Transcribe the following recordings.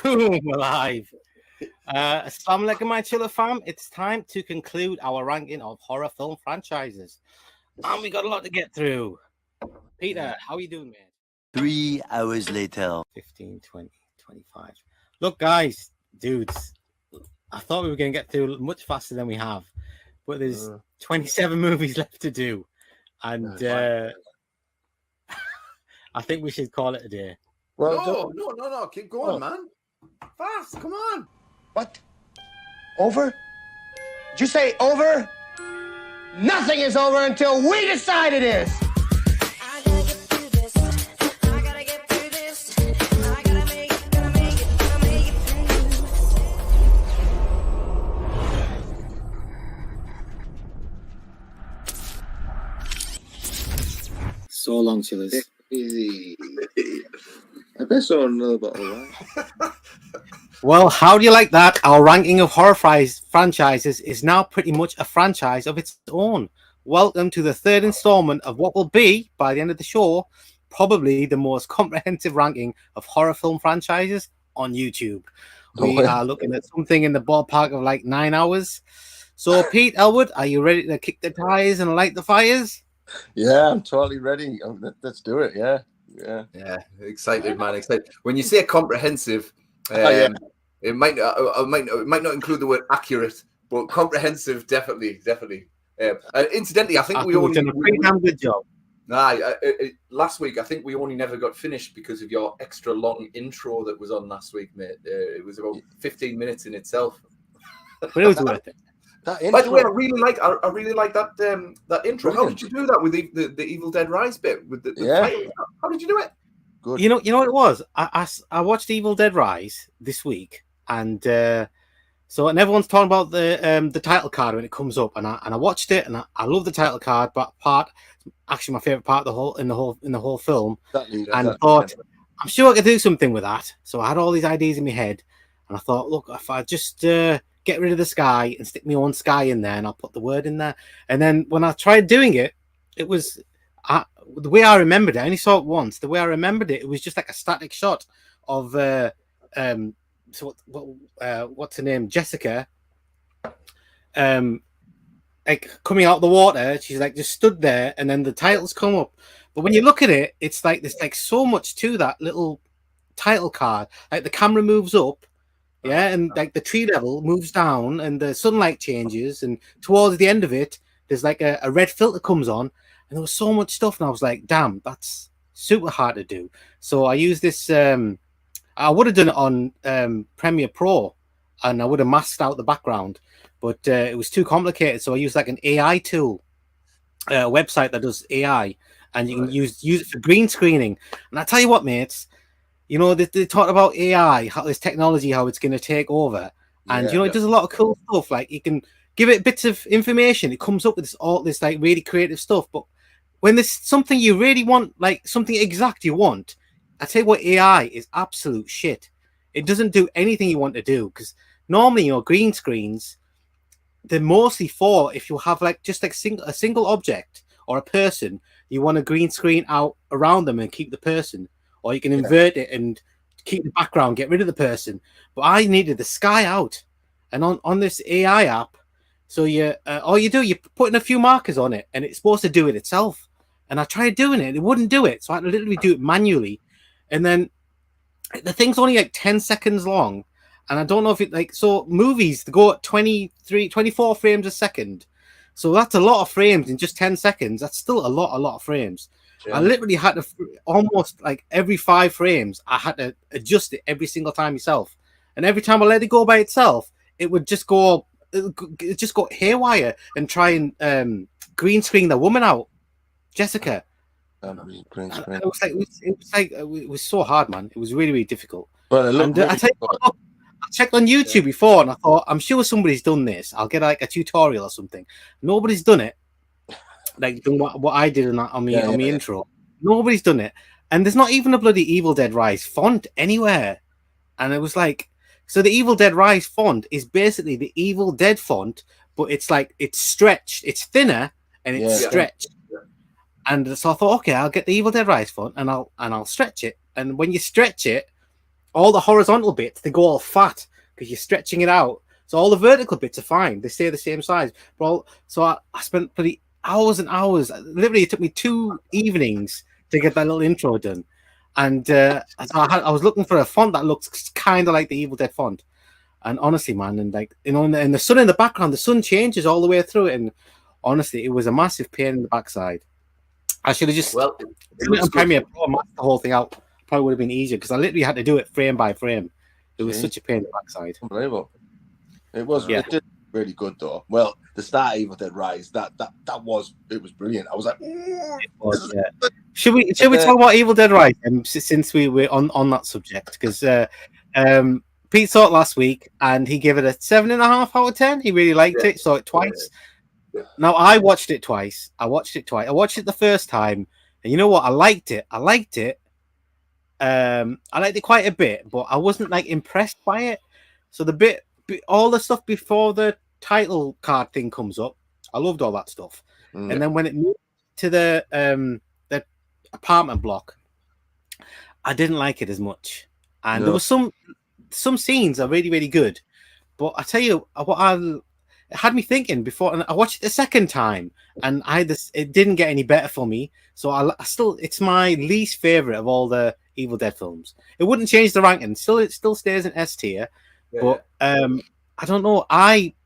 Boom, alive. Assalamu alaikum, my chiller fam. It's time to conclude our ranking of horror film franchises. And we got a lot to get through. Peter, how are you doing, man? 3 hours later. 15, 20, 25. Look, guys, dudes, I thought we were going to get through much faster than we have. But there's 27 movies left to do. And I think we should call it a day. Well, no. Keep going, man. Fast, come on. What? Over? Did you say over? Nothing is over until we decide it is. I gotta get through this. I gotta get through this. I gotta make it, gonna make it, gonna make it through. So long, chillers. Easy. I bet so another bottle of wine. Well, how do you like that? Our ranking of horror franchises is now pretty much a franchise of its own. Welcome to the third installment of what will be, by the end of the show, probably the most comprehensive ranking of horror film franchises on YouTube. We are looking at something in the ballpark of like 9 hours. So, Pete, Elwood, are you ready to kick the tires and light the fires? Yeah, I'm totally ready. Let's do it. Yeah. Excited, man. Excited. When you say comprehensive, it might not include the word accurate, but comprehensive, definitely. Incidentally, I think we only done a pretty damn good job. Last week, I think we only never got finished because of your extra long intro that was on last week, mate. It was about 15 minutes in itself, but it was worth it. By the way, I really like that intro. How did you do that with the Evil Dead Rise bit? With the title? How did you do it? Good. You know what it was? I watched Evil Dead Rise this week, and everyone's talking about the title card when it comes up, and I watched it, and I love the title card, but actually my favorite part of the whole film, and I thought I'm sure I could do something with that. So I had all these ideas in my head, and I thought, look, if I just get rid of the sky and stick my own sky in there, and I'll put the word in there. And then when I tried doing it, it was the way I remembered it. I only saw it once. The way I remembered it, it was just like a static shot of what's her name, Jessica, like coming out of the water. She's like just stood there, and then the titles come up. But when you look at it, it's like there's like so much to that little title card. Like the camera moves up. Yeah, and like the tree level moves down and the sunlight changes, and towards the end of it, there's like a red filter comes on, and there was so much stuff, and I was like, damn, that's super hard to do. So I used this, I would have done it on Premiere Pro, and I would have masked out the background, but it was too complicated, so I used like an AI tool, a website that does AI, and you can use it for green screening. And I tell you what, mates, you know, they talk about AI, how this technology, how it's going to take over. And, it does a lot of cool stuff. Like, you can give it bits of information. It comes up with all this, like, really creative stuff. But when there's something you really want, like, something exact you want, I tell you what, AI is absolute shit. It doesn't do anything you want to do. Because normally, green screens, they're mostly for if you have, like, just, like, a single object or a person, you want a green screen out around them and keep the person. Or you can invert it and keep the background, get rid of the person. But I needed the sky out. And on this AI app, so all you do, you're putting a few markers on it, and it's supposed to do it itself. And I tried doing it, and it wouldn't do it. So I had to literally do it manually. And then the thing's only like 10 seconds long. And I don't know if it so movies, they go at 24 frames a second. So that's a lot of frames in just 10 seconds. That's still a lot of frames. I literally had to almost like every 5 frames, I had to adjust it every single time myself. And every time I let it go by itself, it would just go haywire and try and green screen the woman out, Jessica. It was so hard, man. It was really, really difficult. Well, I checked on YouTube before, and I thought, I'm sure somebody's done this. I'll get like a tutorial or something. Nobody's done it. Like what I did on my intro. Nobody's done it. And there's not even a bloody Evil Dead Rise font anywhere. And it was like, so the Evil Dead Rise font is basically the Evil Dead font, but it's like, it's stretched. It's thinner and it's stretched. Yeah. And so I thought, okay, I'll get the Evil Dead Rise font and I'll stretch it. And when you stretch it, all the horizontal bits they go all fat because you're stretching it out. So all the vertical bits are fine; they stay the same size. So I spent pretty hours and hours. Literally, it took me 2 evenings to get that little intro done. And so I was looking for a font that looks kind of like the Evil Dead font. And honestly, man, and like and the sun in the background, the sun changes all the way through it. And honestly, it was a massive pain in the backside. I should have just Well, it done it looks on good. Premiere Pro and mapped the whole thing out. Probably would have been easier because I literally had to do it frame by frame. It was such a pain in the backside. Unbelievable. It was. Yeah. It did really good though. Well, the start of Evil Dead Rise, that was brilliant. I was like, Yeah. Should we talk about Evil Dead Rise since we were on that subject? Because Pete saw it last week and he gave it a 7.5 out of 10. He really liked it. Saw it twice. Yeah. Now I watched it twice. I watched it the first time, and you know what? I liked it. I liked it quite a bit, but I wasn't like impressed by it. So all the stuff before the title card thing comes up, I loved all that stuff. And then when it moved to the apartment block, I didn't like it as much. And there was some scenes are really, really good. But I tell you what, it had me thinking before, and I watched it the second time, and it didn't get any better for me. So I still, it's my least favorite of all the Evil Dead films. It wouldn't change the ranking. It still stays in S tier. Yeah. But I don't know.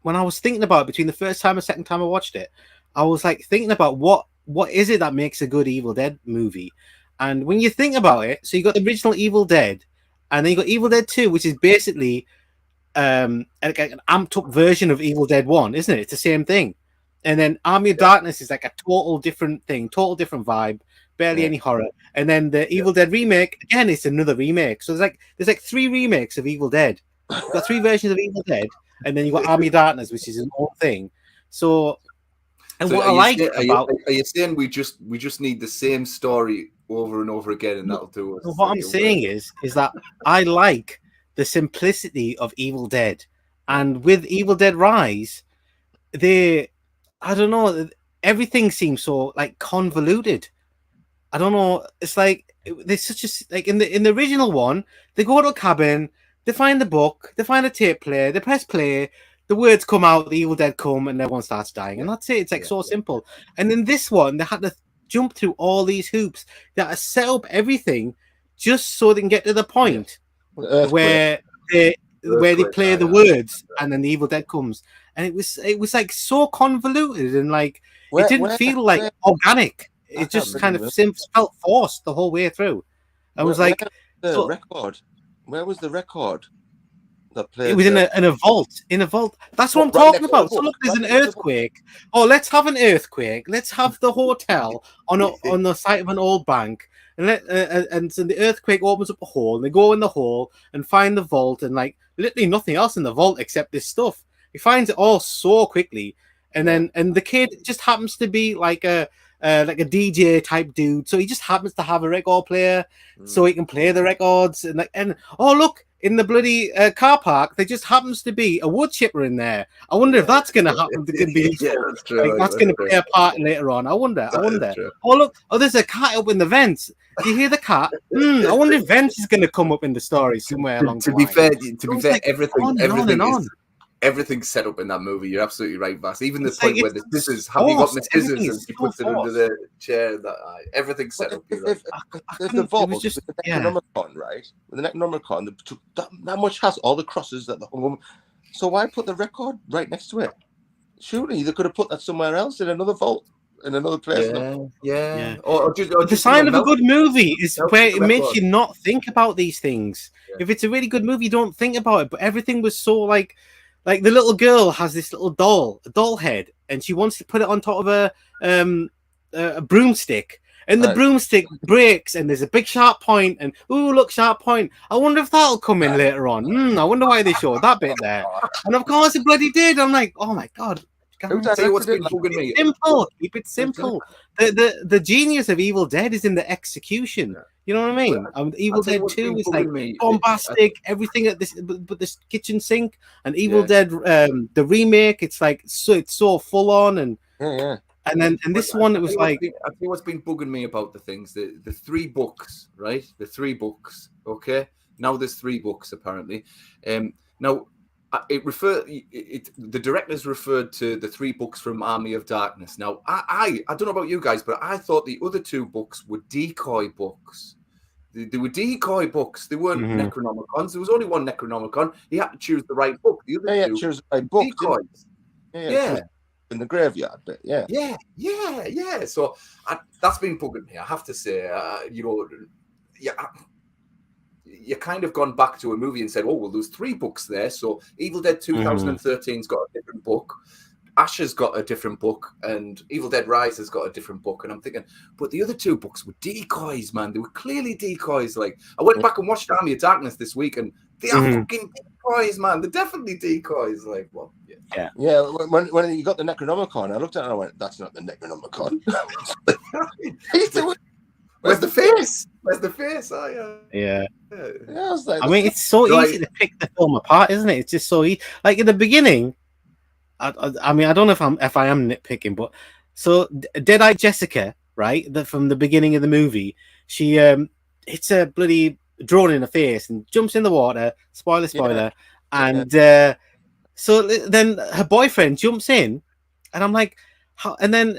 When I was thinking about it between the first time and second time I watched it, I was like thinking about what is it that makes a good Evil Dead movie. And when you think about it, so you got the original Evil Dead, and then you got Evil Dead 2, which is basically an amped up version of Evil Dead 1, isn't it? It's the same thing. And then Army of Darkness is like a total different thing, total different vibe, barely any horror. And then the Evil Dead remake, again, it's another remake. So there's like 3 remakes of Evil Dead. You've got 3 versions of Evil Dead, and then you got Army of Darkness, which is an old thing. So what I like about are you saying we just need the same story over and over again, and that'll do it? What I'm saying is that I like the simplicity of Evil Dead, and with Evil Dead Rise, I don't know, everything seems so like convoluted. I don't know. It's like there's such a like in the original one, they go to a cabin, they find the book, they find a tape player, they press play, the words come out, the Evil Dead come, and everyone starts dying, and that's it. It's like so simple. And in this one, they had to jump through all these hoops that set up everything just so they can get to the point where they play the words, and then the Evil Dead comes, and it was like so convoluted, and like it didn't feel like organic. It just kind of felt forced the whole way through. I was like, the record. Where was the record that played? It was in a vault. In a vault. That's what I'm talking about. So look, there's an earthquake. Oh, let's have an earthquake. Let's have the hotel on the site of an old bank. And so the earthquake opens up a hole, and they go in the hole and find the vault, and like literally nothing else in the vault except this stuff. He finds it all so quickly, and the kid just happens to be like a DJ type dude, so he just happens to have a record player, so he can play the records, and oh look, in the bloody car park, there just happens to be a wood chipper in there. I wonder if that's going to happen to be that's true. like, that's going to play a part later on. I wonder. Oh look, there's a cat up in the vents. Do you hear the cat? I wonder if Vents is going to come up in the story somewhere along the line. To be fair, everything's set up in that movie. You're absolutely right, Vass. Even the point where the scissors, have you got the scissors, and she puts it under the chair. Everything's set up. If the vault was just the Necronomicon, right? With the Necronomicon, that much has all the crosses that the hung. So why put the record right next to it? Surely they could have put that somewhere else in another vault, in another place. Yeah. Or the sign of a good movie is where it makes you not think about these things. Yeah. If it's a really good movie, you don't think about it. But everything was so like the little girl has this little doll head, and she wants to put it on top of a broomstick, and the broomstick breaks, and there's a big sharp point, and look, sharp point. I wonder if that'll come in later on. I wonder why they showed that bit there. And of course it bloody did. I'm like, oh my god. Simple. Keep it simple. The genius of Evil Dead is in the execution. You know what I mean? Evil Dead 2 is like bombastic, everything at this kitchen sink, and Evil Dead the remake, it's like it's so full on, and and this one, it was like, I think what's been bugging me about the things, the 3 books, right? The 3 books, okay. Now there's 3 books apparently. Now the directors referred to the 3 books from Army of Darkness. Now I don't know about you guys, but I thought the other 2 books were decoy books. They were decoy books. They weren't Necronomicons. There was only one Necronomicon. He had to choose the right book. The other 2 choose the right book. Decoys. Yeah. In the graveyard bit, yeah. So that's been bugging me. I have to say, you kind of gone back to a movie and said, oh, well, there's 3 books there. So Evil Dead 2013's got a different book. Asher's got a different book, and Evil Dead Rise has got a different book. And I'm thinking, but the other 2 books were decoys, man. They were clearly decoys. Like, I went back and watched Army of Darkness this week, and they are fucking decoys, man. They're definitely decoys. Like, well, yeah. When you got the Necronomicon, I looked at it and I went, "That's not the Necronomicon." Where's the face? Where's the face? Oh, yeah. I was like, I mean, it's so easy to pick the film apart, isn't it? It's just so easy. Like in the beginning, I mean, I don't know if I am nitpicking, but so Deadeye Jessica, right, from the beginning of the movie, she hits a bloody drone in the face and jumps in the water. Spoiler. And so then her boyfriend jumps in, and I'm like, how? And then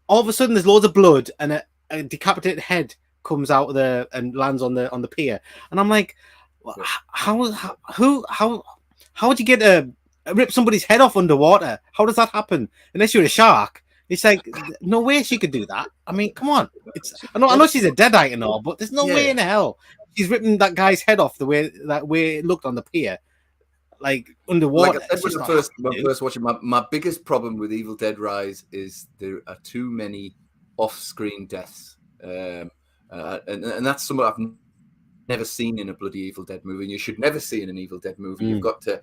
all of a sudden, there's loads of blood, and a decapitated head comes out of and lands on the pier, and I'm like, how would you get rip somebody's head off underwater? How does that happen? Unless you're a shark. It's like no way she could do that. I mean, come on. I know she's a deadite and all, but there's no way in hell she's ripping that guy's head off the way it looked on the pier, like underwater. Like I said when I first watching, my biggest problem with Evil Dead Rise is there are too many off-screen deaths, and that's something I've never seen in a bloody Evil Dead movie, and you should never see in an Evil Dead movie. You've got to,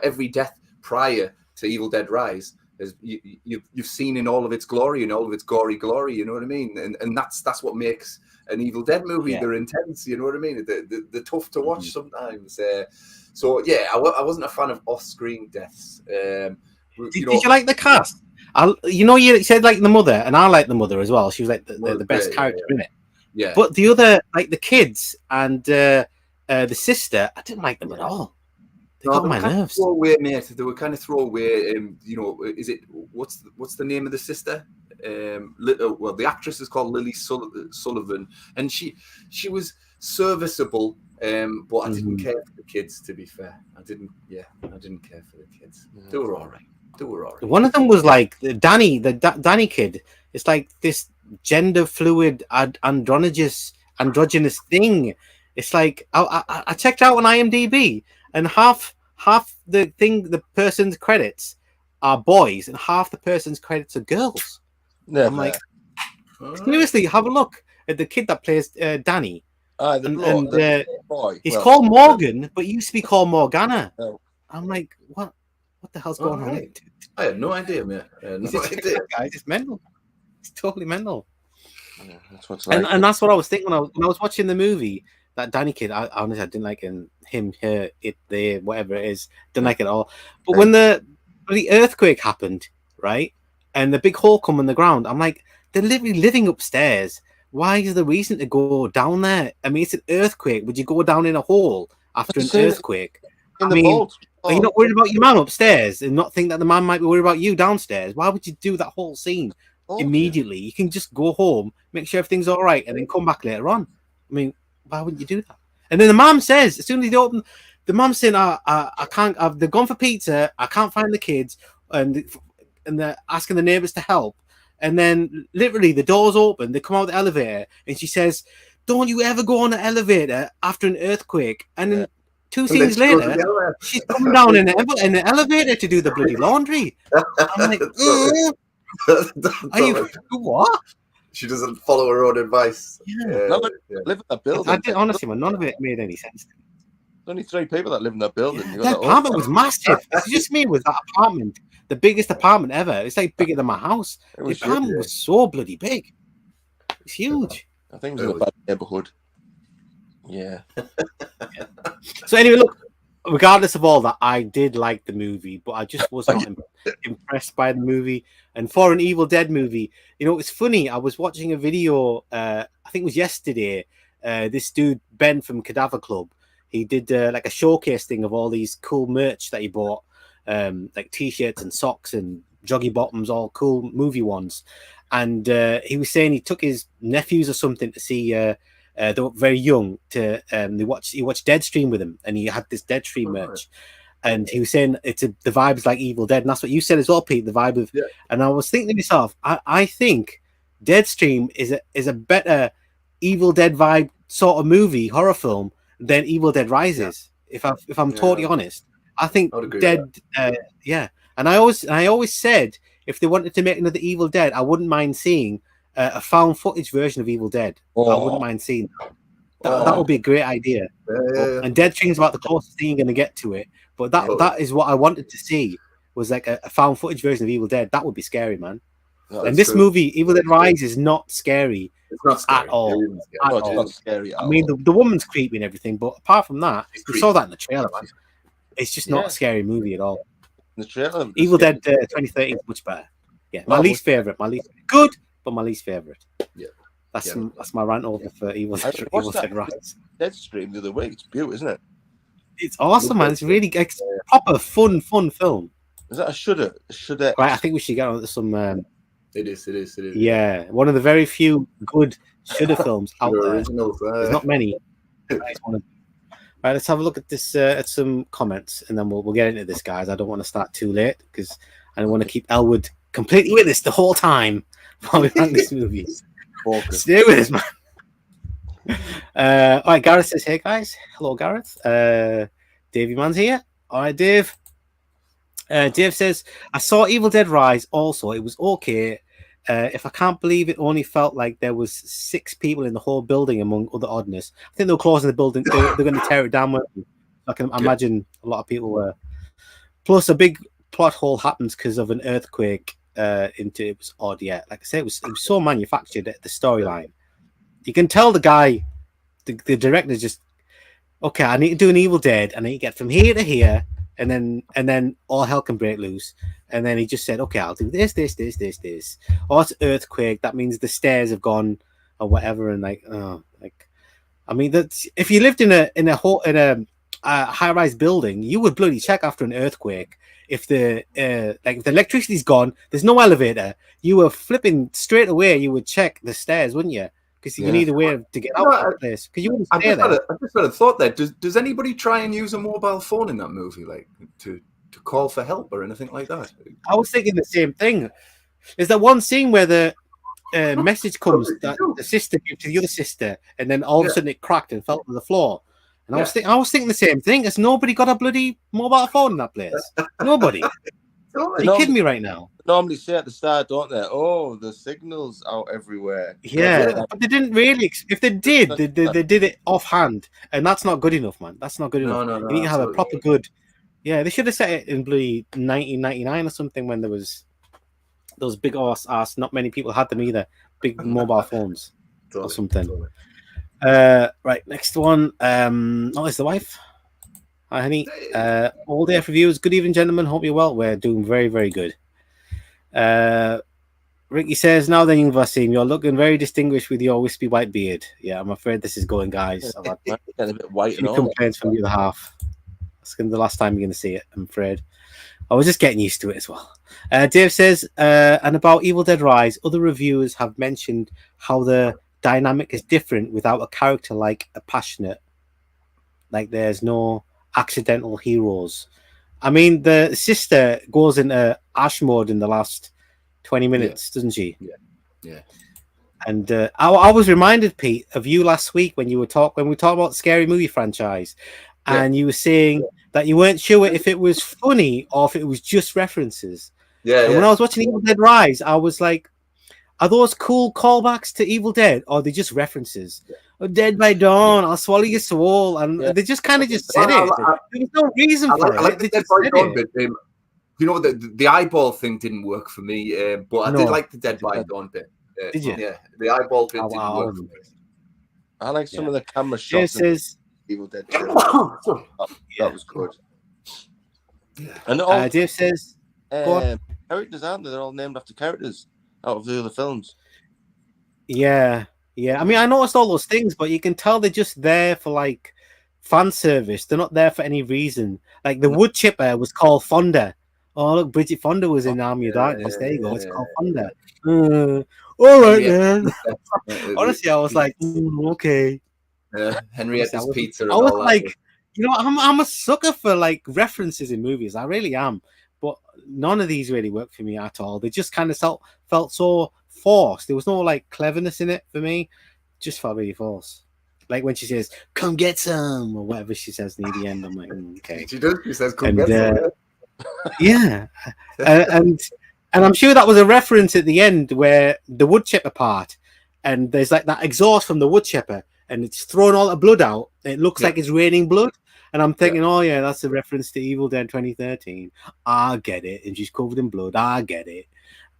every death prior to Evil Dead Rise you've seen in all of its glory and all of its gory glory, you know what I mean? And that's what makes an Evil Dead movie. They're intense, you know what I mean? They're tough to watch sometimes. So yeah, I wasn't a fan of off-screen deaths. Did you like the cast? You said like the mother, and I like the mother as well. She was like the best character in it. Yeah. But the other, like the kids and the sister, I didn't like them at all. They got my nerves. Throwaway, mate. They were kind of throwaway. Is it what's the name of the sister? The actress is called Lily Sullivan, and she was serviceable. But I didn't care for the kids. To be fair, I didn't care for the kids. They were all right. One of them was like Danny, the Danny kid. It's like this gender fluid androgynous thing. It's like I checked out on IMDb, and half the person's credits are boys, and half the person's credits are girls. Never. I'm like, seriously, have a look at the kid that plays Danny. The boy. He's called Morgan, but he used to be called Morgana. Oh. I'm like, what the hell's going on here? I had no idea, man. Guys, it's mental. It's totally mental. Yeah, that's what's like. And that's what I was thinking when I was watching the movie. That Danny kid, I honestly didn't like him, her, it, they, whatever it is. Didn't like it at all. But when the earthquake happened, right, and the big hole come in the ground, I'm like, they're literally living upstairs. Why is the reason to go down there? I mean, it's an earthquake. Would you go down in a hole after an earthquake? In the vault. Are you not worried about your man upstairs and not think that the man might be worried about you downstairs? Why would you do that whole scene immediately? You can just go home, make sure everything's all right, and then come back later on. I mean, why wouldn't you do that? And then the mom says, as soon as they open, the mom's saying, I can't, they've gone for pizza, I can't find the kids, and they're asking the neighbors to help. And then literally the doors open, they come out of the elevator, and she says, don't you ever go on an elevator after an earthquake. And then 2 scenes later, she's coming down in the elevator to do the bloody laundry. I'm like, are you what? She doesn't follow her own advice. Live in that building. Honestly, man, none of it made any sense. There's only 3 people that live in that building. Yeah, that apartment was massive. It's just me with that apartment. The biggest apartment ever. It's like bigger than my house. The apartment was so bloody big. It's huge. I think it was in a bad neighborhood. Yeah. So anyway, look, regardless of all that, I did like the movie, but I just was not impressed by the movie. And for an Evil Dead movie, it's funny. I was watching a video, I think it was yesterday, this dude Ben from Cadaver Club, he did like a showcase thing of all these cool merch that he bought, like t-shirts and socks and joggy bottoms, all cool movie ones. And he was saying he took his nephews or something to see. They were very young. To he watched Deadstream with him, and he had this Deadstream merch. And he was saying the vibe's like Evil Dead, and that's what you said as well, Pete. The vibe of, and I was thinking to myself, I think Deadstream is a better Evil Dead vibe sort of movie, horror film, than Evil Dead Rises. If I'm totally honest, I think Dead, And I always said if they wanted to make another Evil Dead, I wouldn't mind seeing a found footage version of Evil Dead. I wouldn't mind seeing that. That would be a great idea. And Deadstream's about the closest thing you're going to get to it. But that is what I wanted to see, was like a found footage version of Evil Dead. That would be scary, man. And this movie, Evil Dead Rise, is not scary. It's not scary at all. It's not scary at all. I mean, the woman's creepy and everything, but apart from that, we saw that in the trailer, man. It's just not a scary movie at all. The trailer, Evil Dead 2013 is much better. Yeah, my least favorite. Good, but my least favorite. Yeah, that's my rant over for Evil Dead Rise. Deadstream the other week. It's beautiful, isn't it? It's awesome, man. It's really proper fun film. Is that a Shudder? Right, I think we should get on to some. It is. Yeah, one of the very few good Shudder films out there. There's not many. Right, let's have a look at this at some comments, and then we'll get into this, guys. I don't want to start too late because I don't want to keep Elwood completely with us the whole time while we rank this movie. Stay with us, man. All right, Gareth says, "Hey guys, hello, Gareth. Davey Man's here. All right, Dave. Dave says, I saw Evil Dead Rise. Also, it was okay. If I can't believe it, only felt like there was 6 people in the whole building, among other oddness. I think they were closing the building. They're going to tear it down. I can imagine a lot of people were. Plus, a big plot hole happens because of an earthquake. It was odd. Yeah, like I say, it was so manufactured at the storyline. You can tell the guy, the director, just okay. I need to do an Evil Dead. I need to get from here to here, and then all hell can break loose. And then he just said, "Okay, I'll do this. Oh, it's earthquake. That means the stairs have gone, or whatever." And I mean, that's if you lived in a high-rise building, you would bloody check after an earthquake. If the electricity's gone, there's no elevator. You were flipping straight away. You would check the stairs, wouldn't you? Because you need a way to get out of the place. Because you wouldn't stay there. I just had a thought there. Does anybody try and use a mobile phone in that movie, like to call for help or anything like that? I was thinking the same thing. There's that one scene where the message comes that the sister gives to the other sister, and then all of a sudden it cracked and fell to the floor. And I was thinking the same thing. Has nobody got a bloody mobile phone in that place? Nobody. Are you kidding me right now? Normally say at the start, don't they? Oh, the signal's out everywhere. Yeah, but they didn't really. If they did, they did it offhand, and that's not good enough, man. That's not good enough. No, you need to have a proper good. Yeah, they should have set it in bloody 1999 or something when there was those big ass. Not many people had them either. Big mobile phones or something. Right, next one. It's the wife. Hi, honey. All day reviews. Good evening, gentlemen. Hope you're well. We're doing very, very good. Ricky says, now then, Vasim, you're looking very distinguished with your wispy white beard. Yeah, I'm afraid this is going, guys. I've had a bit white and all. Complaints from the other half. That's the last time you're going to see it, I'm afraid. I was just getting used to it as well. Dave says, and about Evil Dead Rise, other reviewers have mentioned how the dynamic is different without a character like a passionate. Like there's no accidental heroes. I mean, the sister goes into Ash mode in the last 20 minutes, doesn't she? Yeah. And I was reminded, Pete, of you last week when we talked about the Scary Movie franchise, and you were saying that you weren't sure if it was funny or if it was just references. And when I was watching Evil Dead Rise, I was like, are those cool callbacks to Evil Dead, or are they just references? Oh, Dead by Dawn, I'll swallow your soul, and they just kind of just said it. There was no reason for it. I like the Dead by Dawn bit. You know, the eyeball thing didn't work for me, but I did like the Dead by Dawn bit. Did you? Yeah, the eyeball bit didn't work for me. I like some of the camera shots. Says, Evil Dead. That was good. Yeah. And Dave says, characters, aren't they? They're all named after characters out of the other films. Yeah. Yeah, I mean, I noticed all those things, but you can tell they're just there for like fan service. They're not there for any reason. Like the wood chipper was called Fonda. Oh, look, Bridget Fonda was in Army of Darkness. There you go. It's called Fonda. All right, then. Honestly, I was like, okay. Henrietta's Pizza and I was all that. like, you know, I'm a sucker for like references in movies. I really am. But none of these really worked for me at all. They just kind of felt so forced. There was no like cleverness in it for me. Just felt really forced. Like when she says, "Come get some," or whatever she says near the end. I'm like, okay. She does. She says, "Come get some." Yeah, and I'm sure that was a reference at the end where the wood chipper part, and there's like that exhaust from the wood chipper, and it's throwing all the blood out. It looks like it's raining blood. And I'm thinking, oh yeah, that's a reference to Evil Dead 2013. I get it. And she's covered in blood. I get it.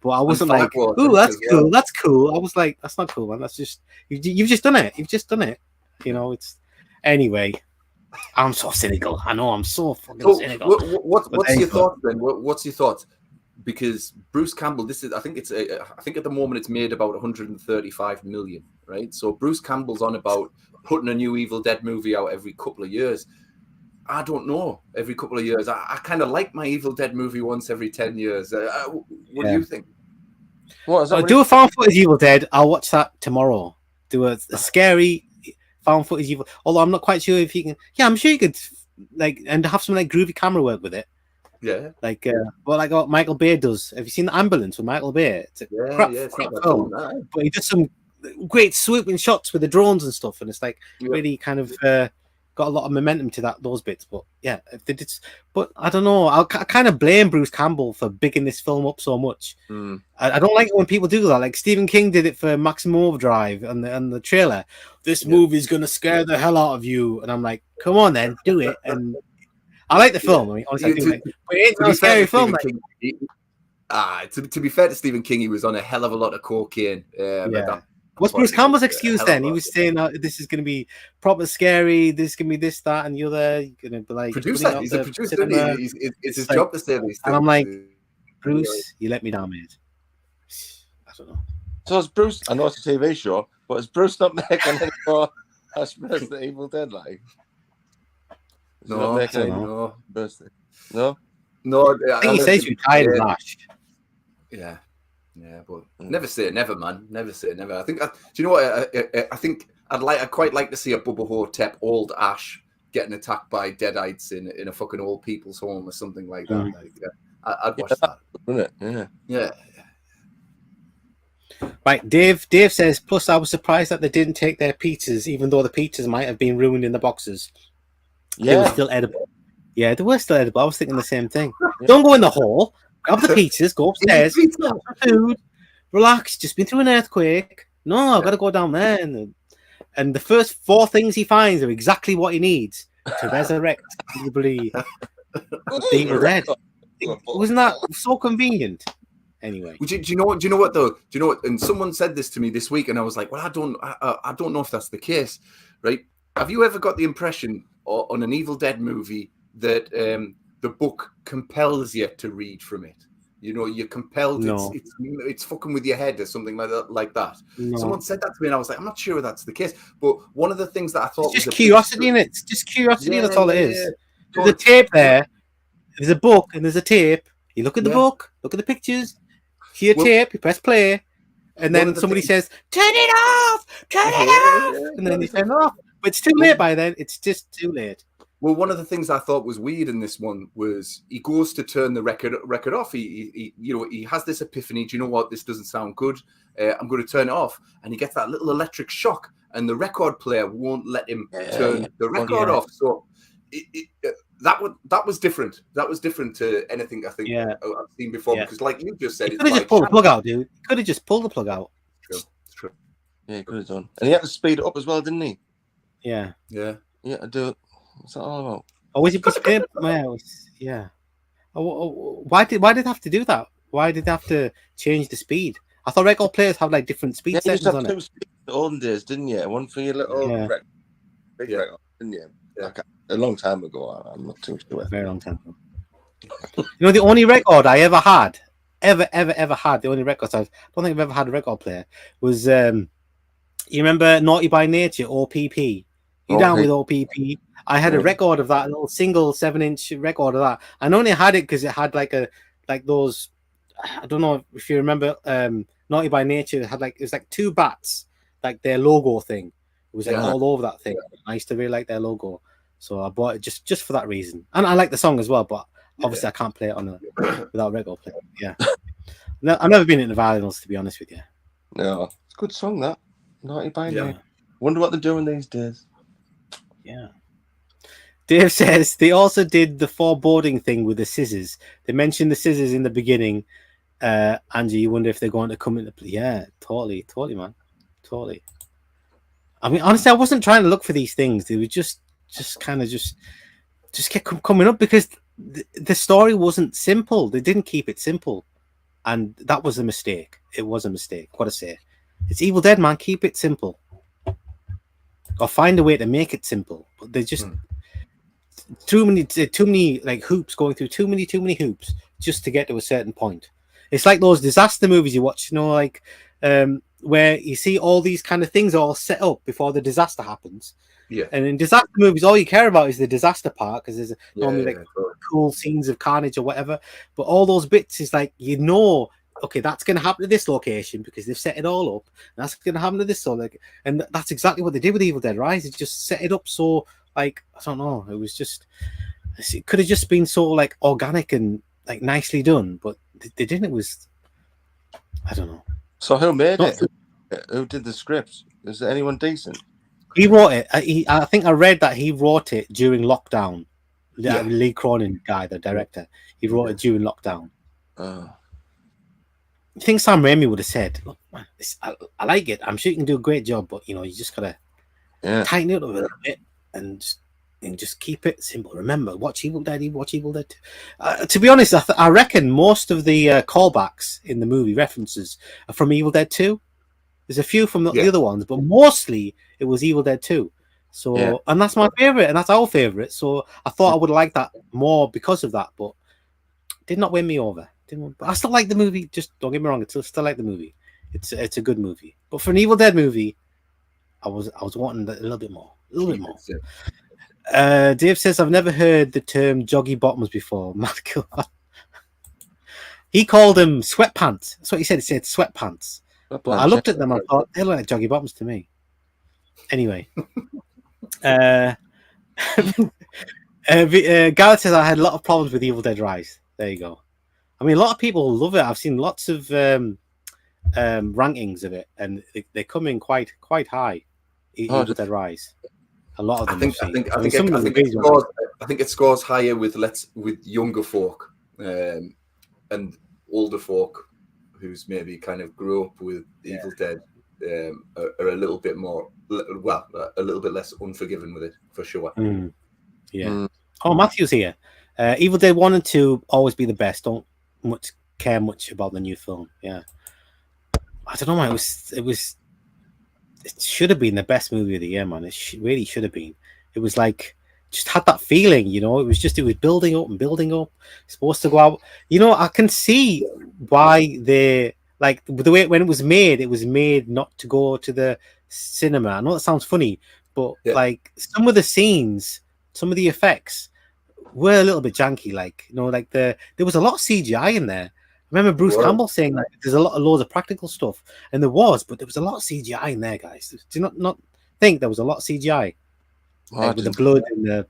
But I wasn't like, oh, that's cool. Well. That's cool. I was like, that's not cool, man. That's just you've just done it. You've just done it. You know, it's anyway. I'm so cynical. I know I'm so fucking cynical. What's your thought then? What's your thought? Because Bruce Campbell, I think at the moment it's made about 135 million, right? So Bruce Campbell's on about putting a new Evil Dead movie out every couple of years. I don't know. Every couple of years, I kind of like my Evil Dead movie once every 10 years. What do you think? What is that? Do a found footage Evil Dead. I'll watch that tomorrow. Do a scary found footage Evil. Although I'm not quite sure if you can. Yeah, I'm sure you could like and have some like groovy camera work with it. Yeah. Like what Michael Bay does. Have you seen The Ambulance with Michael Bay? It's a crap film, but he does some great swooping shots with the drones and stuff, and it's like really kind of. Got a lot of momentum to those bits, but yeah, they did. But I don't know. I kind of blame Bruce Campbell for bigging this film up so much. I don't like it when people do that. Like Stephen King did it for Maximum Overdrive and the trailer. This movie's gonna scare the hell out of you, and I'm like, come on, then do it. And I like the film. I mean, honestly, I do like, but it's not a scary film. To be fair to Stephen King, he was on a hell of a lot of cocaine. What's Bruce Campbell's excuse then? He was saying this is going to be proper scary. This is going to be this, that, and the other. You're going to be like producer. He's a producer. It's his job to say these things. And I'm like, Bruce, you let me down, mate. I don't know. So is Bruce? I know it's a TV show, but is Bruce not making any more Resident Evil Dead like? No. I think he says you're tired of Lash. Yeah. Yeah, but never say never, man. Never say never. I think. Do you know what? I think I'd quite like to see a Bubba Hotep old Ash getting attacked by deadites in a fucking old people's home or something like that. Like, I'd watch that. Wouldn't it? Yeah. Right, Dave says. Plus, I was surprised that they didn't take their pizzas, even though the pizzas might have been ruined in the boxes. Yeah, they were still edible. Yeah, they were still edible. I was thinking the same thing. Don't go in the hole. Grab the pizzas, go upstairs, have some food, relax. Just been through an earthquake. No, I've got to go down there. And the first 4 things he finds are exactly what he needs to resurrect the Evil Dead. Wasn't that so convenient? Anyway, do you know what though? Do you know what? And someone said this to me this week, and I was like, well, I don't know if that's the case, right? Have you ever got the impression on an Evil Dead movie that the book compels you to read from it? You know, you're compelled. No. It's fucking with your head or something like that. No. Someone said that to me, and I was like, I'm not sure that's the case. But one of the things that I thought it's just curiosity in it. It's just curiosity. That's all it is. There's a tape there. There's a book and there's a tape. You look at the book, look at the pictures, hear tape, you press play, and then somebody says, "Turn it off! Turn it off!" And then you turn it off. But it's too late by then. It's just too late. Well, one of the things I thought was weird in this one was he goes to turn the record off. He has this epiphany. Do you know what? This doesn't sound good. I'm going to turn it off. And he gets that little electric shock, and the record player won't let him turn the record off. So that was different. That was different to anything I think I've seen before. Because, like you just said, he could have just pulled the plug out, dude. He could have just pulled the plug out. It's true. Yeah, he could have done. And he had to speed it up as well, didn't he? Yeah. Yeah, I do it. What's that all about? Oh, was he speed? Yeah. Why did they have to do that? Why did they have to change the speed? I thought record players have like different speed settings on it. Two speeds in the olden days, didn't you? One for your little big record, didn't you? Yeah. Like a long time ago. I'm not too sure. A very long time ago. You know, the only record I ever had, the only records I don't think I've ever had a record player was You remember Naughty by Nature, OPP? You down Okay. with OPP? I had a record of that, a little single 7-inch record of that. I only had it because it had like those. I don't know if you remember. Naughty by Nature had it was like two bats, like their logo thing. It was like all over that thing. I used to really like their logo, so I bought it just for that reason. And I like the song as well, but obviously I can't play it on without a record player. Yeah, no, I've never been into vinyls, to be honest with you. No, it's a good song that. Naughty by Yeah. Nature. Wonder what they're doing these days. Yeah. Dave says they also did the foreboding thing with the scissors. They mentioned the scissors in the beginning. Angie, you wonder if they're going to come into play. Yeah, totally, man. Totally. I mean, honestly, I wasn't trying to look for these things. They were just kind of just kept coming up because the story wasn't simple. They didn't keep it simple. And that was a mistake. It was a mistake. What to say? It's Evil Dead, man. Keep it simple. Or find a way to make it simple. But they just too many like hoops going through too many hoops just to get to a certain point. It's like those disaster movies you watch, like where you see all these kind of things all set up before the disaster happens. Yeah. And in disaster movies, all you care about is the disaster part because there's normally cool scenes of carnage or whatever. But all those bits is like okay, that's going to happen to this location because they've set it all up. And that's going to happen to this and that's exactly what they did with Evil Dead Rise. It just set it up so like I don't know. It could have just been so like organic and like nicely done, but they didn't. It was I don't know. So who made it? Who did the script? Is there anyone decent? He wrote it. I think I read that he wrote it during lockdown. Lee Cronin guy, the director, he wrote it during lockdown. I think Sam Raimi would have said, "Look, man, I like it. I'm sure you can do a great job, but you just gotta tighten it up a little bit and just keep it simple. Remember, watch Evil Dead. Watch Evil Dead. To be honest, I reckon most of the callbacks in the movie references are from Evil Dead 2. There's a few from the other ones, but mostly it was Evil Dead 2. So, and that's my favorite, and that's our favorite. So I thought I would like that more because of that, but did not win me over. But I still like the movie. Just don't get me wrong, I still like the movie. It's a good movie. But for an Evil Dead movie, I was wanting a little bit more. Dave says I've never heard the term joggy bottoms before. He called them sweatpants. That's what he said. He said sweatpants. But I looked at them and I thought they look like joggy bottoms to me. Anyway, Garrett says I had a lot of problems with Evil Dead Rise. There you go. I mean, a lot of people love it. I've seen lots of rankings of it, and they come in quite high. Evil Dead Rise. A lot of them. I think it scores higher with younger folk and older folk who's maybe kind of grew up with Evil Dead are a little bit more a little bit less unforgiving with it for sure. Oh, Matthew's here. Evil Dead 1 and 2 always be the best. Don't care much about the new film. I don't know why it should have been the best movie of the year, man. It really should have been. It was like just had that feeling, it was building up and building up. It's supposed to go out. I can see why they like the way when it was made not to go to the cinema. I know that sounds funny, but like some of the scenes, some of the effects were a little bit janky. There was a lot of CGI in there. I remember Bruce Campbell saying that there's loads of practical stuff, and there was, but there was a lot of CGI in there, guys. Do you not think there was a lot of CGI with the blood and the?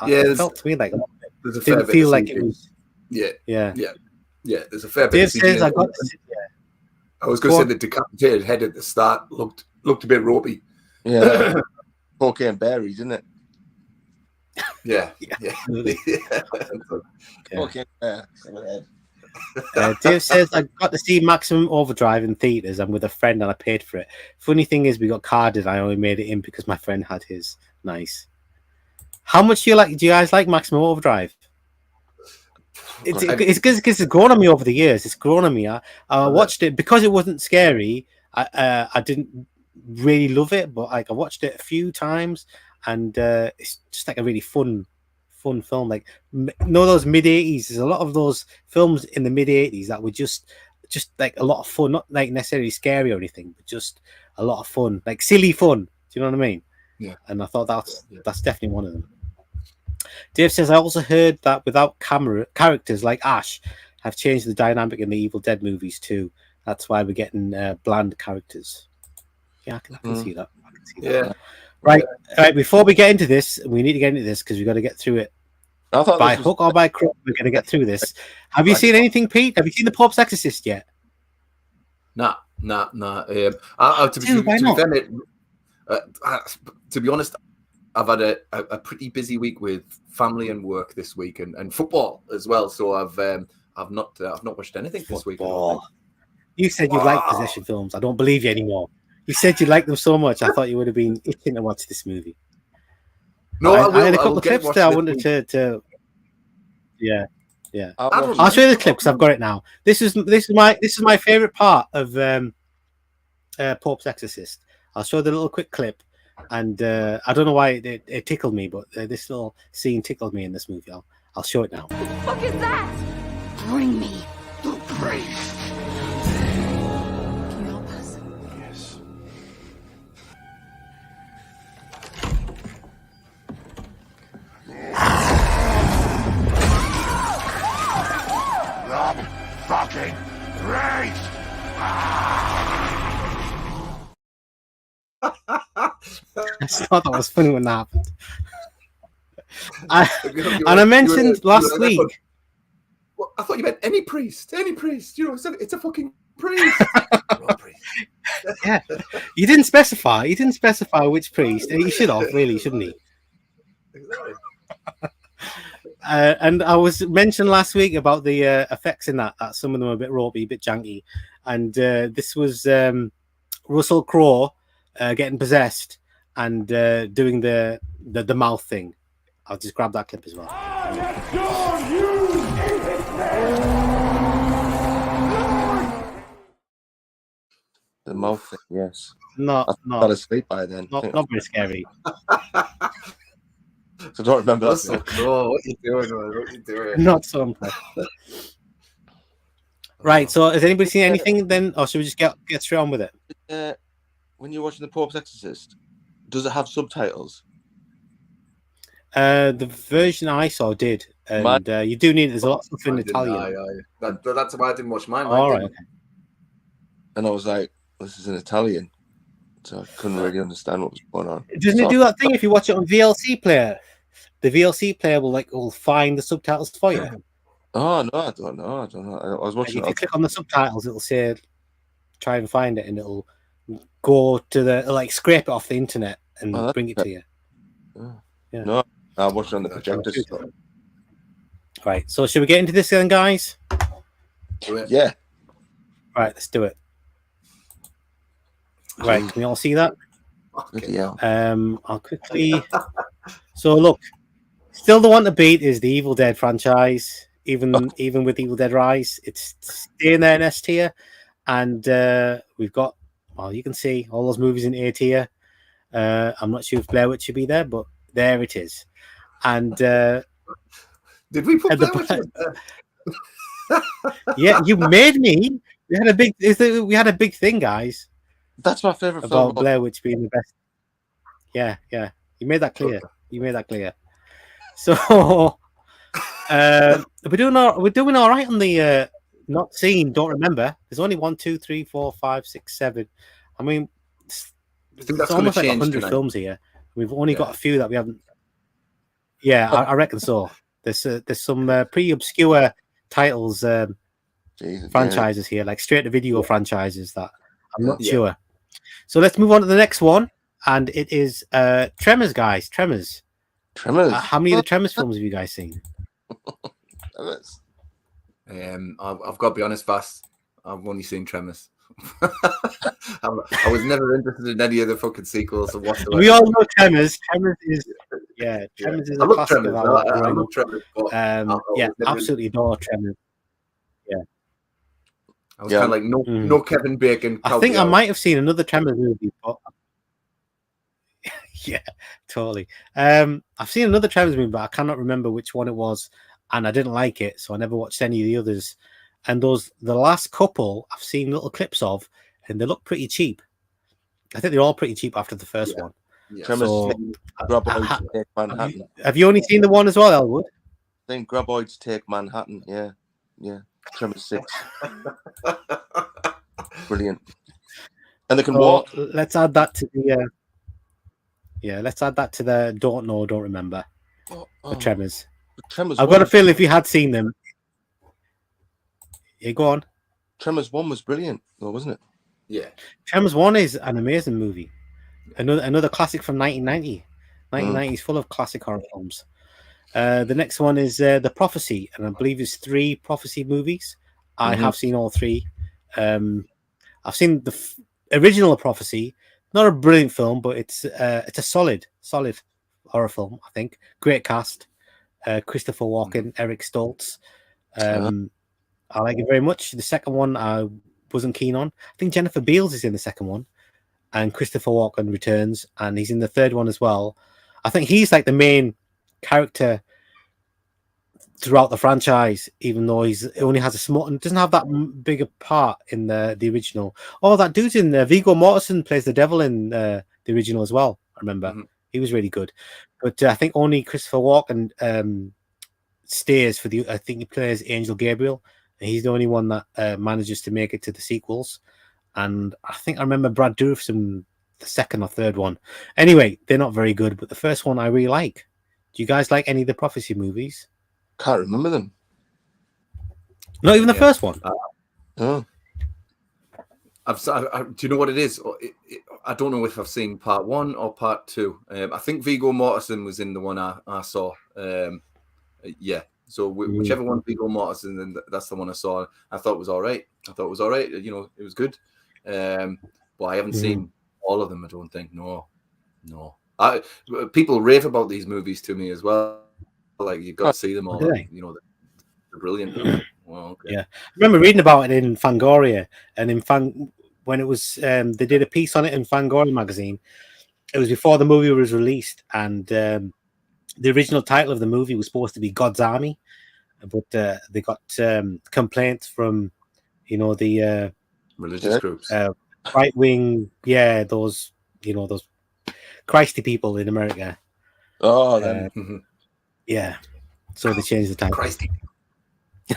It felt to me like it didn't feel like it was. Yeah. There's a fair bit. Dave says I got. I was going to say the decapitated head at the start looked a bit ropey. Yeah, cocaine berries, isn't it? Yeah. Okay. Dave says I got to see Maximum Overdrive in theaters. I'm with a friend and I paid for it. Funny thing is, we got carded. I only made it in because my friend had his. Nice. How much do you guys like Maximum Overdrive? It's because it's grown on me over the years. It's grown on me. I watched it because it wasn't scary. I didn't really love it, but I watched it a few times, and it's just like a really fun film. Like those mid-80s. There's a lot of those films in the mid-80s that were just like a lot of fun, not like necessarily scary or anything, but just a lot of fun, like silly fun. Do you know what I mean? Yeah. And I thought that's definitely one of them. Dave says, I also heard that without characters like Ash have changed the dynamic in the Evil Dead movies too. That's why we're getting bland characters. Yeah, I can see that. I can see that. Yeah. Right. All right. Before we get into this, we need to get into this because we've got to get through it. By hook or by crook, we're going to get through this. Have you seen anything, Pete? Have you seen The Pope's Exorcist yet? Nah. To be honest, I've had a pretty busy week with family and work this week, and football as well. So I've not watched anything this week. You said you like possession films. I don't believe you anymore. You said you like them so much. I thought you would have been itching to watch this movie. No, I had a couple of clips there. I wanted to. Yeah. I'll show you the clip because I've got it now. This is my favorite part of Pope's Exorcist. I'll show the little quick clip, and I don't know why it tickled me, but this little scene tickled me in this movie. I'll show it now. What the fuck is that? Bring me the priest. Can you help us? Yes. The fucking priest! I thought that was funny when that happened. I mentioned last week. Well, I thought you meant any priest. Any priest. You know, it's a fucking priest. Yeah, you didn't specify. You didn't specify which priest. He should have, really, shouldn't he? Exactly. And I was mentioned last week about the effects in that some of them are a bit ropey, a bit janky, and this was Russell Crowe getting possessed and doing the mouth thing. I'll just grab that clip as well. The mouth thing, yes. Not fell asleep by then. Not very scary. So don't remember that. So cool. What you doing, man? What you doing? Not so impressive. Right. So, has anybody seen anything then, or should we just get straight on with it? When you're watching The Pope's Exorcist, does it have subtitles? The version I saw did, and you do need. There's a lot of stuff in Italian. That's why I didn't watch mine. All right. Okay. And I was like, "This is in Italian," so I couldn't really understand what was going on. Doesn't it do that thing if you watch it on VLC player? The VLC player will find the subtitles for you. Oh no, I don't know. I was watching. If you click on the subtitles, it'll say, "Try and find it," and it'll go to the scrape it off the internet and bring it to you. Yeah. No, I watched it on the projector. Right. So should we get into this then, guys? Yeah. Right. Let's do it. Right. Can we all see that? Okay. Yeah. I'll quickly. So look, still the one to beat is the Evil Dead franchise. Even with Evil Dead Rise, it's staying there in S tier, and we've got. Well, you can see all those movies in A tier. I'm not sure if Blair Witch should be there, but there it is. And did we put Blair Witch? Yeah, you made me. We had a big thing, guys. That's my favorite about film. Blair Witch being the best. Yeah. You made that clear. So we're doing all right on the not seen, don't remember. There's only 1, 2, 3, 4, 5, 6, 7. I mean, it's almost like 100 films here. We've only got a few that we haven't. Yeah, I reckon so. There's some pretty obscure titles, franchises here, like straight to video franchises that I'm not sure. So let's move on to the next one, and it is Tremors, guys. Tremors. How many of the Tremors films have you guys seen? I've got to be honest, Vass. I've only seen Tremors. I was never interested in any of the fucking sequels of whatsoever. We all know Tremors. Tremors is a classic of our I love Tremors, but absolutely adore Tremors. Yeah, I was kind of like no Kevin Bacon. I think I might have seen another Tremors movie, but yeah, totally. I've seen another Tremors movie, but I cannot remember which one it was, and I didn't like it, so I never watched any of the others. And the last couple I've seen little clips of, and they look pretty cheap. I think they're all pretty cheap after the first one. Yeah. Tremors So, Graboids Take Manhattan. have you only seen the one as well, Elwood? I think Graboids Take Manhattan. Yeah. Tremors 6. Brilliant. And they can walk. Let's add that to the. Let's add that to the don't know, don't remember. The Tremors. Tremors. I've got a feeling if you had seen them. Yeah, go on. Tremors 1 was brilliant, though, wasn't it? Yeah. Tremors 1 is an amazing movie. Another classic from 1990. 1990 is full of classic horror films. The next one is The Prophecy, and I believe it's 3 Prophecy movies. I have seen all 3. I've seen the original Prophecy. Not a brilliant film, but it's a solid horror film, I think. Great cast. Christopher Walken, Eric Stoltz. I like it very much. The second one I wasn't keen on. I think Jennifer Beals is in the second one, and Christopher Walken returns, and he's in the third one as well. I think he's like the main character throughout the franchise, even though he only has a small and doesn't have that big a part in the original. Oh, that dude's in Viggo Mortensen plays the devil in the original as well. I remember he was really good, but I think only Christopher Walken stays for the. I think he plays Angel Gabriel. He's the only one that manages to make it to the sequels. And I think I remember Brad Dourif's in the second or third one. Anyway, they're not very good, but the first one I really like. Do you guys like any of the Prophecy movies? Can't remember them. Not even the first one? Oh. Do you know what it is? I don't know if I've seen part 1 or part 2. I think Viggo Mortensen was in the one I saw. Yeah. So whichever one Viggo Mortensen, then that's the one I saw. I thought it was all right. You know, it was good. But I haven't seen all of them. I don't think. No. People rave about these movies to me as well. Like you've got to see them all. You know, they're brilliant. Well, okay. Yeah, I remember reading about it in Fangoria, and when it was they did a piece on it in Fangoria magazine. It was before the movie was released, and the original title of the movie was supposed to be God's Army, but they got complaints from, you know, the religious groups, right wing, those Christy people in America. Oh, then. Yeah, so they changed the title. Christy.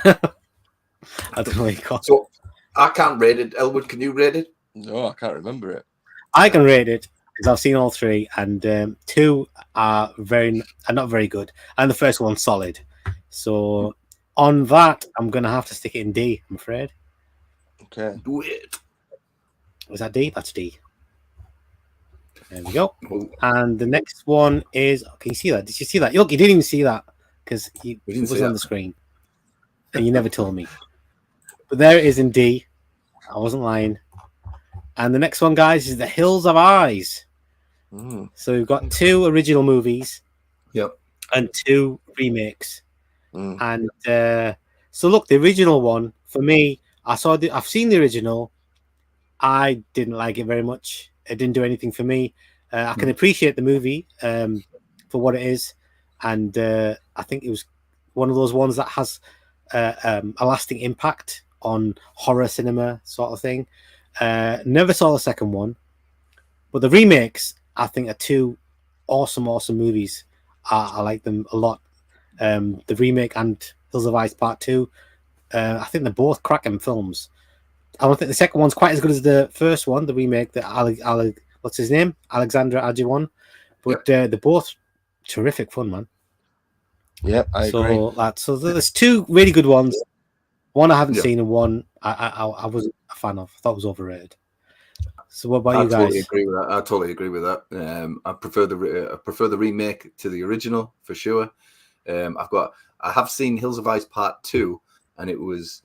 I don't know what you call it. So I can't rate it. Elwood, can you rate it? No, I can't remember it. I can rate it because I've seen all 3, and 2 are not very good, and the first one's solid. So on that, I'm gonna have to stick it in D. I'm afraid. Okay. Do it. Was that D? That's D. There we go. And the next one is. Can you see that? Did you see that? Look, you didn't even see that because it was on the screen, and you never told me. But there it is in D. I wasn't lying. And the next one, guys, is The Hills of Eyes. So we've got 2 original movies, and 2 remakes. And so look, the original one for me, I've seen the original. I didn't like it very much. It didn't do anything for me. I can appreciate the movie for what it is, and I think it was one of those ones that has a lasting impact on horror cinema, sort of thing. Never saw the second one, but the remakes I think are 2 awesome movies. I like them a lot. The remake and Hills of Ice Part 2. I think they're both cracking films. I don't think the second one's quite as good as the first one, the remake, what's his name? Alexandra Ajiwan. But they're both terrific fun, man. Yeah, I agree. So there's 2 really good ones. One I haven't seen, and one I wasn't a fan of. I thought it was overrated. So what about you guys? I totally agree with that. I prefer the remake to the original for sure. I have seen Hills of Ice Part 2, and it was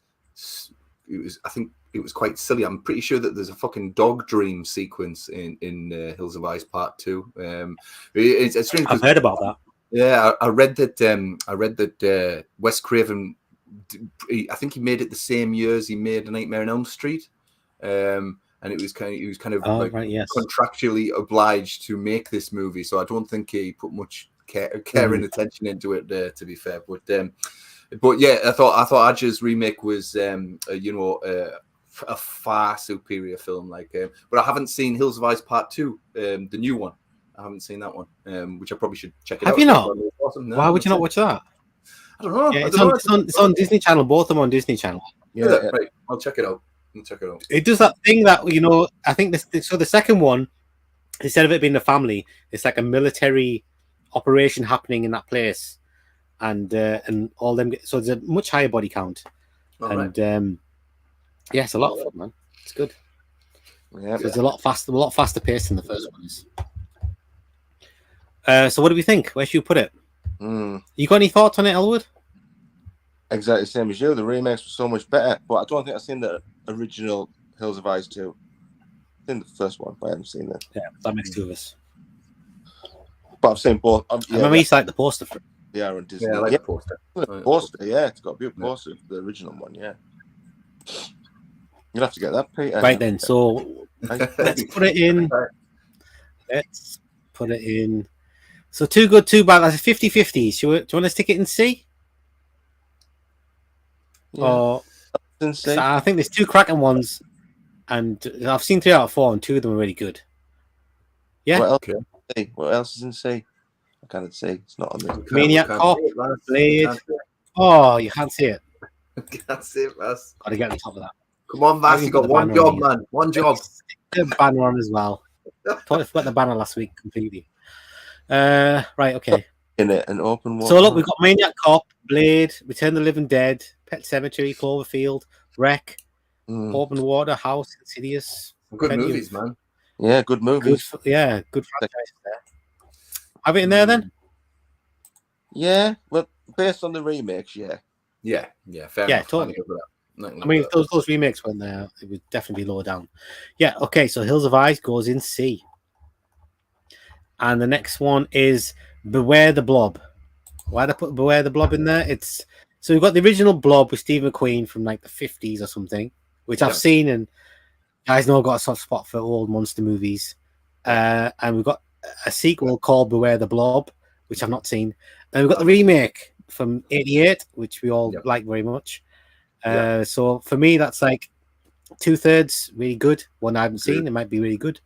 I think it was quite silly. I'm pretty sure that there's a fucking dog dream sequence in Hills of Ice Part 2. It's strange. I've heard about that. Yeah, I read that Wes Craven, I think he made it the same year as he made A Nightmare on Elm Street, and he was kind of contractually obliged to make this movie. So I don't think he put much care and attention into it. To be fair, but yeah, I thought Aj's remake was a far superior film. Like, but I haven't seen Hills of Ice Part 2, the new one. I haven't seen that one, which I probably should check it out. Have you not? Awesome. No, Why would you not watch that? I don't know. Yeah, it's on Disney Channel. Both of them on Disney Channel. Yeah. Right. I'll check it out. It does that thing that I think this. So the second one, instead of it being a family, it's like a military operation happening in that place, and all them. So there's a much higher body count, and yeah, it's a lot of fun, man. It's good. Yeah, so it's a lot faster paced than the first one is. So what do we think? Where should you put it? You got any thoughts on it, Elwood? Exactly the same as you. The remakes were so much better, but I don't think I've seen the original Hills of Ice 2. I've seen the first one, but I haven't seen it. Yeah, that makes two of us. But I've seen both. I remember you like the poster for it. Yeah, on Disney. Yeah, I like the poster. The poster, yeah, it's got a beautiful poster. The original one, yeah. You'll have to get that, Peter. Right then, so let's put it in. Let's put it in. So too good, too bad. That's a 50-50. Do you want to stick it in C? Yeah. Or C. I think there's two cracking ones, and I've seen 3 out of 4, and 2 of them are really good. Yeah. What else is in C? I can't see. It's not on there. Maniac Cop, Blade. Oh, you can't see it. Can't see it, Vass. Got to get on top of that. Come on, Vass. You got one job, man. One job. The banner on as well. Totally forgot the banner last week completely. Right, okay. In it, an open one. So look, we've got Maniac Cop, Blade, Return of the Living Dead, Pet Cemetery, Cloverfield, Wreck, Open Water, House, Insidious. Good movies, man. Yeah, good movies. Good franchise there. Have it in there then? Yeah, well, based on the remakes, yeah. Yeah, fair enough. Totally. I mean, if those remakes weren't there, it would definitely be lower down. Yeah, okay, so Hills of Ice goes in C. And the next one is Beware the Blob. Why did I put Beware the Blob in there? So we've got the original Blob with Steve McQueen from like the 50s or something, which I've seen, and guys know I've got a soft spot for old monster movies. And we've got a sequel called Beware the Blob, which I've not seen. And we've got the remake from 88, which we all like very much. So for me, that's like 2/3 really good. One I haven't seen, it might be really good.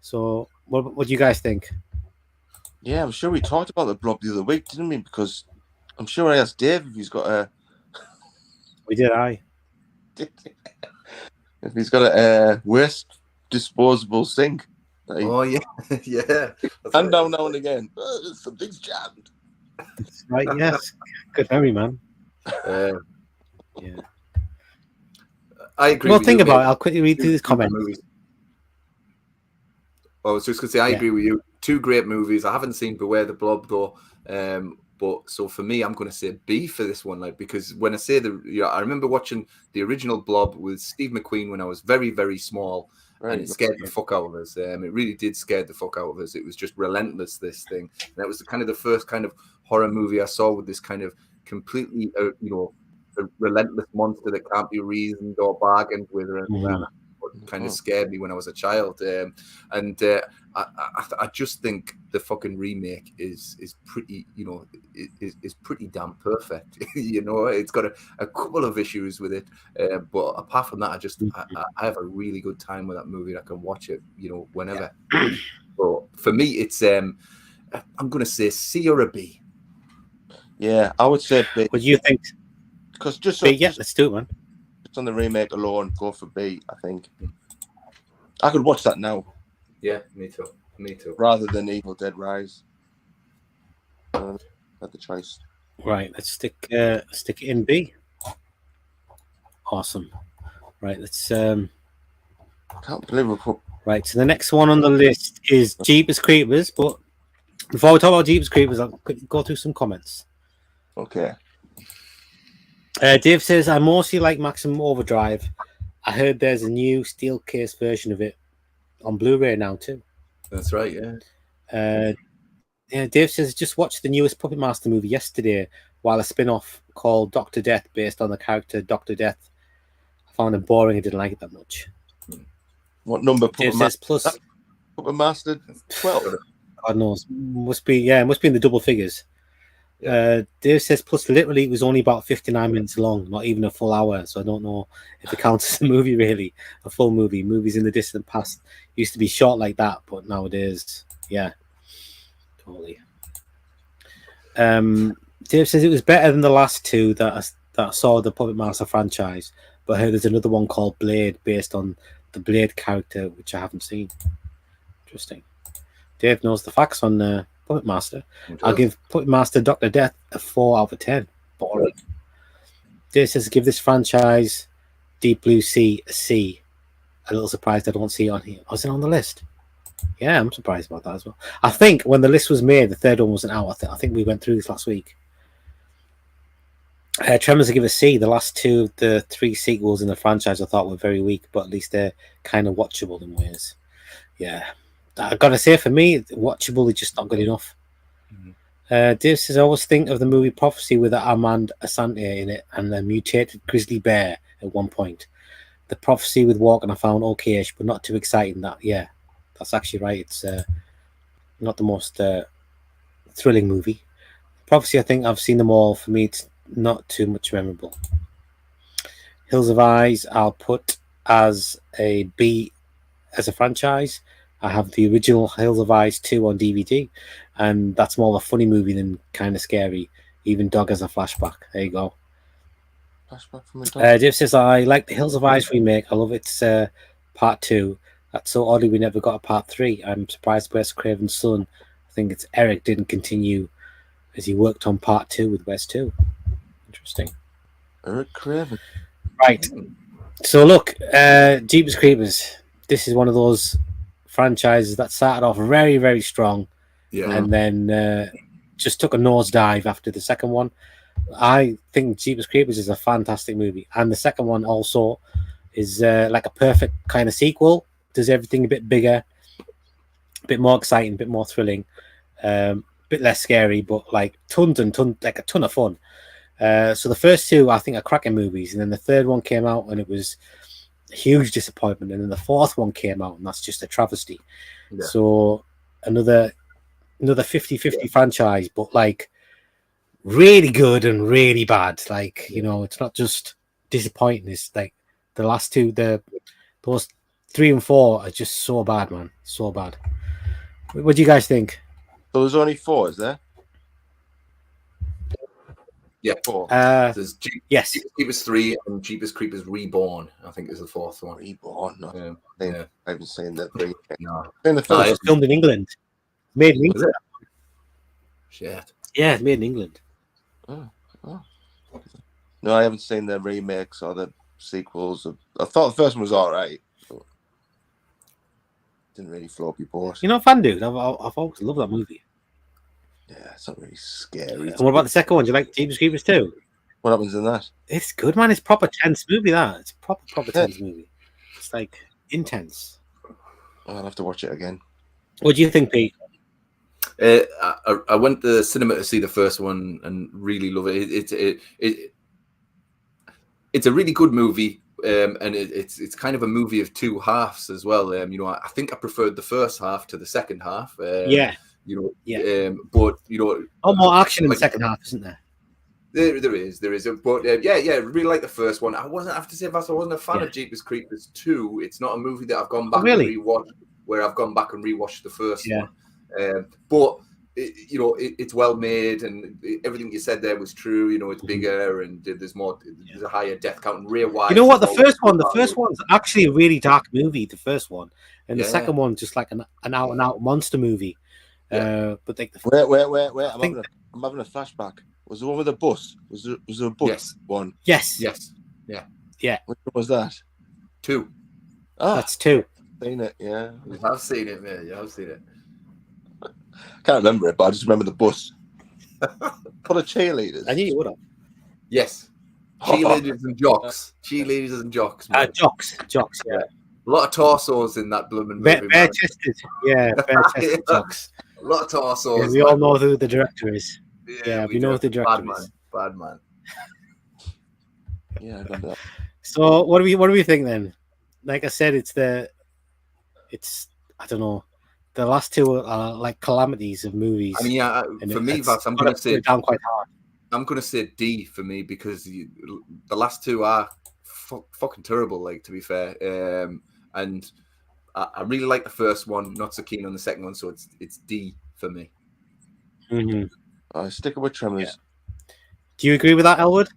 So what do you guys think? Yeah, I'm sure we talked about the Blob the other week, didn't we? Because I'm sure I asked Dave if he's got a... We did, if he's got a waste disposable sink. Oh, yeah. Yeah. And now and again. Something's jammed. Right, yes. Good memory, man. Yeah. I agree. Well, think about it. I'll quickly read through this comment. I was just going to say, I agree with you. 2 great movies. I haven't seen Beware the Blob, though. But so for me, I'm going to say B for this one, like, because when I say I remember watching the original Blob with Steve McQueen when I was very, very small. Right. And it scared the fuck out of us. It really did scare the fuck out of us. It was just relentless, this thing. And that was the first kind of horror movie I saw with this kind of completely, a relentless monster that can't be reasoned or bargained with. And kind of scared me when I was a child. I just think the fucking remake is pretty, is pretty damn perfect. It's got a couple of issues with it, but apart from that, I have a really good time with that movie. I can watch it, whenever. But for me, it's I'm going to say C or a B. Yeah, I would say B. What do you think? Because just B, let's do it, man. Just on the remake alone, go for B. I think I could watch that now. Yeah, me too. Rather than Evil Dead Rise. Had the choice. Right, let's stick it in B. Awesome. Right, let's. Can't believe we put. Right, so the next one on the list is Jeepers Creepers. But before we talk about Jeepers Creepers, I'll go through some comments. Okay. Dave says, I mostly like Maximum Overdrive. I heard there's a new steel case version of it on Blu-ray now too. That's right, yeah. Dave says, just watched the newest Puppet Master movie yesterday while a spin-off called Dr. Death, based on the character Dr. Death. I found it boring and didn't like it that much. What number Dave says, plus Puppet Master 12? God knows. Must be in the double figures. Dave says, plus literally it was only about 59 minutes long, not even a full hour. So I don't know if it counts as a movie, really. A full movie. Movies in the distant past used to be short like that, but nowadays, yeah, totally. Dave says it was better than the last two that I saw the Puppet Master franchise, but I heard there's another one called Blade based on the Blade character, which I haven't seen. Interesting. Dave knows the facts on Puppet Master. I'll give Puppet Master Dr. Death a 4 out of 10. Boring. Dave says give this franchise Deep Blue Sea a C. A little surprised I don't see it on here. Was it on the list? Yeah, I'm surprised about that as well. I think when the list was made, the third one wasn't out. I think we went through this last week. Tremors, I give a C. The last two of the 3 sequels in the franchise I thought were very weak, but at least they're kind of watchable in ways. Yeah. I gotta say, for me, watchable is just not good enough. Dave says, I always think of the movie Prophecy with Armand Asante in it and a mutated grizzly bear at one point. The Prophecy with Walken I found okay-ish, but not too exciting. That's actually right. It's not the most thrilling movie. Prophecy, I think I've seen them all. For me, it's not too much memorable. Hills of Eyes, I'll put as a B as a franchise. I have the original Hills of Eyes 2 on DVD, and that's more of a funny movie than kind of scary. Even Dog has a flashback. There you go. Flashback from a dog. Dave says, I like the Hills of Eyes remake. I love its part 2. That's so oddly we never got a part 3. I'm surprised Wes Craven's son, I think it's Eric, didn't continue as he worked on part 2 with Wes 2. Interesting. Eric Craven. Right. So look, Jeepers Creepers. This is one of those franchises that started off very, very strong, and then just took a nosedive after the second one. I think Jeepers Creepers is a fantastic movie, and the second one also is like a perfect kind of sequel. Does everything a bit bigger, a bit more exciting, a bit more thrilling, a bit less scary, but like tons and tons, like a ton of fun. So the first two, I think, are cracking movies, and then the third one came out, and it was a huge disappointment, and then the fourth one came out, and that's just a travesty. Yeah. So another 50-50 franchise, but like really good and really bad. Like, you know, it's not just disappointing. It's like the last two, those 3 and 4 are just so bad, man. So bad. What do you guys think? So there's only 4, is there? Yeah, 4. There's yes, Jeepers Creepers 3 and Jeepers Creepers Reborn. I think is the fourth one. Reborn. No. Yeah. I haven't seen that. No. The first it's filmed in England. Made in England. Shit. Yeah, it's made in England. Oh. No, I haven't seen the remakes or the sequels. I thought the first one was all right, but didn't really float me boat. You know, fan dude, I've always loved that movie. Yeah, it's not really scary. And what about the second one? Do you like Jeepers Creepers 2? What happens in that? It's good, man. It's proper tense movie. It's proper tense movie. It's like intense. I'll have to watch it again. What do you think, Pete? I went to the cinema to see the first one and really love it. It's a really good movie, and it's kind of a movie of two halves as well. You know, I think I preferred the first half to the second half. Yeah. You know, yeah. But you know, more action in the second half, isn't there? There is. But yeah, really like the first one. I have to say, I wasn't a fan of Jeepers Creepers 2. It's not a movie that I've gone back and rewatched. Where I've gone back and rewatched the first one. But you know, it's well made, and everything you said there was true. You know, it's bigger, and there's a higher death count. And Ray Wise. You know what? The first one's actually a really dark movie. The first one, and the second one just like an out and out monster movie. Yeah. But like wait! I'm having a flashback. Was the one with the bus? Was there a bus one? Yes. Yeah. Which one was that? 2. That's 2. Seen it? Yeah. I've seen it, man. Yeah, I've seen it. Can't remember it, but I just remember the bus. Full of cheerleaders. I knew you would have. Yes. Cheerleaders and jocks. Cheerleaders and jocks. Man. Jocks. Yeah. A lot of torsos in that blooming movie. Bare-chested. Yeah, bare-chested jocks. A lot of torsos. Yeah, we all know who the director is. Yeah, we know who the director is. Bad man. Yeah, I remember that. So what do we think then? Like I said, it's I don't know, the last two are like calamities of movies. I mean, yeah, and for me, it's Vax, I'm got going to to put say it down quite hard. I'm going to say D for me because the last two are fucking terrible. Like, to be fair, and I really like the first one. Not so keen on the second one, so it's D for me. Mm-hmm. I stick it with Tremors. Do you agree with that, Elwood?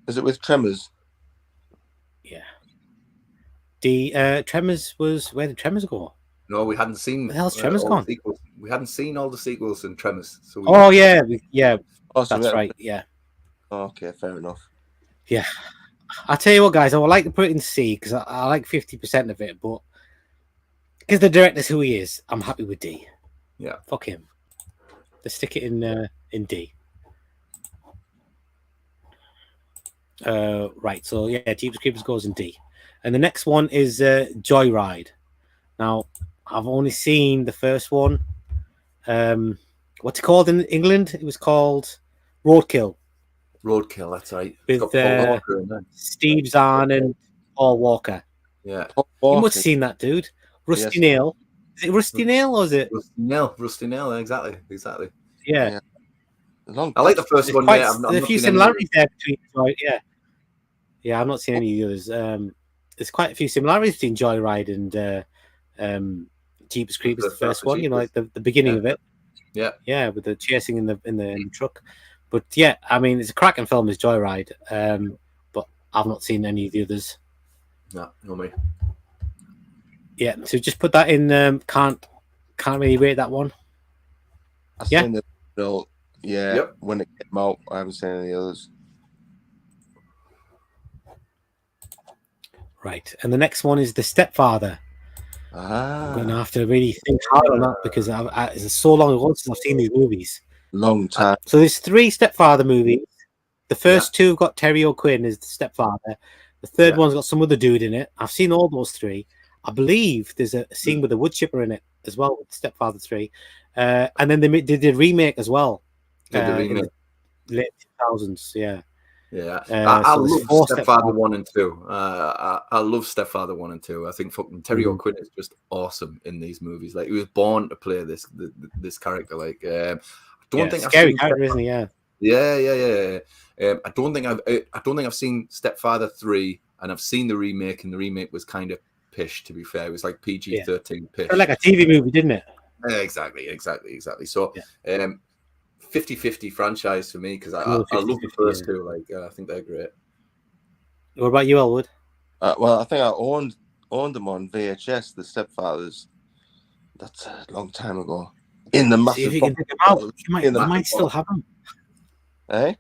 Is it with Tremors? Yeah. D. Tremors was where did Tremors go? No, we hadn't seen Where the hell's Tremors all gone? the sequels. We hadn't seen all the sequels in Tremors. So Oh yeah, yeah. Oh, so That's right. Yeah. Okay, fair enough. Yeah. I'll tell you what, guys. I would like to put it in C because I like 50% of it, but because the director's who he is, I'm happy with D. Yeah. Fuck him. Let's stick it in D. Right. So yeah, Jeepers Creepers goes in D, and the next one is Joyride. Now, I've only seen the first one. What's it called in England? It was called Roadkill. Roadkill, that's right. With It's got Paul Walker in there. Steve Zahn and Paul Walker. Yeah. You must have seen that, dude. Rusty Nail. Is it Rusty Nail or is it? Rusty Nail, exactly. Yeah. I like the first one. Yeah, there's a few similarities there between. Yeah, I've not seen any of the others. There's quite a few similarities between Joyride and Jeepers Creepers, the first one. You know, like the beginning of it. Yeah, with the chasing in the truck. But yeah, I mean, it's a cracking film, is Joyride. But I've not seen any of the others. No me. Yeah, so just put that in. Can't really rate that one. I've seen the original, when it came out. I haven't seen any others. Right, and the next one is The Stepfather. I'm going to have to really think hard on that because it's so long ago since I've seen these movies. Long time. So there's 3 Stepfather movies. The first 2 have got Terry O'Quinn as the stepfather. The third one's got some other dude in it. I've seen all those 3. I believe there's a scene with a wood chipper in it as well, with Stepfather 3. And then they did a remake as well. In the late 2000s, yeah. Yeah, I love Stepfather 1 and 2. I love Stepfather 1 and 2. I think fucking Terry O'Quinn is just awesome in these movies. Like, he was born to play this character. Like, I don't think scary character, isn't he? Yeah. Yeah. I don't think I've seen Stepfather 3, and I've seen the remake, and the remake was kind of pish. To be fair, it was like PG-13 pish. Like a TV movie, didn't it? Exactly. So, 50-50 franchise for me because I love the first 2. Like, I think they're great. What about you, Elwood? Well, I think I owned them on VHS, The Stepfathers. That's a long time ago. In the massive. See if you can dig them out. You might still have them. Eh?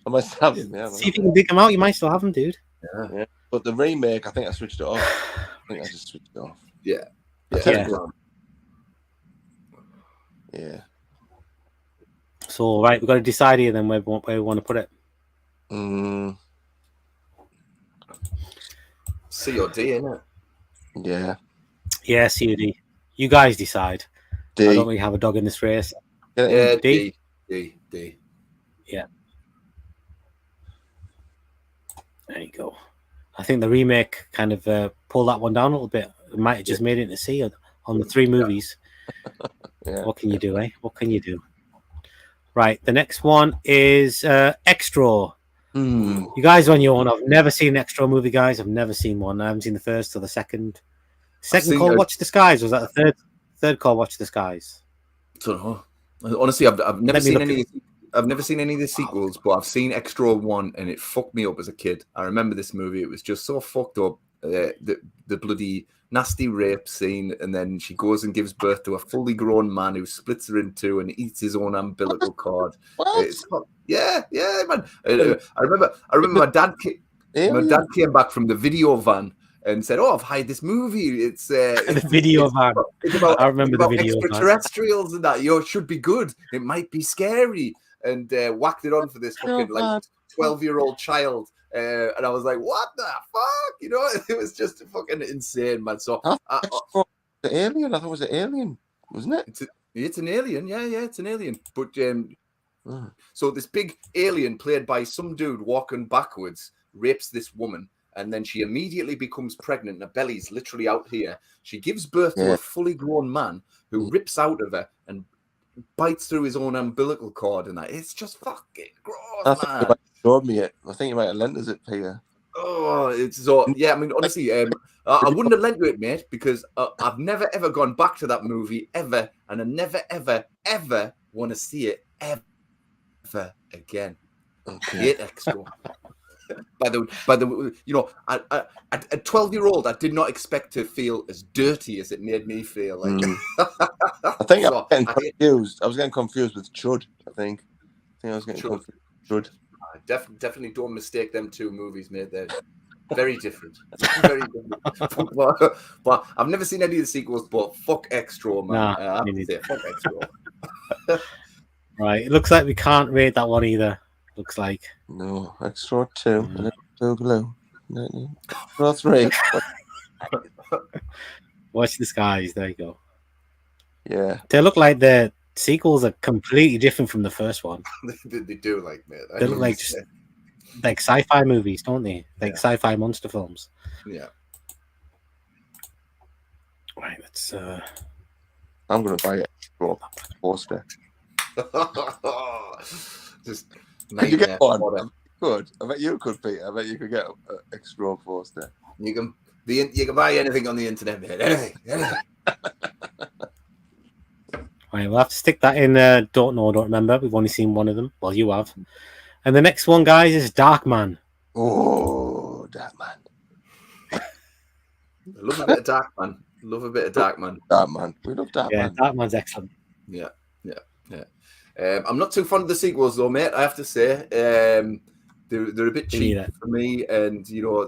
I might still have them. Yeah. See if you can dig them out. You might still have them, dude. Yeah. But the remake, I think I switched it off. I think I just switched it off. Yeah. So, right, we've got to decide here then where we want to put it. C or D, isn't it? Yeah. Yeah, C or D. You guys decide. D. I don't really have a dog in this race. Yeah, D. D. Yeah. There you go. I think the remake kind of pulled that one down a little bit. It might have just made it into C on the 3 movies. Yeah. What can you do, eh? What can you do? Right, the next one is Extra. You guys on your own. I've never seen an Extra movie, guys. I've never seen one. I haven't seen the first or the second. Second called Watch the Skies. Was that the third called Watch the Skies? I don't know. Honestly, I've never seen any. I've never seen any of the sequels, but I've seen Extra 1, and it fucked me up as a kid. I remember this movie; it was just so fucked up. The bloody nasty rape scene, and then she goes and gives birth to a fully grown man who splits her in 2 and eats his own umbilical cord. Yeah, man. I remember my dad came back from the video van and said, "Oh, I've hired this movie. It's the video van. I remember the video extraterrestrials and that. It should be good. It might be scary." And whacked it on for this fucking like 12-year-old child. And I was like, what the fuck? You know, it was just fucking insane, man. So the Alien, I thought it was an Alien, wasn't it? It's an alien, yeah, it's an alien. But so this big alien played by some dude walking backwards rapes this woman, and then she immediately becomes pregnant. Her belly's literally out here. She gives birth to Yeah. a fully grown man who rips out of her and bites through his own umbilical cord, and that it's just fucking gross, I think you man. might have showed me it. I think you might have lent us it, Peter. Oh, it's so yeah. I mean, honestly, I wouldn't have lent you it, mate, because I've never ever gone back to that movie ever, and I never ever want to see it ever again. Okay. Hate Extra. By the you know, a 12-year-old, I did not expect to feel as dirty as it made me feel. Like, I think So, I was getting confused with Chud. I think I was getting Chud. confused with Chud. Definitely don't mistake them two movies, mate. They're very different. Very different. But I've never seen any of the sequels, but fuck Extra, man. Nah, I have me to neither. say, fuck Extra. Right. It looks like we can't rate that one either. Looks like. No, Extra 2 and then 2 Glue. Extra 3. Watch the skies. There you go. Yeah. They look like the sequels are completely different from the first one. They do, like, mate. They look like just like sci-fi movies, don't they? Like Yeah. sci-fi monster films. Yeah. Right. Let's. I'm gonna buy it. Poster. Just Could you get one? nightmare. Good. I bet you could, Peter. I bet you could get an Extra poster. You can buy anything on the internet, mate. Anything. Right, we'll have to stick that in. Don't know, don't remember. We've only seen one of them. Well, you have. And the next one, guys, is Darkman. Oh, Darkman. I love a bit of Darkman. Love a bit of Darkman. Darkman. We love Darkman. Yeah, Darkman's excellent. Yeah. I'm not too fond of the sequels, though, mate. I have to say, they're a bit cheap for me, and you know,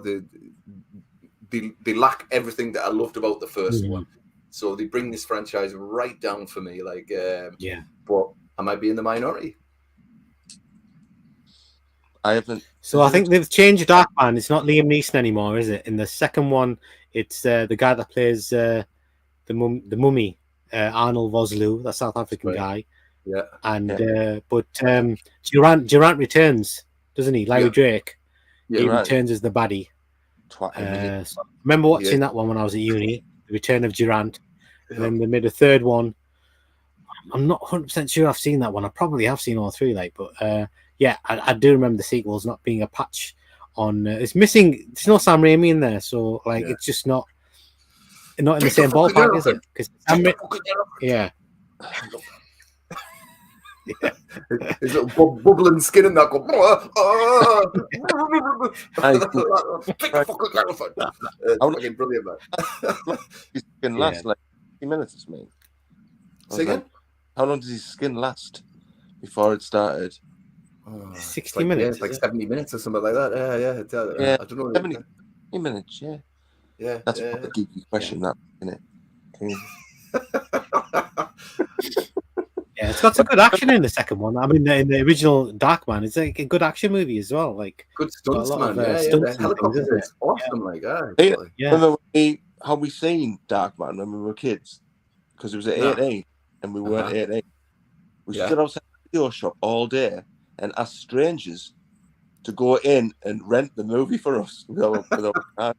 they lack everything that I loved about the first one. So they bring this franchise right down for me. Like, but I might be in the minority. I haven't. So I think they've changed Darkman. It's not Liam Neeson anymore, is it? In the second one, it's the guy that plays the mummy, Arnold Vosloo, the South African guy. Yeah. And but Durant returns, doesn't he? Larry Drake. Yeah, he right. returns as the baddie. So I remember watching that one when I was at uni, The Return of Durant. And then they made a third one. I'm not 100% sure I've seen that one. I probably have seen all three, like, but yeah, I do remember the sequels not being a patch on. It's missing. There's no Sam Raimi in there, so like it's just not in the same ballpark, is it? Because yeah. Yeah. His little bubbling skin and that go. Fucking brilliant, man. His skin last like 50 minutes, it's me. Say again? Like, how long does his skin last before it started? 60 minutes, like 70 minutes or something like that. Yeah, I don't know. 70 minutes, yeah. Yeah. That's a geeky question, that, isn't it? Yeah, it's got some good action in the second one. I mean, in the original Darkman, it's like a good action movie as well. Like good stunts, man. Stunts The helicopters is awesome. Remember how we seen Darkman when we were kids? Because it was at 8:8 and we weren't 8:8. We stood outside the video shop all day and asked strangers to go in and rent the movie for us with our card.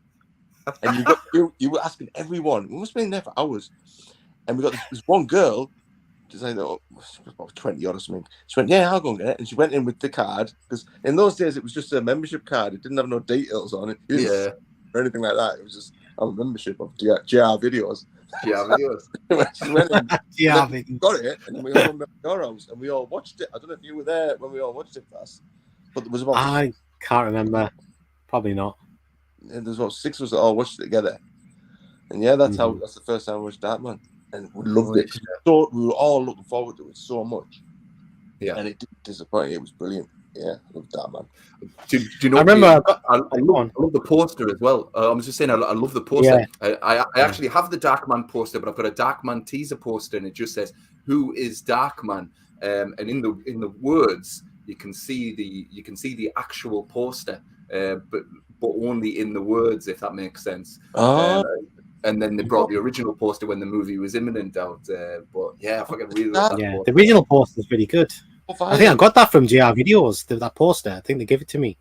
And you were asking everyone. We must have been there for hours. And we got this one girl. She's like, about 20 or something. She went, yeah, I'll go and get it. And she went in with the card because in those days it was just a membership card. It didn't have no details on it. Or anything like that. It was just a membership of JR Videos. JR Videos. She went in, got it, and then we all went to your house and we all watched it. I don't know if you were there when we all watched it fast, but there was about. I can't remember. Probably not. And there's about 6 of us that all watched it together. And yeah, that's the first time we watched Darkman. And we loved it. So we were all looking forward to it so much. Yeah. And it didn't disappoint. It was brilliant. Yeah, I love Darkman. Do you know? I remember. I love the poster as well. I was just saying, I love the poster. Yeah. I actually have the Darkman poster, but I've got a Darkman teaser poster, and it just says, "Who is Darkman?" And in the words, you can see the actual poster, but only in the words, if that makes sense. And then they brought the original poster when the movie was imminent out. But yeah, I fucking really love that. Yeah, the original poster is really good. I think I got that from JR Videos. That poster. I think they gave it to me.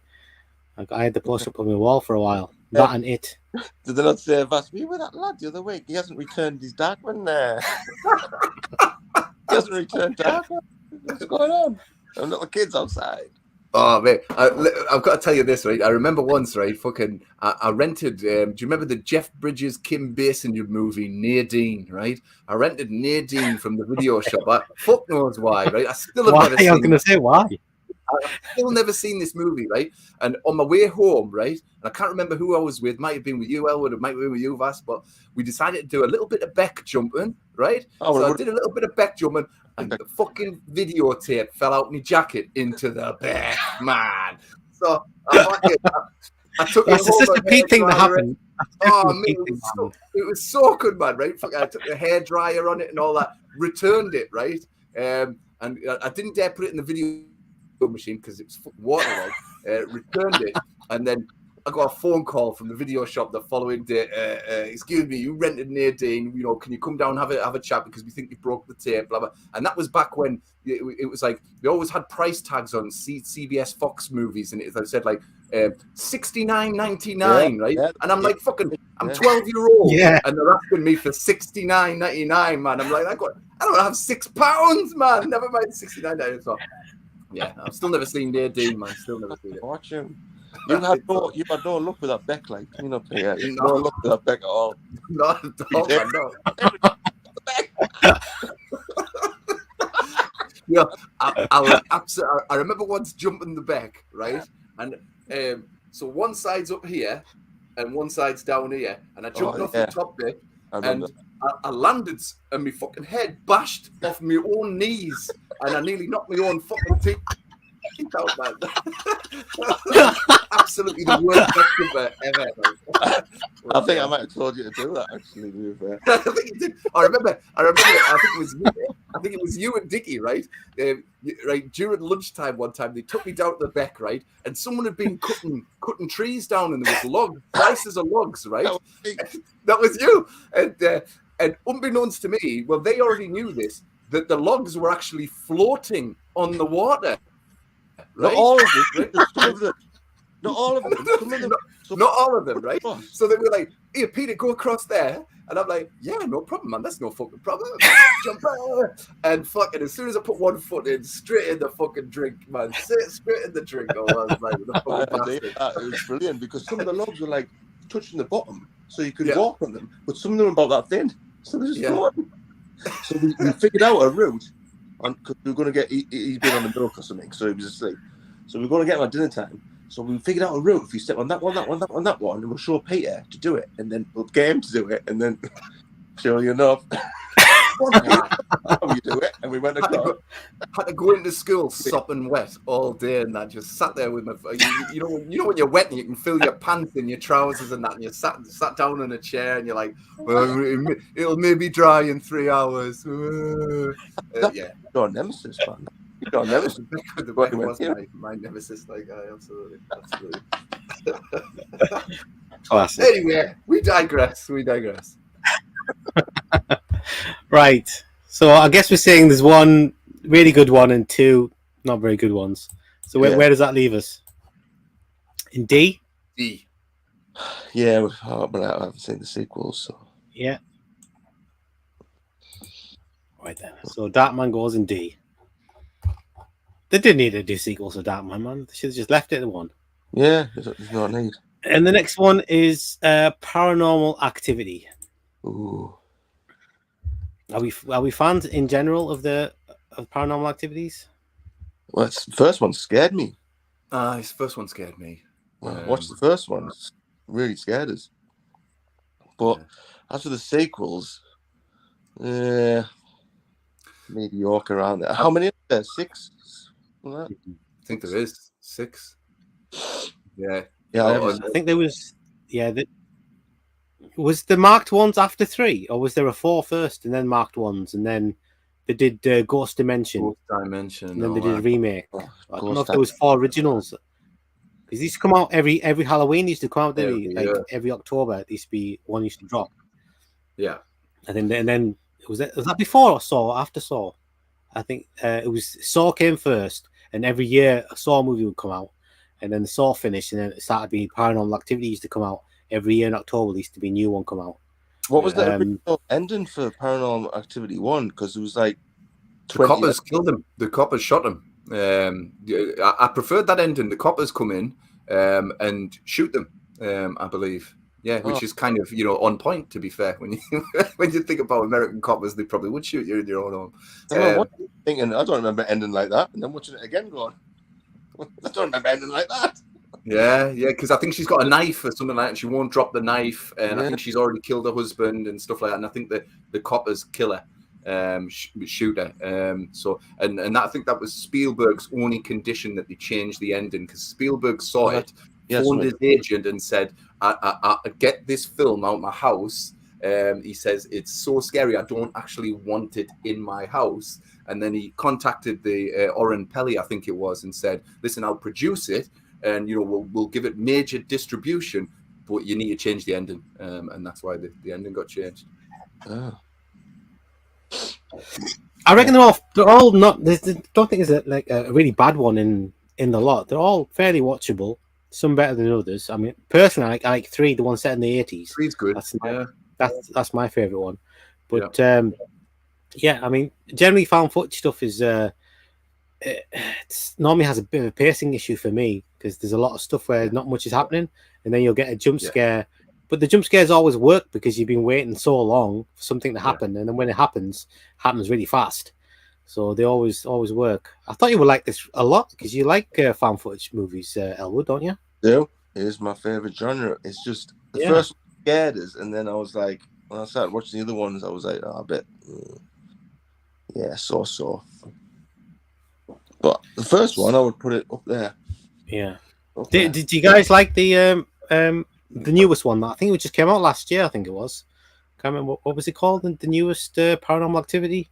I had the poster up on my wall for a while. That and it. Did they not say, Vass, we were that lad the other week? He hasn't returned his Darkman there. He hasn't returned Darkman. What's going on? Them little kids outside. Oh man, I've got to tell you this, right? I remember once, right? I rented. Do you remember the Jeff Bridges, Kim Basinger movie Nadine? Right? I rented Nadine from the video shop. Fuck knows why, right? I still have Why? never I was seen. going to say why. I've still never seen this movie, right? And on my way home, right? And I can't remember who I was with. Might have been with you, Elwood. It might have been with you, Vass. But we decided to do a little bit of Beck jumping, right? So I did a little bit of Beck jumping, and the fucking videotape fell out my jacket into the Beck, man. So I took That's it home. such a Pete thing to happen. Oh, man, it was so good, man, right? I took the hairdryer on it and all that, returned it, right? And I didn't dare put it in the video machine because it was waterlogged. Returned it, and then I got a phone call from the video shop the following day. Excuse me, you rented Nadine. You know, can you come down and have a chat because we think you broke the tape, blah blah. And that was back when it was like they always had price tags on CBS Fox movies, and it said like $69.99, right? Yeah, and I'm like, fucking, I'm 12-year-old, and they're asking me for $69.99, man. I'm like, I don't have £6, man. Never mind $69. So, yeah, I've still never seen Nadine, man. Still never seen it. Watch him. You had no look with that Beck, like, you know, Pierre. You no look with that Beck at all. Not at all, man, no. Yeah, I was absolutely. I remember once jumping the Beck, right? And so one side's up here, and one side's down here, and I jumped off the top bit, and I landed, and my fucking head bashed off my own knees, and I nearly knocked my own fucking teeth out, man. Absolutely the worst jumper ever. I think I might have told you to do that, actually. I think you did. I remember. I think it was you and Dickie, right? Right during lunchtime one time, they took me down to the Beck, right? And someone had been cutting trees down, and there was logs, slices of logs, right? That was you. And unbeknownst to me, well, they already knew this, that the logs were actually floating on the water. Right? Not all of them, right? Some of them. Not all of them. Some of them. Not all of them, right? So they were like, "Here, Peter, go across there." And I'm like, "Yeah, no problem, man. That's no fucking problem." Jump over. And fucking, as soon as I put one foot in, straight in the fucking drink, man. Straight in the drink. Oh, I was like, the fucking it was brilliant because some of the logs were like touching the bottom, so you could walk on them, but some of them were about that thin. So they're just floating. So we figured out a route. Because we were going to get, he'd been on the milk or something, so he was asleep. So we were going to get him at dinner time. So we figured out a route. If you step on that one, and we'll show Peter to do it, and then we'll get him to do it, and then sure enough, you do it, and we went across. Had to go into school sopping wet all day, and that just sat there with my, you know when you're wet and you can feel your pants in your trousers and that, and you sat down in a chair and you're like, well, it'll maybe dry in 3 hours. Yeah, your nemesis, man. Your nemesis. The Beck was my nemesis. Like, absolutely. Classic. Anyway, we digress. Right. So I guess we're saying there's one really good one and two not very good ones. So where does that leave us? In D? D. Yeah, but I haven't seen the sequels, so. Yeah. Right then. So Darkman goes in D. They didn't need to do sequels to Darkman, man. They should have just left it at one. Yeah, there's no need. And the next one is Paranormal Activity. Ooh. Are we fans in general of Paranormal Activities? Well, the first one scared me. His first one scared me. Watch the first one. It's really scared us. But as for the sequels, mediocre around there. How many are there? 6? I think there is 6. Yeah. I think there was. Yeah. Was the marked ones after 3, or was there a 4 first and then marked ones, and then they did Ghost Dimension? And then they did a remake. I don't know if there was 4 originals. Because these used to come out every Halloween. Used to come out every October. It used to be one used to drop. Yeah. And then was that before Saw or after Saw? I think it was Saw came first, and every year a Saw movie would come out, and then the Saw finished, and then it started being Paranormal Activity used to come out every year in October there used to be a new one come out. What was the original ending for Paranormal Activity 1? Because it was like the coppers killed him. The coppers shot him. I preferred that ending. The coppers come in and shoot them. I believe. Yeah, which is kind of on point. To be fair, when you think about American coppers, they probably would shoot you in your own home. Thinking, I don't remember ending like that, and then watching it again, going, I don't remember ending like that. Yeah, because I think she's got a knife or something like that, and she won't drop the knife, and I think she's already killed her husband and stuff like that. And I think the coppers kill her, shoot her. So and I think that was Spielberg's only condition that they changed the ending, because Spielberg saw it. Phoned his agent and said, I get this film out of my house. He says, it's so scary, I don't actually want it in my house. And then he contacted the Oren Peli, I think it was, and said, listen, I'll produce it, and we'll give it major distribution, but you need to change the ending. And that's why the ending got changed. Oh. I reckon they're all not. Don't think there's like a really bad one in the lot. They're all fairly watchable. Some better than others. I mean, personally, I like 3, the one set in the 80s. 3's good. That's my favorite one. But yeah, I mean, generally found footage stuff is it's normally has a bit of a pacing issue for me, because there's a lot of stuff where not much is happening, and then you'll get a jump scare. But the jump scares always work because you've been waiting so long for something to happen, and then when it happens really fast. So they always work. I thought you would like this a lot because you like found footage movies, Elwood, don't you? Yeah, it is my favorite genre. It's just the first one scared us, and then I was like, when I started watching the other ones, I was like, I bet, so. But the first one, I would put it up there. Yeah. Did you guys like the newest one? I think it just came out last year. I think it was. Can't remember what was it called. The newest Paranormal Activity.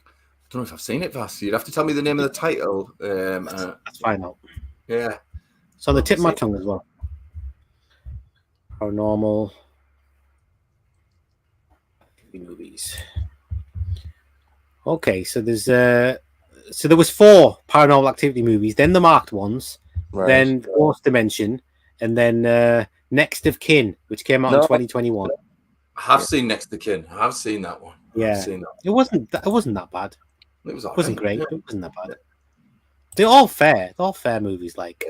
I don't know if I've seen it, Vass. You'd have to tell me the name of the title. Let's find out. Yeah. It's on the tip of my tongue as well. Paranormal movies. Okay, so there was 4 Paranormal Activity movies, then the marked ones, then Fourth Dimension, and then Next of Kin, which came out in 2021. I have seen Next of Kin. I have seen that one. Yeah, it wasn't that bad. It wasn't great. It wasn't that bad. They're all fair. They're all fair movies. Like,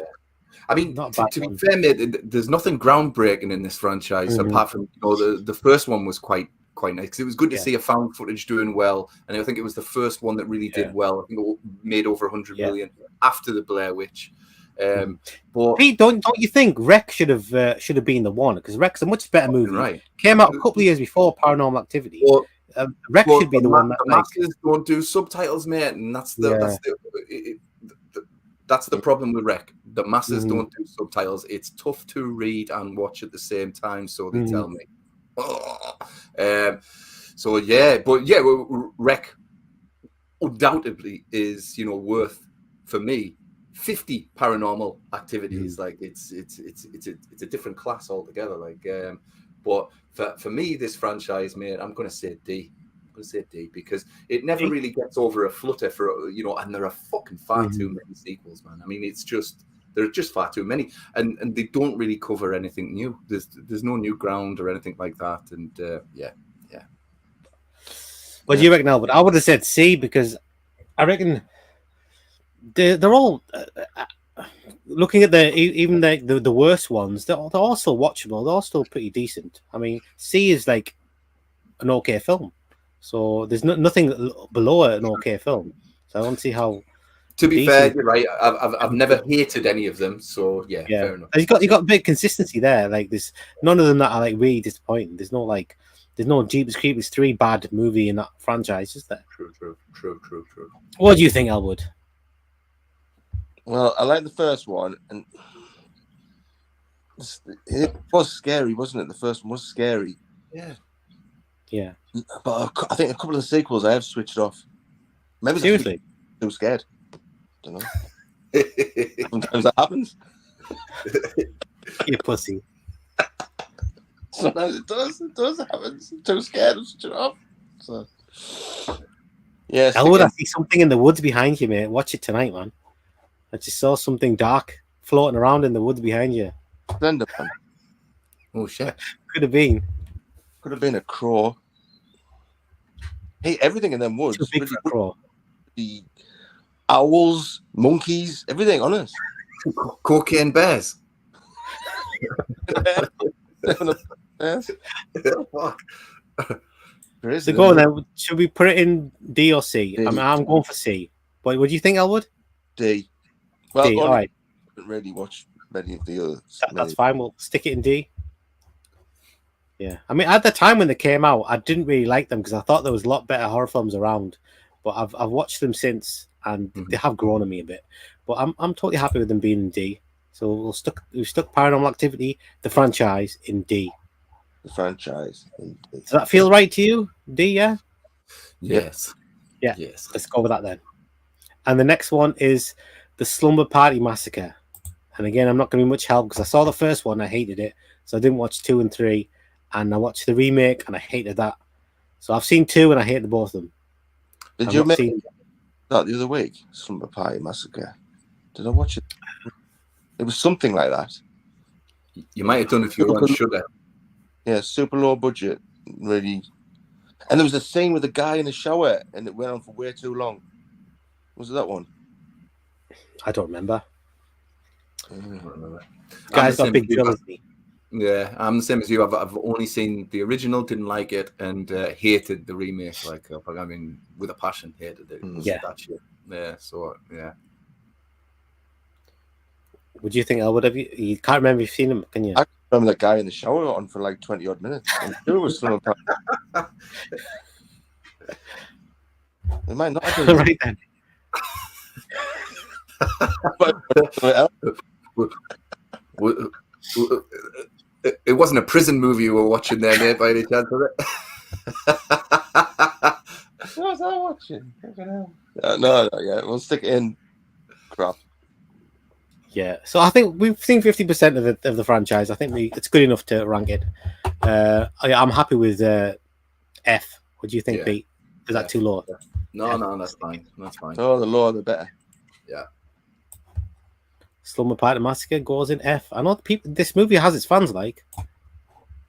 I mean, to be fair, mate, there's nothing groundbreaking in this franchise apart from the first one was quite nice, because it was good to see a found footage doing well, and I think it was the first one that really did well. I think it made over 100 million after the Blair Witch. But Pete, don't you think Rec should have been the one, because Rec's a much better movie. Right, came out a couple of years before Paranormal Activity. Rec should be the one that the masses don't do subtitles, mate, and that's the problem with Rec. The masses don't do subtitles. It's tough to read and watch at the same time, so they tell me. Rec undoubtedly is for me 50 Paranormal Activities. Like it's a different class altogether. Like but for me, this franchise, mate, I'm gonna say D. Because it never really gets over a flutter for and there are fucking far too many sequels, man. I mean, there are just far too many, and they don't really cover anything new. There's no new ground or anything like that, and What do you reckon, Albert? I would have said C, because I reckon they're all looking at even the worst ones. They're all still watchable. They're all still pretty decent. I mean, C is like an okay film. So there's nothing below an okay film. So I don't see how. To be fair, you're right. I've never hated any of them. So yeah. Fair enough. You got a big consistency there. Like there's none of them that are like really disappointing. There's no Jeepers Creepers 3 bad movie in that franchise, is there? True. What do you think, Elwood? Well, I like the first one, and it was scary, wasn't it? The first one was scary. Yeah. But I think a couple of the sequels I have switched off. Maybe seriously, too scared. Don't know. Sometimes that happens. You pussy. Sometimes it does. It does happen. I'm too scared to switch it off. So, yeah. Elwood, I see something in the woods behind you, mate. Watch it tonight, man. I just saw something dark floating around in the woods behind you. Slenderman. Oh shit! Could have been. Could have been a crow. Hey, everything in them woods. Too big for a crow. The owls, monkeys, everything on us. Cocaine bears. Yes. Fuck. So go on then. Should we put it in D or C? D. I'm going for C. What do you think, Elwood? D. Well, D. All right. I haven't really watched many of the others. That's fine. We'll stick it in D. Yeah. I mean, at the time when they came out, I didn't really like them because I thought there was a lot better horror films around. But I've watched them since, and they have grown on me a bit. But I'm totally happy with them being in D. So we've stuck Paranormal Activity, the franchise, in D. The franchise. Does that feel right to you? D, yeah? Yes. Yeah. Yes. Let's go with that then. And the next one is the Slumber Party Massacre. And again, I'm not going to be much help because I saw the first one, I hated it. So I didn't watch 2 and 3. And I watched the remake and I hated that. So I've seen 2 and I hated both of them. Did you make that the other week? Slumber Party Massacre. Did I watch it? It was something like that. You might have done if you were on Shudder. Yeah, super low budget, really. And there was a scene with a guy in the shower, and it went on for way too long. Was it that one? I don't remember. I don't remember. Guy's got big drill, isn't he? Yeah, I'm the same as you. I've only seen the original, didn't like it, and hated the remake. I mean, with a passion, hated it. Yeah, that shit. Yeah. So yeah. Would you think, Elwood? You can't remember if you've seen him, can you? I remember that guy in the shower on for like 20 odd minutes. I'm sure it was Slumber Party. It might not have been. Right then. It wasn't a prison movie you were watching there, mate, by any chance, was it? What was I watching? No, yeah, we'll stick it in. Crap. Yeah, so I think we've seen 50% of the franchise. I think it's good enough to rank it. I'm happy with F. What do you think, Pete? Is that too low? No, that's fine. That's fine. Oh, the lower the better. Yeah. Slumber Party Massacre goes in F. I know this movie has its fans, like.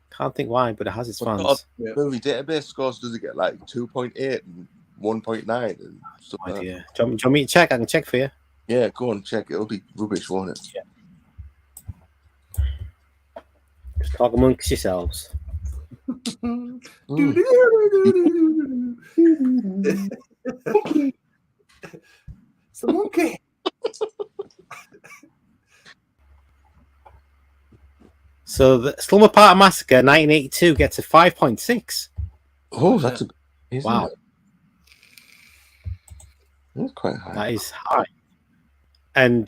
Can't think why, but it has its fans. Movie database scores does it get like 2.8 and 1.9 and stuff like that? Do you want me to check? I can check for you. Yeah, go on, check. It'll be rubbish, won't it? Yeah. Just talk amongst yourselves. It's a monkey. So the Slumber Party Massacre 1982 gets a 5.6. Oh, that's wow. That's quite high. That is high. And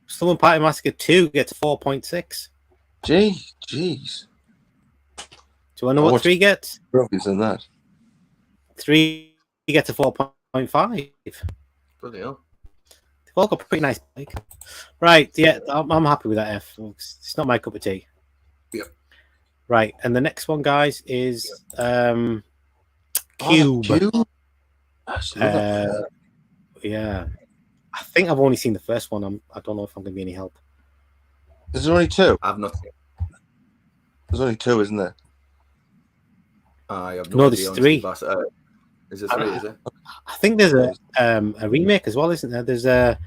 Slumber Party Massacre 2 gets a 4.6. Jeez. Do you want to know what 3 gets? Probably than that. 3 gets a 4.5. Bloody hell. They've all got pretty nice bike. Right, yeah, I'm happy with that F. It's not my cup of tea. Yep. Right, and the next one, guys, is Cube. Cube? Yeah. I think I've only seen the first one. I don't know if I'm going to be any help. Is there only 2? I've not seen. There's only 2, isn't there? I have no idea, there's 3. Is it 3? Is it? I think there's a remake as well, isn't there? There's a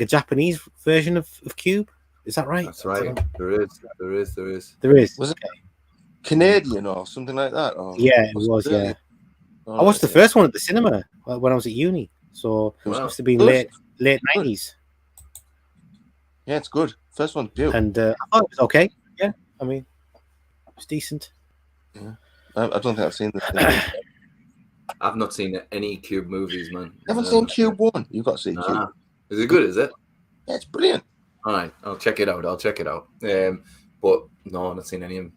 Japanese version of Cube. Is that right? That's right. There is. Was it Canadian or something like that? Or yeah, it was. Yeah. I watched the first one at the cinema when I was at uni, so it must have been late 90s. Yeah, it's good. First one's beautiful. And I thought it was okay. Yeah, I mean, it was decent. Yeah. I don't think I've seen this. I've not seen any Cube movies, man. You haven't seen Cube 1? You've got to see Cube. Is it good, is it? Yeah, it's brilliant. All right, I'll check it out. But no, I've not seen any of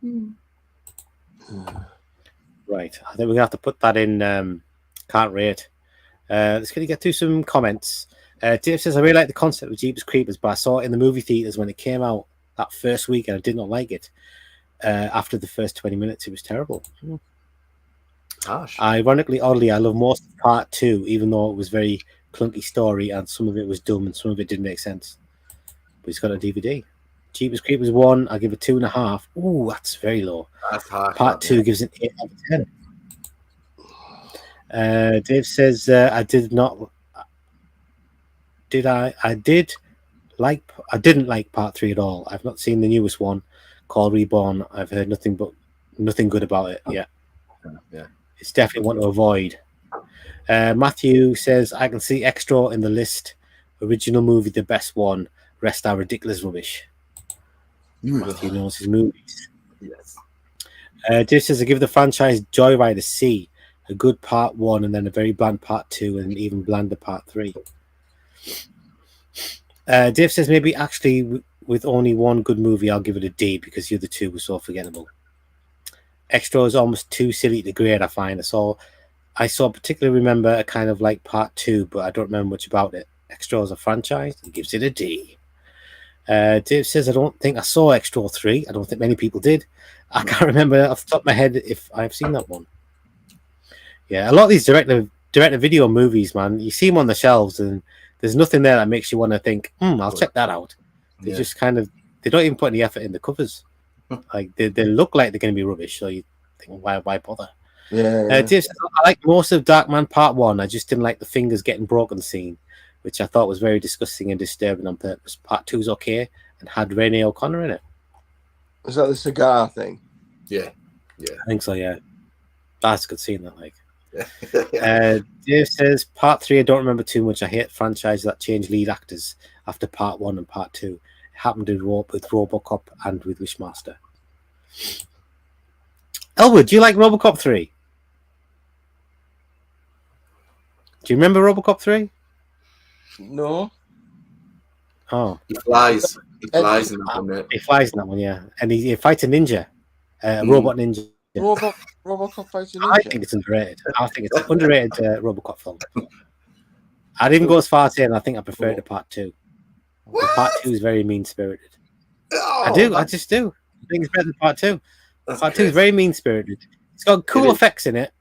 them. Right, I think we're going to have to put that in can't rate. Let's get to some comments. Dave says, I really like the concept of Jeepers Creepers, but I saw it in the movie theaters when it came out that first week and I did not like it. After the first 20 minutes, it was terrible. Gosh. Ironically, oddly, I love most of part 2, even though it was very clunky story and some of it was dumb and some of it didn't make sense. But he's got a DVD. Jeepers Creepers 1, I'll give it 2.5. Ooh, that's very low. That's hard. Part 2 gives it 8 out of 10. Dave says, I did not. Did I? I didn't like part 3 at all. I've not seen the newest one called Reborn. I've heard nothing good about it. Yeah. It's definitely one to avoid. Matthew says, I can see Extra in the list. Original movie, the best one. Rest are ridiculous rubbish. Matthew knows his movies. Yes. Dave says, I give the franchise Joyride a C. A good part 1 and then a very bland part 2 and an even blander part 3. Dave says, maybe actually with only one good movie, I'll give it a D because the other 2 were so forgettable. Extra is almost too silly to grade, I find. I particularly remember a kind of like part 2, but I don't remember much about it. Extra is a franchise and gives it a D. Dave says, I don't think I saw Extra 3. I don't think many people did. I can't remember off the top of my head if I've seen that one. Yeah, a lot of these direct-to-video movies, man, you see them on the shelves and there's nothing there that makes you want to think, I'll check that out. They just kind of, they don't even put any effort in the covers. Like, they look like they're going to be rubbish, so you think, why bother? Dave says, I like most of Darkman Part 1. I just didn't like the fingers getting broken scene, which I thought was very disgusting and disturbing on purpose. Part 2's okay and had Renee O'Connor in it. Is that the cigar thing? Yeah. I think so, yeah. That's a good scene, that, like. Dave says, Part 3, I don't remember too much. I hate franchises that change lead actors after Part 1 and Part 2. It happened with RoboCop and with Wishmaster. Elwood, do you like RoboCop 3? Do you remember RoboCop 3? No. Oh. He flies. He flies in that one, mate. He flies in that one, yeah. And he fights a ninja. A robot ninja. RoboCop fighting ninja? I think it's underrated. I think it's an underrated RoboCop film. I'd even go as far as saying I think I prefer it to Part 2. Part 2 is very mean-spirited. I just do. I think it's better than Part 2. Part 2 is very mean-spirited. It's got cool effects in it.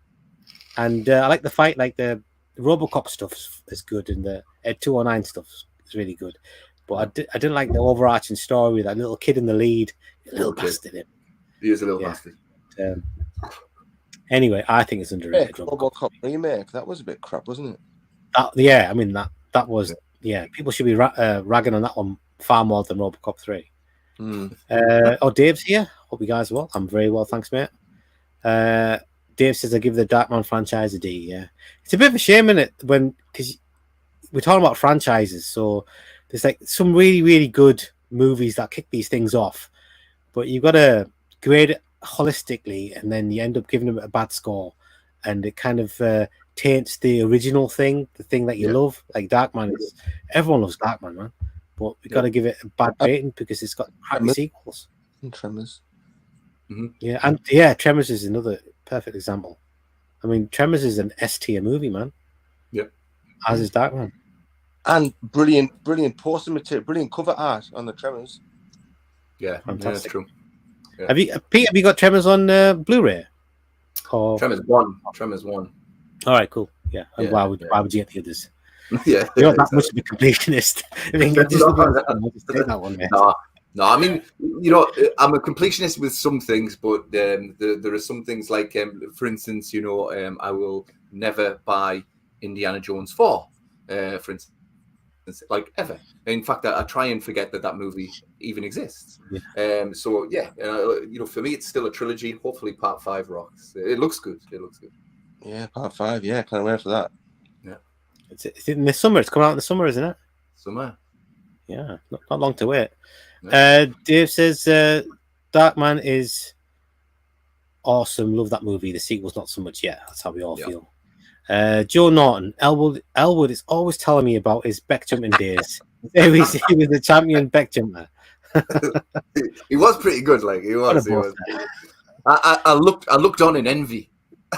And I like the fight, like the RoboCop stuff is good, and the Ed 209 stuff is really good. But I didn't like the overarching story with that little kid in the lead. A little bastard. He is a little bastard. Anyway, I think it's underrated. RoboCop remake. That was a bit crap, wasn't it? That was people should be ragging on that one far more than RoboCop 3. Dave's here. Hope you guys are well. I'm very well, thanks, mate. Dave says I give the Darkman franchise a D. Yeah, it's a bit of a shame, isn't it? Because we're talking about franchises, so there's like some really, really good movies that kick these things off, but you've got to grade it holistically, and then you end up giving them a bad score, and it kind of taints the original thing, the thing that you love. Like Darkman everyone loves Darkman, man, but we got to give it a bad rating because it's got happy sequels. And Tremors. Yeah, and Tremors is another perfect example. I mean, Tremors is an S tier movie, man. Yep. As is Darkman. And brilliant poster material, brilliant cover art on the Tremors. Yeah, fantastic. That's true. Yeah. Have you got Tremors on Blu-ray? Or... Tremors 1. All right, cool. Yeah. And why would you get the others? Yeah, you're not that much of a completionist. I mean, just that one, mate. No, I mean, I'm a completionist with some things, but there are some things like, for instance, I will never buy Indiana Jones 4, for instance, like ever. In fact, I try and forget that movie even exists. Yeah. For me, it's still a trilogy. Hopefully, Part 5 rocks. It looks good. Yeah, Part 5. Yeah, can't wait for that. Yeah. It's in the summer. It's coming out in the summer, isn't it? Summer. Yeah, not long to wait. No. Dave says Darkman is awesome. Love that movie. The sequel's not so much yet. That's how we all feel. Joe Norton. Elwood is always telling me about his back jumping days. He was the champion back jumper. He was pretty good. Like he was. I looked on in envy.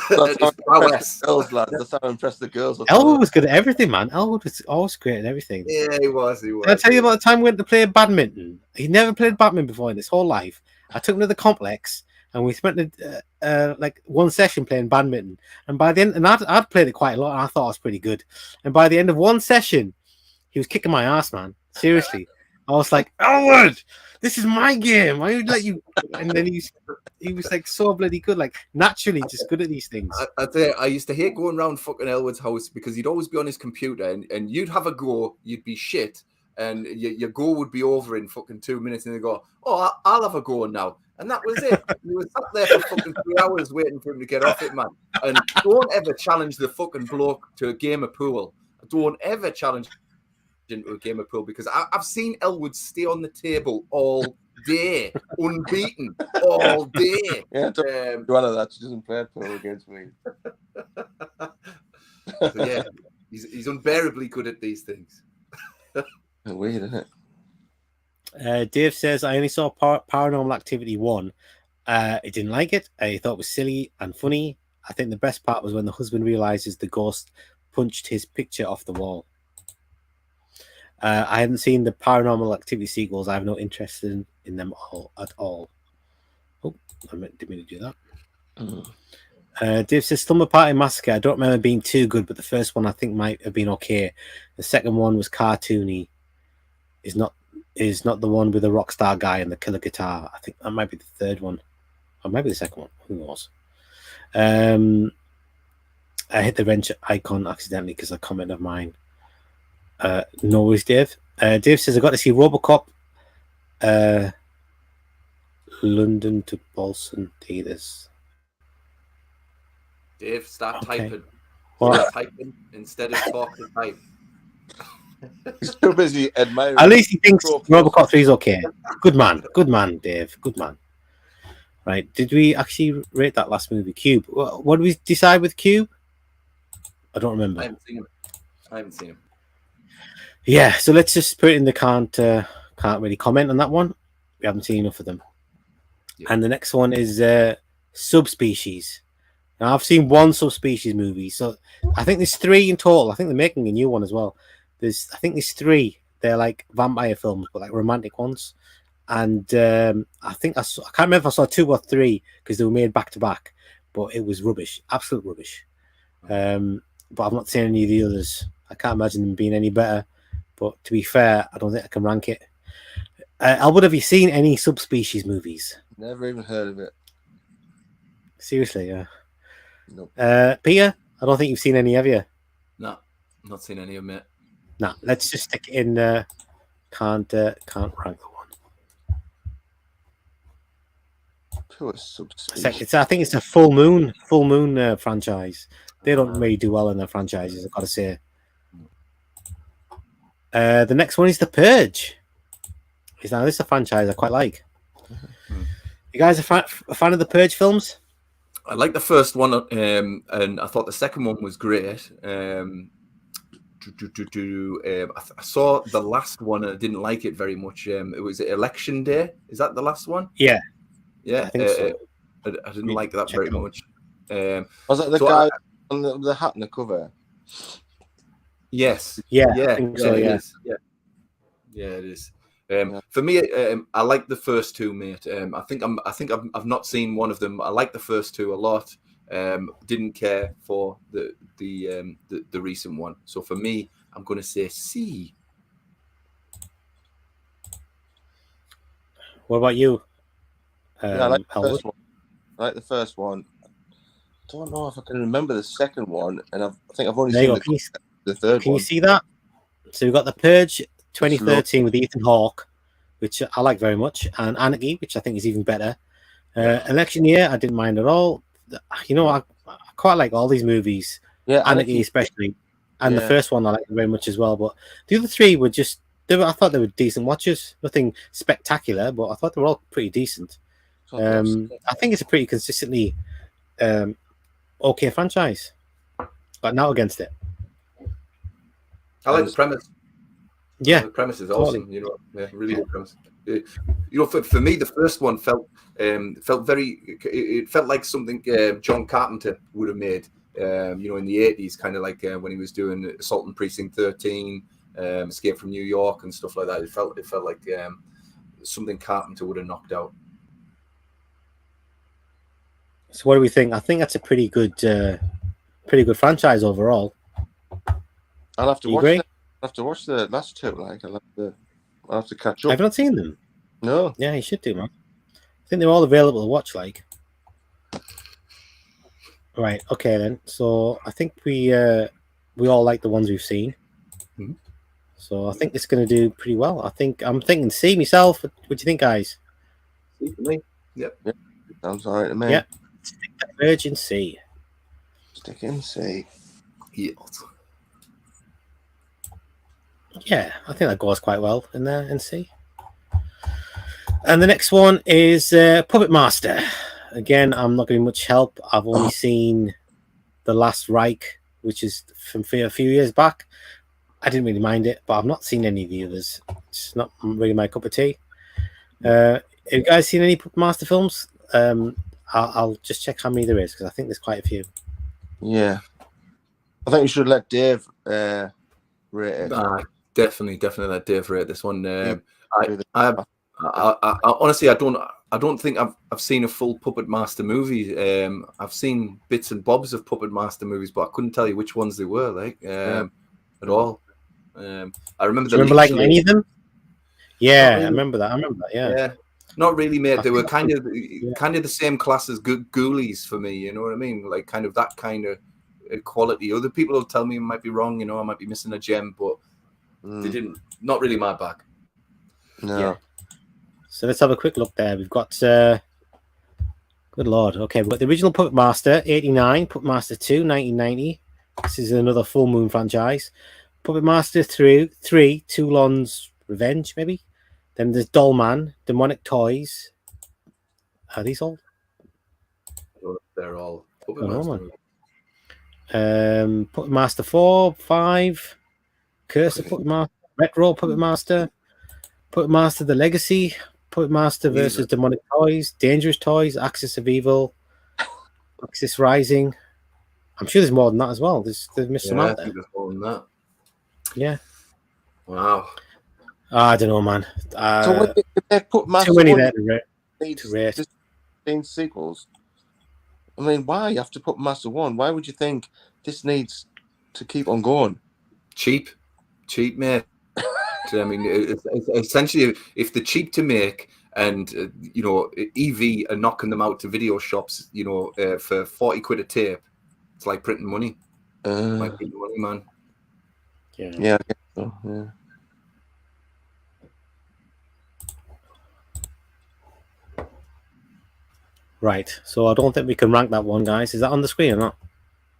That's how impressed the girls. Elwood was good at everything, man. Elwood was always great at everything. Yeah, he was. Did I tell you about the time we went to play badminton? He never played badminton before in his whole life. I took him to the complex and we spent like one session playing badminton. And by the end, and I'd played it quite a lot, and I thought I was pretty good. And by the end of one session, he was kicking my ass, man. Seriously. I was like, Elwood, this is my game. I would let you. And then he was like so bloody good, like naturally just good at these things. I tell you, I used to hate going around fucking Elwood's house because he'd always be on his computer and you'd have a go, you'd be shit, and your go would be over in fucking 2 minutes, and they go, "Oh, I'll have a go now," and that was it. You were sat there for fucking 3 hours waiting for him to get off it, man. And don't ever challenge the fucking bloke to a game of pool. Don't ever challenge into a game of pool because I've seen Elwood stay on the table all day, unbeaten all day. Yeah, one of that. She doesn't play pool against me. So yeah, he's unbearably good at these things. Weird, isn't it? Dave says, I only saw Paranormal Activity 1. I didn't like it. I thought it was silly and funny. I think the best part was when the husband realizes the ghost punched his picture off the wall. I haven't seen the Paranormal Activity sequels. I have no interest in them at all. Oh, I didn't mean to do that. Dave says, Slumber Party Massacre. I don't remember being too good, but the first one I think might have been okay. The second one was cartoony. Is not the one with the rock star guy and the killer guitar. I think that might be the third one. Or maybe the second one. Who knows? I hit the wrench icon accidentally because a comment of mine. No worries, Dave. Dave says, I got to see Robocop London to Bolson theaters. Dave, start typing. What? Start typing instead of talking type. He's too busy admiring. At least he thinks Robocop 3 is okay. Good man, Dave. Good man. Right? Did we actually rate that last movie, Cube? What did we decide with Cube? I don't remember. I haven't seen him. Yeah, so let's just put it in the can't really comment on that one. We haven't seen enough of them. Yeah. And the next one is Subspecies. Now I've seen one Subspecies movie, so I think there's 3 in total. I think they're making a new one as well. I think there's 3. They're like vampire films, but like romantic ones. And I think I can't remember if I saw 2 or 3 because they were made back to back, but it was rubbish, absolute rubbish. But I've not seen any of the others. I can't imagine them being any better. But to be fair, I don't think I can rank it. Albert, have you seen any Subspecies movies? Never even heard of it. Seriously, yeah. Nope. Peter, I don't think you've seen any, have you? No, not seen any of them yet. No, let's just stick it in. Can't rank the one. Pure Subspecies. I think it's a Full Moon franchise. They don't really do well in their franchises, I've got to say. The next one is The Purge. Now this is a franchise I quite like. You guys a fan of the Purge films? I like the first one, and I thought the second one was great. I saw the last one and I didn't like it very much. It was Election Day. Is that the last one? Yeah. Yeah. I think so. I didn't like that very much. Was that the guy on the hat and the cover? Yes. Yeah. Yeah. I think so, yeah. Yeah, it is. For me, I like the first 2, mate. I think I've not seen one of them. I like the first 2 a lot. Didn't care for the recent one. So for me, I'm going to say C. What about you? Yeah, I like the first one. I like the first one. Don't know if I can remember the second one, and I think I've only seen the third one. Can you see that? So we've got The Purge 2013 with Ethan Hawke, which I like very much, and Anarchy, which I think is even better. Election Year, I didn't mind at all. You know, I quite like all these movies. Yeah, Anarchy especially, and the first one I like very much as well. But the other 3 were just I thought they were decent watches. Nothing spectacular, but I thought they were all pretty decent. I think it's a pretty consistently okay franchise. Got now against it. I like the premise. Yeah, the premise is awesome. You know, yeah, really good premise. You know, for me, the first one felt very. It felt like something John Carpenter would have made. You know, in the 80s, kind of like when he was doing Assault on Precinct 13, Escape from New York, and stuff like that. It felt like something Carpenter would have knocked out. So what do we think? I think that's a pretty good franchise overall. I'll have to watch. I'll have to watch the last 2. Like, I'll have to I'll have to catch I've up. not seen them. No. Yeah, you should do, man. I think they're all available to watch. Like, right? Okay, then. So I think we all like the ones we've seen. Mhm. So I think it's going to do pretty well. I'm thinking C myself. What do you think, guys? See for me. Yep. Sounds all right to me. Yeah. Virgin C. Stick in C. Yield. Yeah, I think that goes quite well in there in C. And the next one is Puppet Master. Again, I'm not getting much help. I've only seen The Last Reich, which is from a few years back. I didn't really mind it, but I've not seen any of the others. It's not really my cup of tea. Have you guys seen any Puppet Master films? I'll just check how many there is because I think there's quite a few. Yeah. I think you should let Dave rate it. Definitely let Dave rate this one. I honestly, I don't think I've seen a full Puppet Master movie. I've seen bits and bobs of Puppet Master movies, but I couldn't tell you which ones they were like at all. I remember Do you remember like any of them? Yeah, I remember that. Yeah. Not really, mate. They were kind of the same class as Ghoulies for me. You know what I mean? Like kind of that kind of quality. Other people will tell me I might be wrong. You know, I might be missing a gem, but they didn't. Not really my bag. No. Yeah. So let's have a quick look there. We've got, good Lord. Okay, we've got the original Puppet Master, 89, Puppet Master 2, 1990. This is another Full Moon franchise. Puppet Master 3, Toulon's Revenge, maybe. Then there's Doll Man, Demonic Toys. Are these all? They're all Puppet Oh, Master. Puppet Master 4, 5, Curse of Puppet Master, Retro Puppet Master, Puppet Master The Legacy, Puppet Master versus Demonic Toys, Dangerous Toys, Axis of Evil, Axis Rising. I'm sure there's more than that as well. They've missed some out there. There's more than that. Yeah. Wow. I don't know, man. So when they put Master too many 1 there to rate. 16 sequels. I mean, why you have to put Master 1? Why would you think this needs to keep on going? Cheap, mate. I mean, it's essentially, if they're cheap to make, and you know, EV are knocking them out to video shops, you know, for 40 quid a tape, it's like printing money. Like printing money, man. Yeah, I guess so. Yeah. Right. So I don't think we can rank that one, guys. Is that on the screen or not?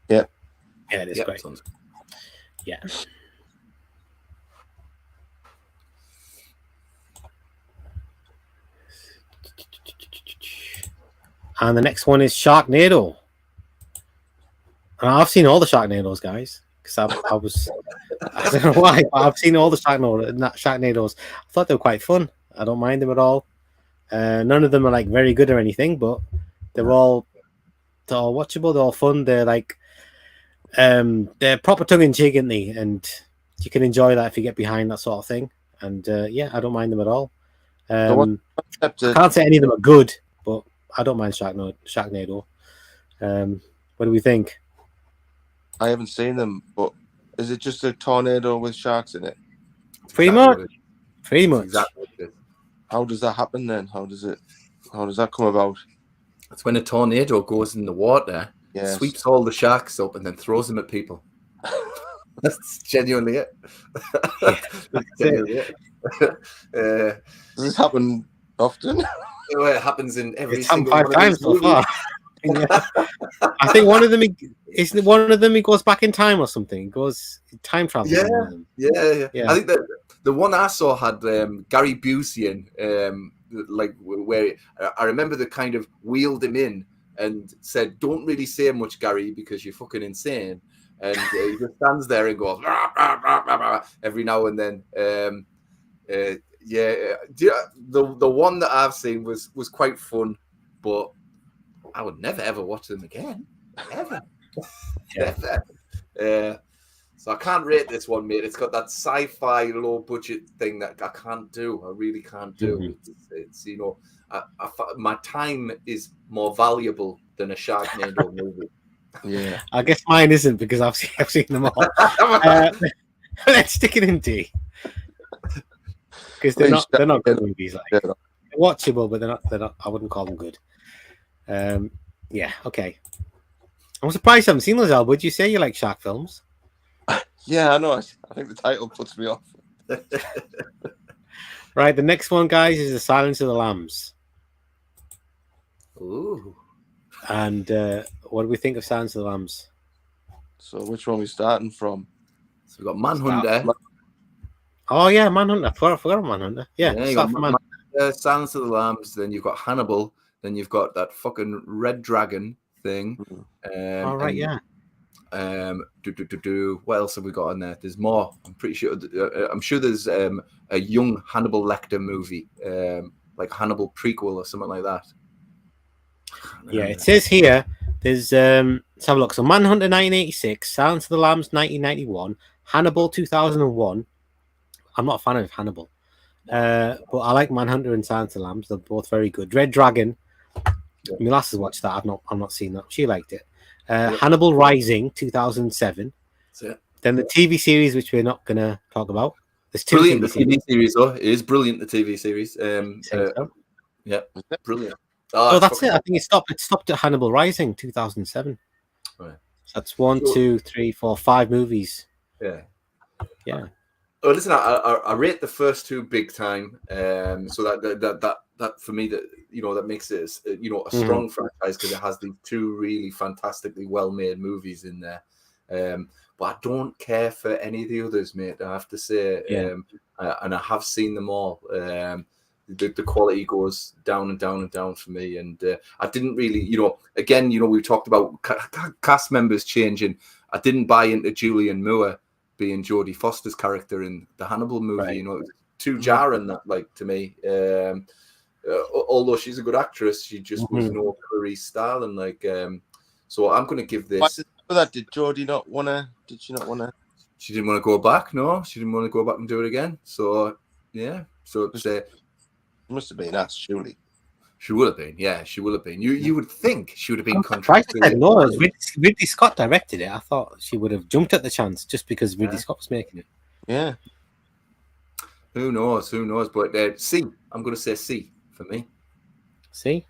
Yeah. Yeah, it is great. Yeah. And the next one is Sharknado. And I've seen all the Sharknadoes, guys, because I don't know why, but I've seen all the Sharknadoes. I thought they were quite fun. I don't mind them at all. None of them are like very good or anything, but they're all watchable. They're all fun. They're like they're proper tongue in cheek, aren't they? And you can enjoy that if you get behind that sort of thing. And yeah, I don't mind them at all. I can't say any of them are good, but I don't mind Sharknado. What do we think? I haven't seen them, but is it just a tornado with sharks in it? Pretty much. Exactly. How does that happen then? How does that come about? That's when a tornado goes in the water, sweeps all the sharks up, and then throws them at people. That's genuinely it. Does this happen often? It happens in every it's happened single 5 times so far. I think one of them he goes back in time or something. He goes time travel. Yeah. I think that the one I saw had Gary Busey in, like where I remember they kind of wheeled him in and said, "Don't really say much, Gary, because you're fucking insane." And he just stands there and goes rah, rah, rah, rah, rah, every now and then. The one that I've seen was quite fun, but I would never ever watch them again, ever. Never. So I can't rate this one, mate. It's got that sci-fi low budget thing that I can't do. I really can't do. Mm-hmm. It's you know, my time is more valuable than a Sharknado movie. Yeah, I guess mine isn't because I've seen them all. Let's stick it in D. because they're not good movies. Like they're watchable, but they're not. I wouldn't call them good. Yeah, okay. I'm surprised I haven't seen those, Al. Would you say you like shark films? Yeah, I know. I think the title puts me off. Right, the next one, guys, is The Silence of the Lambs. Ooh. And what do we think of Silence of the Lambs? So which one are we starting from? So we've got Manhunter. Oh, yeah, Manhunter. I forgot about Manhunter. Yeah, you start got from Silence of the Lambs. Then you've got Hannibal. Then you've got that fucking Red Dragon thing. All right, yeah. What else have we got on there? There's more. I'm pretty sure. I'm sure there's a young Hannibal Lecter movie, like Hannibal prequel or something like that. Yeah, it says here. There's let's have a look. So Manhunter 1986, Silence of the Lambs 1991, Hannibal 2001. I'm not a fan of Hannibal, but I like Manhunter and Silence of the Lambs. They're both very good. Red Dragon. My lass has watched that. I've not seen that. She liked it. Hannibal Rising 2007. Then the TV series, which we're not going to talk about. There's two brilliant. TV The TV series, though, it is brilliant. The TV series. Yeah, brilliant. Oh, that's it. I think it stopped at Hannibal Rising 2007. Right. So that's 1, 2, 3, 4, 5 movies. Yeah. Oh, listen, I rate the first two big time. So that for me, that that makes it a strong franchise because it has these two really fantastically well made movies in there. But I don't care for any of the others, mate. I have to say, and I have seen them all. The quality goes down and down and down for me, and I didn't really, again, we've talked about cast members changing. I didn't buy into Julianne Moore being Jodie Foster's character in the Hannibal movie. Right. It was too jarring, that, like, to me. Although she's a good actress, she just was no Clarice Starling, like. So I'm going to give this. Did Jodie not want to? Did she not want to? She didn't want to go back. No, she didn't want to go back and do it again. So yeah, so it's. Must have been asked, surely. She would have been, yeah. She would have been. You would think she would have been contracted. No, Ridley Scott directed it. I thought she would have jumped at the chance just because Ridley Scott was making it. Yeah. Who knows? But C. I'm going to say C for me. C.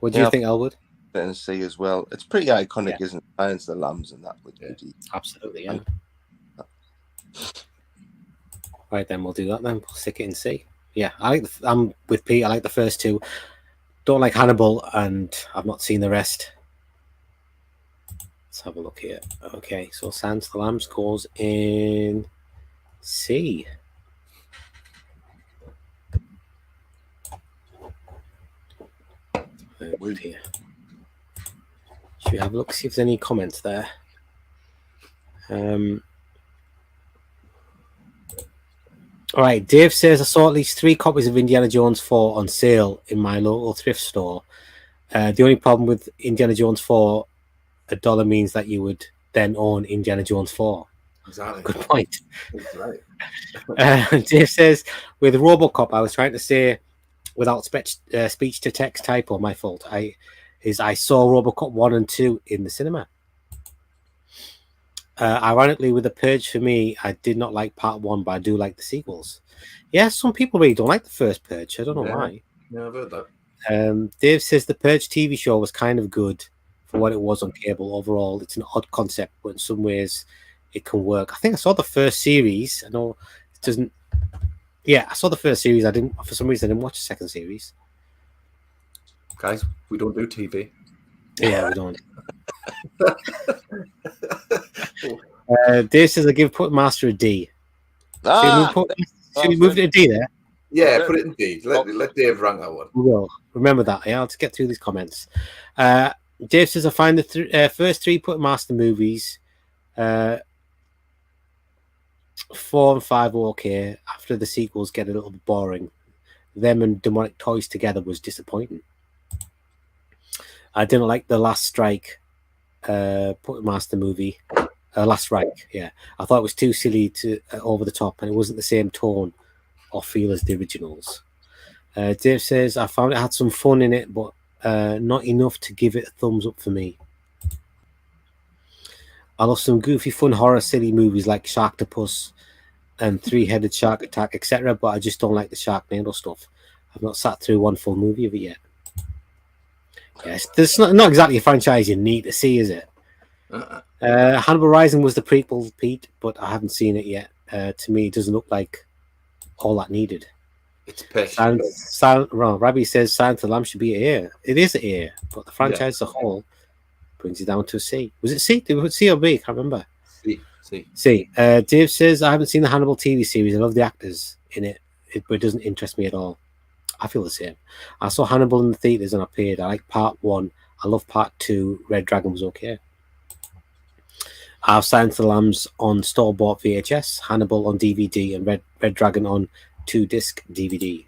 What do you think, Elwood? And C as well. It's pretty iconic, isn't it? Silence of the Lambs and that with Judy. Absolutely, yeah. Right, then we'll do that. Then we'll stick it in C. Yeah, I'm with Pete. I like the first two. Don't like Hannibal, and I've not seen the rest. Let's have a look here. Okay, so Silence of the Lambs goes in C. Here. Should we have a look, see if there's any comments there? All right, Dave says, I saw at least 3 copies of Indiana Jones 4 on sale in my local thrift store. The only problem with Indiana Jones 4, $1 means that you would then own Indiana Jones 4. Exactly. Good point. That's right. Dave says, with RoboCop, I was trying to say, without speech to text typo, my fault. I saw RoboCop 1 and 2 in the cinema. Ironically, with The Purge, for me, I did not like part 1, but I do like the sequels. Yeah, some people really don't like the first Purge. I don't know why. Yeah, I've heard that. Dave says the Purge TV show was kind of good for what it was on cable. Overall, it's an odd concept, but in some ways, it can work. I think I saw the first series. I know it doesn't. Yeah, I saw the first series. For some reason, I didn't watch the second series. Guys, we don't do TV. Yeah, we don't. Dave says I give Put Master a D. Should we move it to D there? Yeah, put it in D. Let Dave rank that one. We will. Remember that. Yeah, let's get through these comments. Dave says I find the first 3 Put Master movies, 4 and 5 are okay. After the sequels get a little bit boring. Them and Demonic Toys together was disappointing. I didn't like the Last Strike Put Master movie. Last Strike, yeah. I thought it was too silly, to over the top, and it wasn't the same tone or feel as the originals. Dave says, I found it had some fun in it, but not enough to give it a thumbs up for me. I love some goofy, fun horror, silly movies like Sharktopus and Three-Headed Shark Attack, etc. But I just don't like the Sharknado stuff. I've not sat through one full movie of it yet. Yes, there's not exactly a franchise you need to see, is it? Hannibal Rising was the prequel, Pete, but I haven't seen it yet. To me, it doesn't look like all that needed. It's pish. Rabbi says Silence of the Lambs should be an A. It is an A, but the franchise as a whole brings it down to a C. Was it C? Did it C or B? I can't remember. C. Dave says, I haven't seen the Hannibal TV series. I love the actors in it, but it doesn't interest me at all. I feel the same. I saw Hannibal in the theaters and I paid. I like part 1. I love part 2. Red Dragon was okay. I have Silence of the Lambs on store-bought VHS, Hannibal on DVD, and Red Dragon on 2-disc DVD.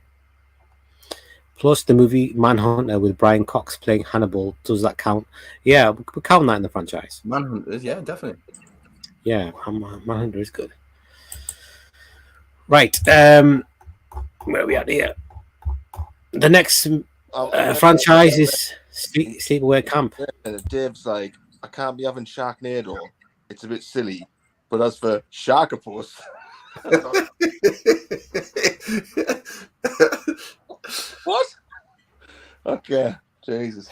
Plus the movie Manhunter with Brian Cox playing Hannibal. Does that count? Yeah, we're counting that in the franchise. Manhunter, yeah, definitely. Yeah, Manhunter is good. Right, where are we at here? The next franchise is Sleepaway Camp. And Dave's like, I can't be having Sharknado. It's a bit silly. But as for Sharkopus, what? Okay, Jesus.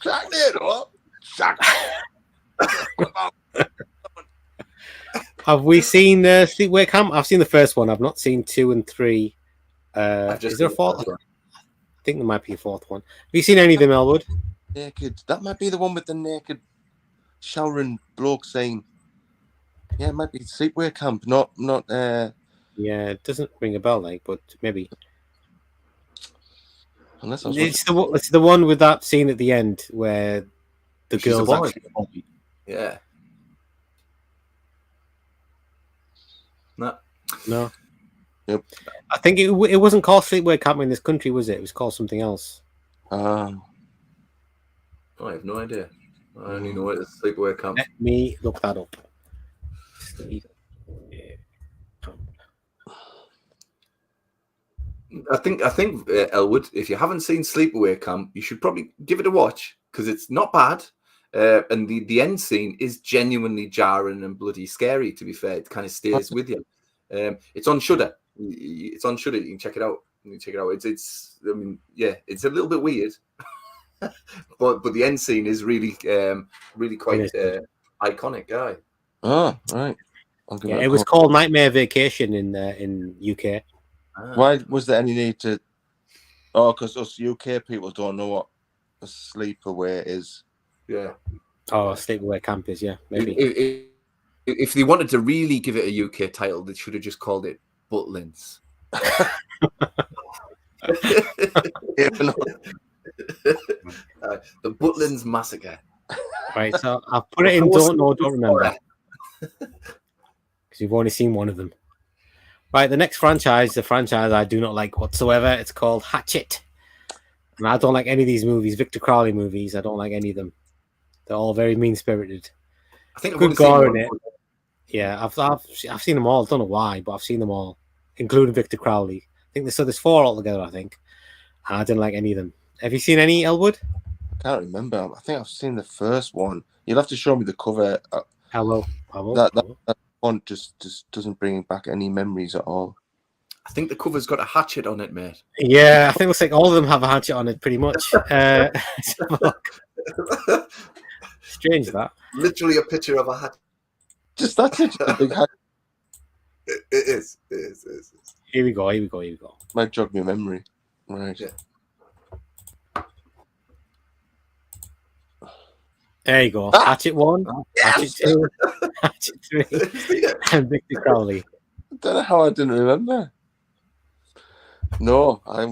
Sharknado. Have we seen Sleepaway Camp? I've seen the first one. I've not seen 2 and 3. Is there a fourth one? I think there might be a fourth one. Have you seen any of them, Elwood? Naked. That might be the one with the naked showering bloke saying, yeah, it might be Sleepaway Camp, not. Yeah, it doesn't ring a bell, like, but maybe. Unless it's the one with that scene at the end where the girl's actually a boy. Yeah. No. Yep. I think it wasn't called Sleepaway Camp in this country, was it? It was called something else. I have no idea. I only know it as Sleepaway Camp. Let me look that up. I think Elwood, if you haven't seen Sleepaway Camp, you should probably give it a watch because it's not bad. And the end scene is genuinely jarring and bloody scary. To be fair, it kind of stays with you. It's on Shudder. It's on Shudder. You can check it out. It's. I mean, yeah, it's a little bit weird, but the end scene is really quite iconic, guy. Oh, right. Yeah, it was called Nightmare Vacation in UK. Why was there any need to? Oh, because us UK people don't know what a sleepaway is. Yeah. Oh, Sleepaway Camp is, yeah, maybe. If they wanted to really give it a UK title, they should have just called it Butlins. The Butlins Massacre. Right, so I've put it in don't know, don't remember. Because you've only seen one of them. Right, the next franchise, the franchise I do not like whatsoever. It's called Hatchet. And I don't like any of these movies, Victor Crowley movies. I don't like any of them. They're all very mean-spirited. I think I've good gore in it. Yeah, I've seen them all. I don't know why, but I've seen them all, including Victor Crowley. I think there's 4 altogether, I think. And I didn't like any of them. Have you seen any, Elwood? I can't remember. I think I've seen the first one. You'll have to show me the cover. I will. That one just doesn't bring back any memories at all. I think the cover's got a hatchet on it, mate. Yeah, I think it looks like all of them have a hatchet on it, pretty much. Strange that. Literally a picture of a hat. Just that's it. A big hat. It is. Here we go. Might jog my memory. Right. Yeah. There you go. Hatchet 1, Hatchet 2, Hatchet 3, and Victor Crowley. I don't know how I didn't remember. No, I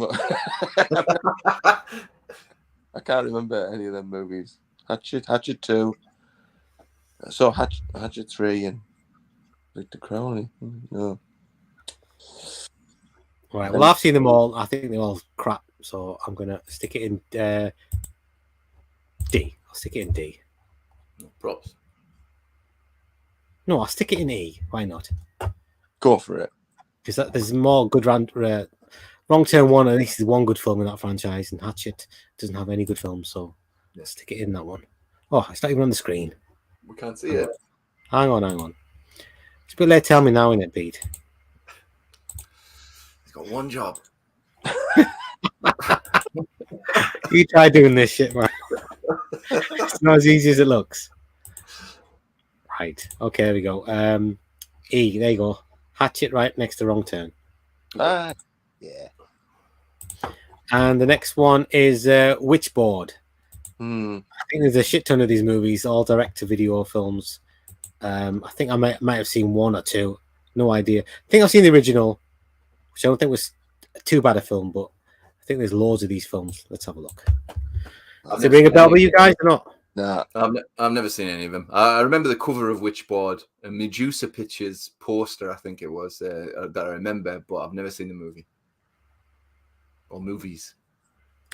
can't remember any of them movies. Hatchet 2. So Hatchet 3 and Victor Crowley. No. Right. Well, I've seen them all. I think they're all crap. So I'm gonna stick it in D. I'll stick it in D. Props. No, I'll stick it in E. Why not? Go for it. Because there's more good Wrong Turn 1. At least there's one good film in that franchise, and Hatchet doesn't have any good films. So let's stick it in that one. Oh, it's not even on the screen. We can't see it. Hang on. It's a bit late. Tell me now, innit, Pete? He's got one job. You try doing this shit, man. It's not as easy as it looks. Right. Okay, there we go. E, there you go. Hatchet right next to wrong turn. Yeah. And the next one is Witchboard. Hmm. I think there's a shit ton of these movies, all direct-to-video films. I think I might have seen one or two. No idea. I think I've seen the original, which I don't think was too bad a film, but I think there's loads of these films. Let's have a look. Does it ring a bell with you guys or not? Nah. I've never seen any of them. I remember the cover of Witchboard, a Medusa Pictures poster, I think it was, that I remember, but I've never seen the movie. Or movies.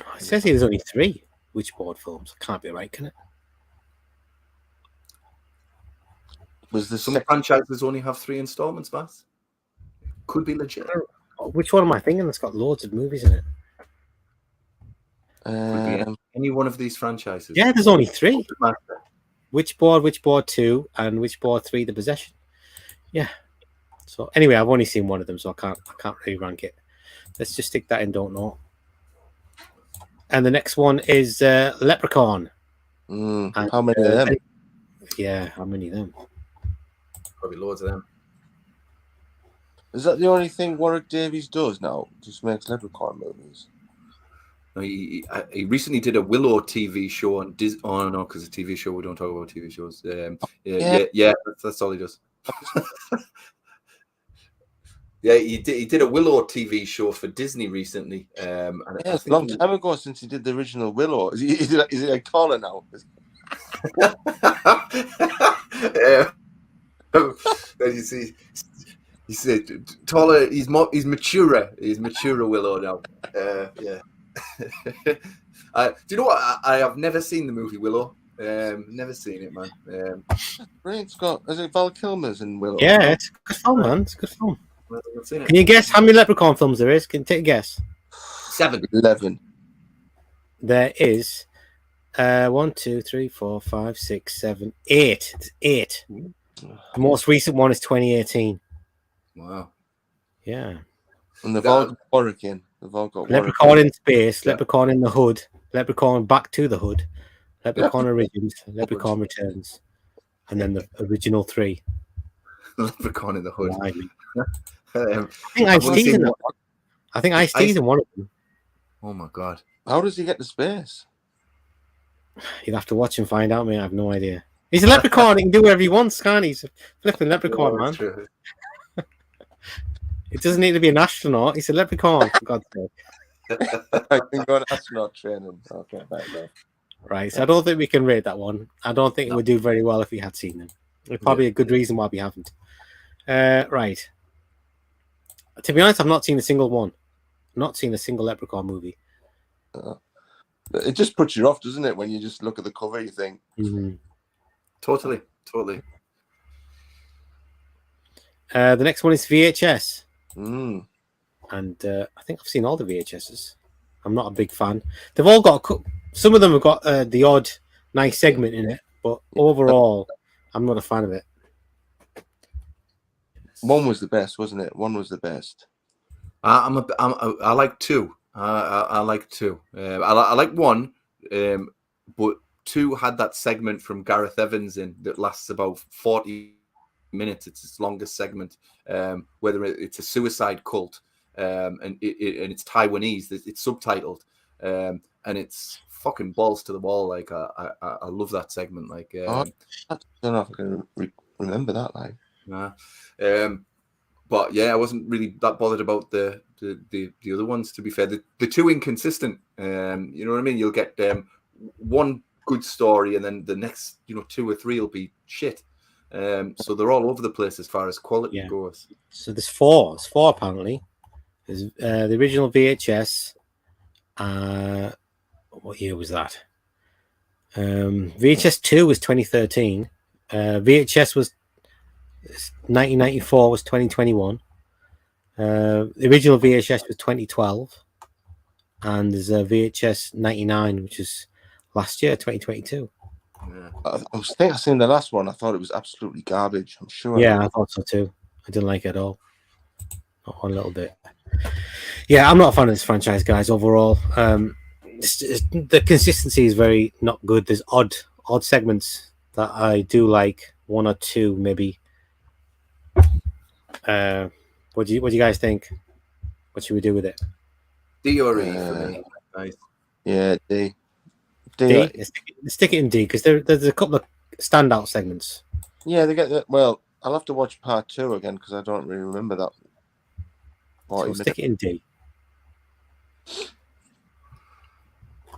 Oh, it says here there's only 3 Witchboard films. Can't be right, can it? Was the Some franchises only have 3 installments, Bass? Could be legit. Which one am I thinking that's got loads of movies in it? Could be any one of these franchises. Yeah, there's only 3. Witchboard 2, and Witchboard 3, The Possession. Yeah. So anyway, I've only seen one of them, so I can't really rank it. Let's just stick that in don't know. And the next one is Leprechaun. And, how many of them? Yeah, how many of them? Probably loads of them. Is that the only thing Warwick Davies does now? Just makes Leprechaun movies? No, he recently did a Willow TV show on Disney. Oh no, because it's a TV show. We don't talk about TV shows. Yeah, that's all he does. Yeah, he did a Willow TV show for Disney recently. And yeah, it's a long time ago since he did the original Willow. Is he a caller now? Then you see, he said taller. He's maturer. He's maturer Willow now. Yeah. Do you know what? I have never seen the movie Willow. Never seen it, man. Right, is it Val Kilmer's in Willow? Yeah, it's a good film, man. It's a good film. Seen it. Can you guess how many Leprechaun films there is? Can you take a guess? 7. 11. There is 1, 2, 3, 4, 5, 6, 7, 8. It's 8. The most recent one is 2018. Wow. Yeah. And they've all got Warwick in. They've all got Leprechaun in space, Leprechaun in the hood, Leprechaun back to the hood, Leprechaun Origins, Leprechaun Returns, and then the original 3. Leprechaun in the hood. I think Ice-T's in that one. I think Ice-T's in one of them. Oh my god! How does he get to space? You'll have to watch and find out, mate. I have no idea. He's a leprechaun. He can do whatever he wants, can't he? He's a flipping leprechaun, man. True. It doesn't need to be an astronaut. He's a leprechaun, for God's sake. I can go on astronaut training. Okay, right. So I don't think we can rate that one. I don't think it would do very well if we had seen them. There's probably a good reason why we haven't. Right. To be honest, I've not seen a single one. Not seen a single Leprechaun movie. It just puts you off, doesn't it? When you just look at the cover, you think. Totally. The next one is VHS. Mm. And I think I've seen all the VHSs. I'm not a big fan. They've all got some of them have got the odd nice segment in it, but overall, I'm not a fan of it. One was the best, wasn't it? One was the best. I like 2. I like 2. I like 1, but 2 had that segment from Gareth Evans in that lasts about 40 minutes. It's his longest segment. Whether it's a suicide cult, and it's Taiwanese. It's subtitled, and it's fucking balls to the wall. Like I love that segment. Like I don't know if I can remember that. Like, but yeah, I wasn't really that bothered about the other ones. To be fair, the 2 inconsistent. You know what I mean? You'll get one good story, and then the next 2 or 3 will be shit. So they're all over the place as far as quality goes. So there's 4. There's 4 apparently. There's the original VHS. What year was that? VHS 2 was 2013. VHS was 1994 was 2021. The original VHS was 2012. And there's a VHS 99, which is last year, 2022. I think I seen the last one. I thought it was absolutely garbage. I'm sure. Yeah, I thought so too. I didn't like it at all. Not one little bit. Yeah, I'm not a fan of this franchise, guys. Overall, the consistency is very not good. There's odd segments that I do like, one or two maybe. What do you guys think? What should we do with it? D or E for me. Nice. Yeah, D. D. Let's stick it in D because there's a couple of standout segments. Yeah, they get that. Well, I'll have to watch part 2 again because I don't really remember that. So we'll stick it in D.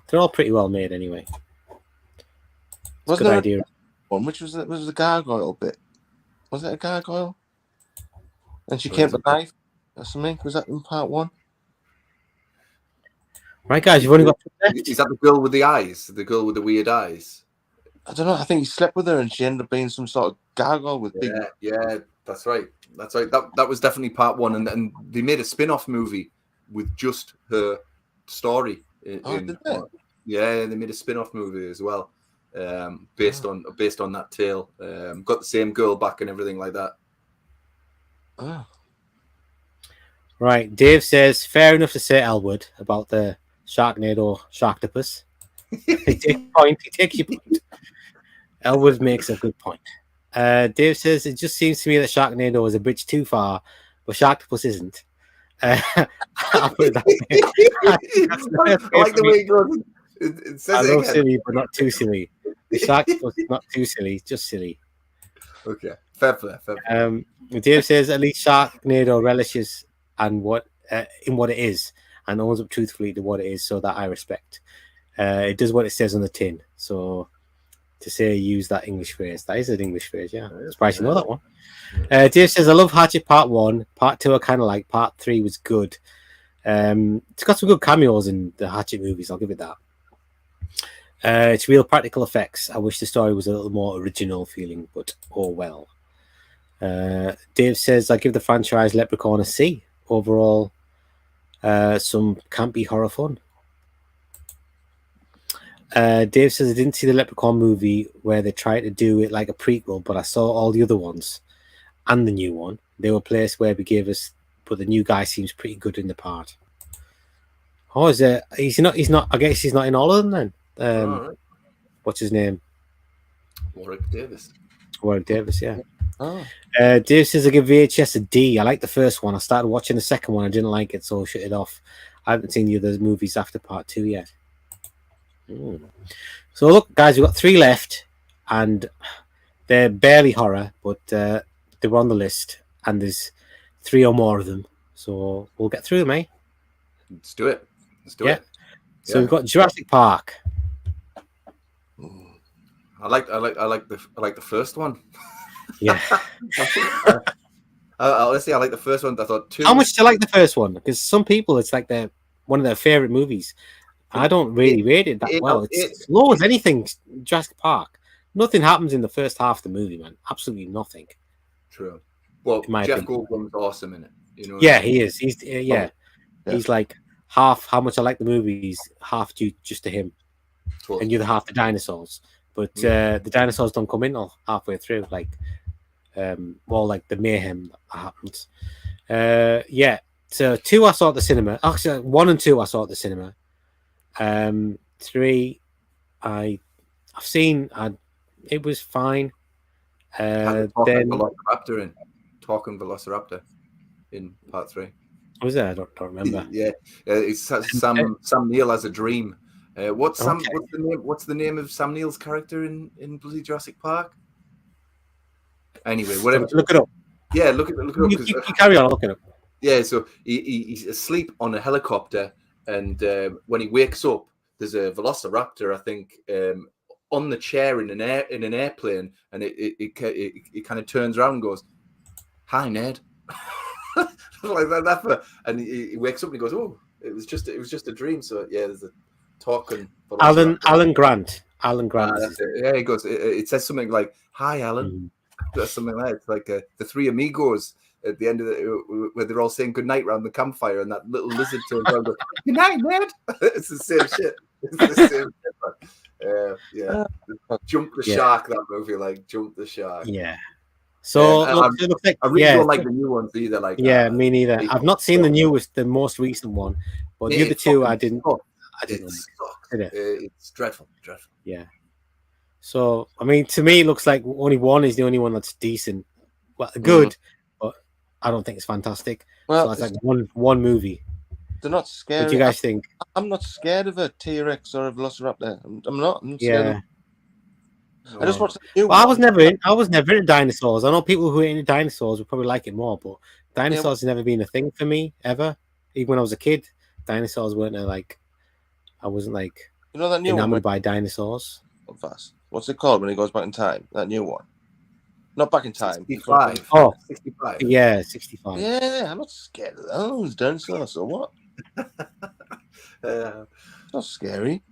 They're all pretty well made anyway. Wasn't good there idea. One which was the gargoyle bit? Was it a gargoyle? And she came with a knife or something. Was that in part 1? Right, guys, you've only got two left. Is that the girl with the eyes? The girl with the weird eyes? I don't know. I think he slept with her and she ended up being some sort of gargoyle with big. Yeah, that's right. That's right. That was definitely part 1, and they made a spin-off movie with just her story. Did they? Yeah, they made a spin-off movie as well, based on that tale. Got the same girl back and everything like that. Oh. Right, Dave says fair enough to say Elwood about the Sharknado Sharktopus. He takes your point. Elwood makes a good point. Dave says it just seems to me that Sharknado is a bridge too far, but Sharktopus isn't. I'll put it that way. I like the way it goes. It says I it love again. silly, but not too silly. The Sharktopus is not too silly, just silly. Okay, fair play. Dave says at least Sharknado relishes in what it is and owns up truthfully to what it is, so that I respect. It does what it says on the tin. So to say use that English phrase, that is an English phrase. Yeah, I'm surprised you know that one. Dave says I love Hatchet Part 1. Part 2 I kind of like. Part 3 was good. It's got some good cameos in the Hatchet movies. I'll give it that. It's real practical effects. I wish the story was a little more original feeling, but oh well. Dave says I give the franchise Leprechaun a C. Overall, some campy horror fun. Dave says I didn't see the Leprechaun movie where they tried to do it like a prequel, but I saw all the other ones and the new one. They were placed where we gave us, but the new guy seems pretty good in the part. Oh, is it? He's not. I guess he's not in all of them then. Right. What's his name? Warwick Davis. Yeah. Oh. Dave says I give VHS a D. I like the first one. I started watching the second one. I didn't like it, so I shut it off. I haven't seen the other movies after part 2 yet. So look, guys, we've got 3 left, and they're barely horror, but they were on the list, and there's 3 or more of them. So we'll get through them, eh? Let's do it. So we've got Jurassic Park. I like the first one. Yeah. Honestly, I like the first one. I thought 2. How much do you like the first one? Because some people, it's like one of their favorite movies. I don't really rate it that well. It's slow as anything. Jurassic Park. Nothing happens in the first half of the movie, man. Absolutely nothing. True. Well, Jeff opinion. Goldblum's awesome in it. You know. Yeah, he is. He's He's like half how much I like the movies, half due just to him, Totally. and the other half the dinosaurs. But the dinosaurs don't come in till halfway through, like more like the mayhem that happens. So 2 I saw at the cinema. Actually, 1 and 2 I saw at the cinema. 3 I've seen. It was fine. Then Talking Velociraptor in part 3. Was there? I don't remember. Yeah, it's Sam Neill has a dream. What's the name of Sam Neill's character in Bloody Jurassic Park? Anyway, whatever. Look it up. Yeah, look it up. You carry on looking up. Yeah, so he's asleep on a helicopter, and when he wakes up, there's a Velociraptor, I think, on the chair in an airplane, and it kind of turns around and goes, "Hi, Ned." Like that, and he wakes up and he goes, "Oh, it was just a dream." So yeah, there's a talking. Alan Grant. Yeah, he goes. It says something like, "Hi, Alan." That's something like that. It's like the 3 amigos at the end of where they're all saying goodnight around the campfire, and that little lizard turns around and goes, "Good night, Ned." It's the same shit. It's the same shit. Yeah. Jump the shark. That movie, like Jump the Shark. Yeah. So I looks like, really don't like the new ones either. Like, me neither. I've not seen the most recent one, but the other two I didn't. I didn't like. It's dreadful. Yeah. So I mean, to me, it looks like only one is the only one that's decent. Well, good, but I don't think it's fantastic. Well, so it's like one movie. They're not scary. What do you guys think? I'm not scared of a T-Rex or a Velociraptor. I'm not scared. I just watched the new one. I was never into dinosaurs. I know people who are into dinosaurs would probably like it more, but dinosaurs has never been a thing for me ever. Even when I was a kid, dinosaurs weren't I wasn't like that new enamored one by dinosaurs. Fast. What's it called when he goes back in time? That new one. Not back in time. 65. Oh, 65. Yeah, 65. Yeah, I'm not scared of those dinosaurs. So what? It's not scary.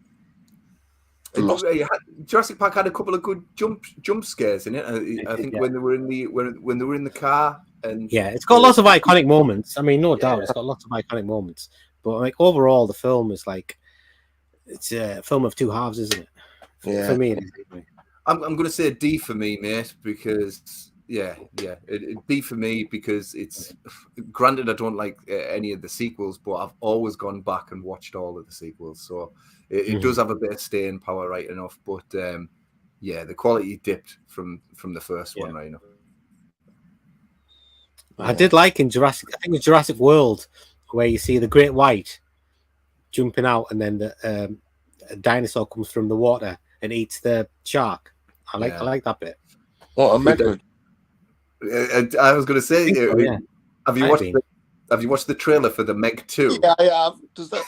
Jurassic Park had a couple of good jump scares in it. I think when they were in the car, and it's got lots of iconic moments. I mean, no doubt, it's got lots of iconic moments. But like overall, the film is like it's a film of two halves, isn't it? Yeah. For me, it is. I'm going to say a D for me, mate, because it'd be for me because it's granted I don't like any of the sequels, but I've always gone back and watched all of the sequels, so it does have a bit of staying power, right enough. But the quality dipped from the first one, right enough. I did like in Jurassic. I think it was Jurassic World where you see the great white jumping out, and then a dinosaur comes from the water and eats the shark. I like that bit. What a method! I was going to say, have you watched the trailer for the Meg 2? Yeah, I have. Does that?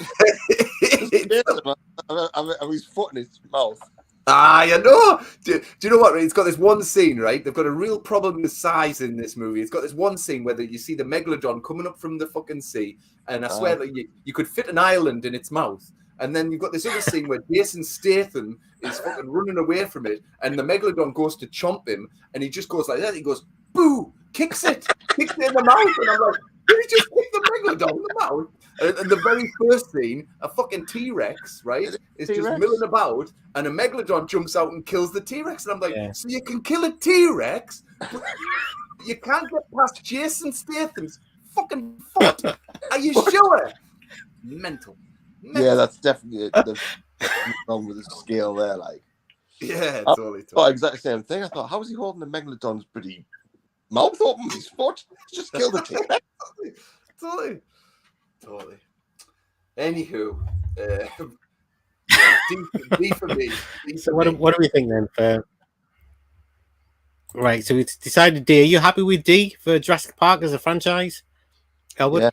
Have his foot in his mouth? I know. Do you know what? It's got this one scene, right? They've got a real problem with size in this movie. It's got this one scene where you see the megalodon coming up from the fucking sea, and I swear that you could fit an island in its mouth. And then you've got this other scene where Jason Statham is fucking running away from it, and the megalodon goes to chomp him, and he just goes like that. He goes, boo, kicks it in the mouth, and I'm like, did he just kick the megalodon in the mouth? And the very first scene, a fucking T-Rex, right, is just milling about, and a megalodon jumps out and kills the T-Rex, and I'm like, so you can kill a T-Rex, but you can't get past Jason Statham's fucking foot. Are you sure? Mental. Yeah, that's definitely wrong with the scale there. Like, totally. I thought exactly the same thing. I thought, how is he holding the megalodon's pretty mouth open with his foot? Just kill the T-Rex. Totally. Anywho, D for me. So what do we think then? Right, so it's decided D. Are you happy with D for Jurassic Park as a franchise? Elwood?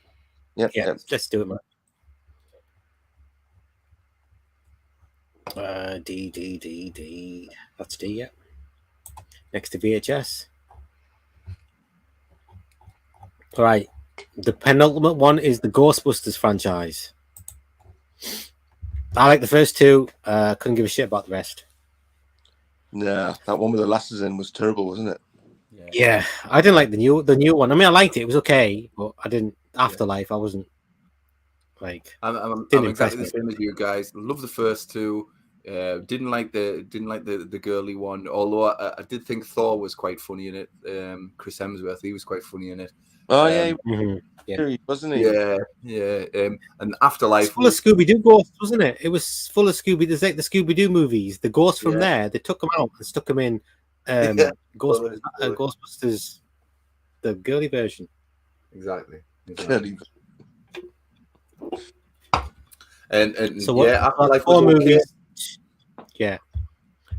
Yeah. Let's do it, man. D. That's D, yeah. Next to VHS. All right. The penultimate one is the Ghostbusters franchise. I like the first two. Couldn't give a shit about the rest. Yeah, that one with the lasses in was terrible, wasn't it? Yeah, I didn't like the new one. I mean, I liked it. It was okay, but I didn't. Afterlife, I wasn't like. I'm exactly the same as you guys. Love the first two. Didn't like the girly one. Although I did think Thor was quite funny in it. Chris Hemsworth, he was quite funny in it. Oh wasn't he? Yeah. And Afterlife, full of Scooby Doo ghosts, wasn't it? It was full of Scooby. There's like the Scooby Doo movies. The ghosts from there, they took them out and stuck them in. Ghostbusters, the girly version. Exactly. And so Afterlife 4 was movies. Okay. Yeah.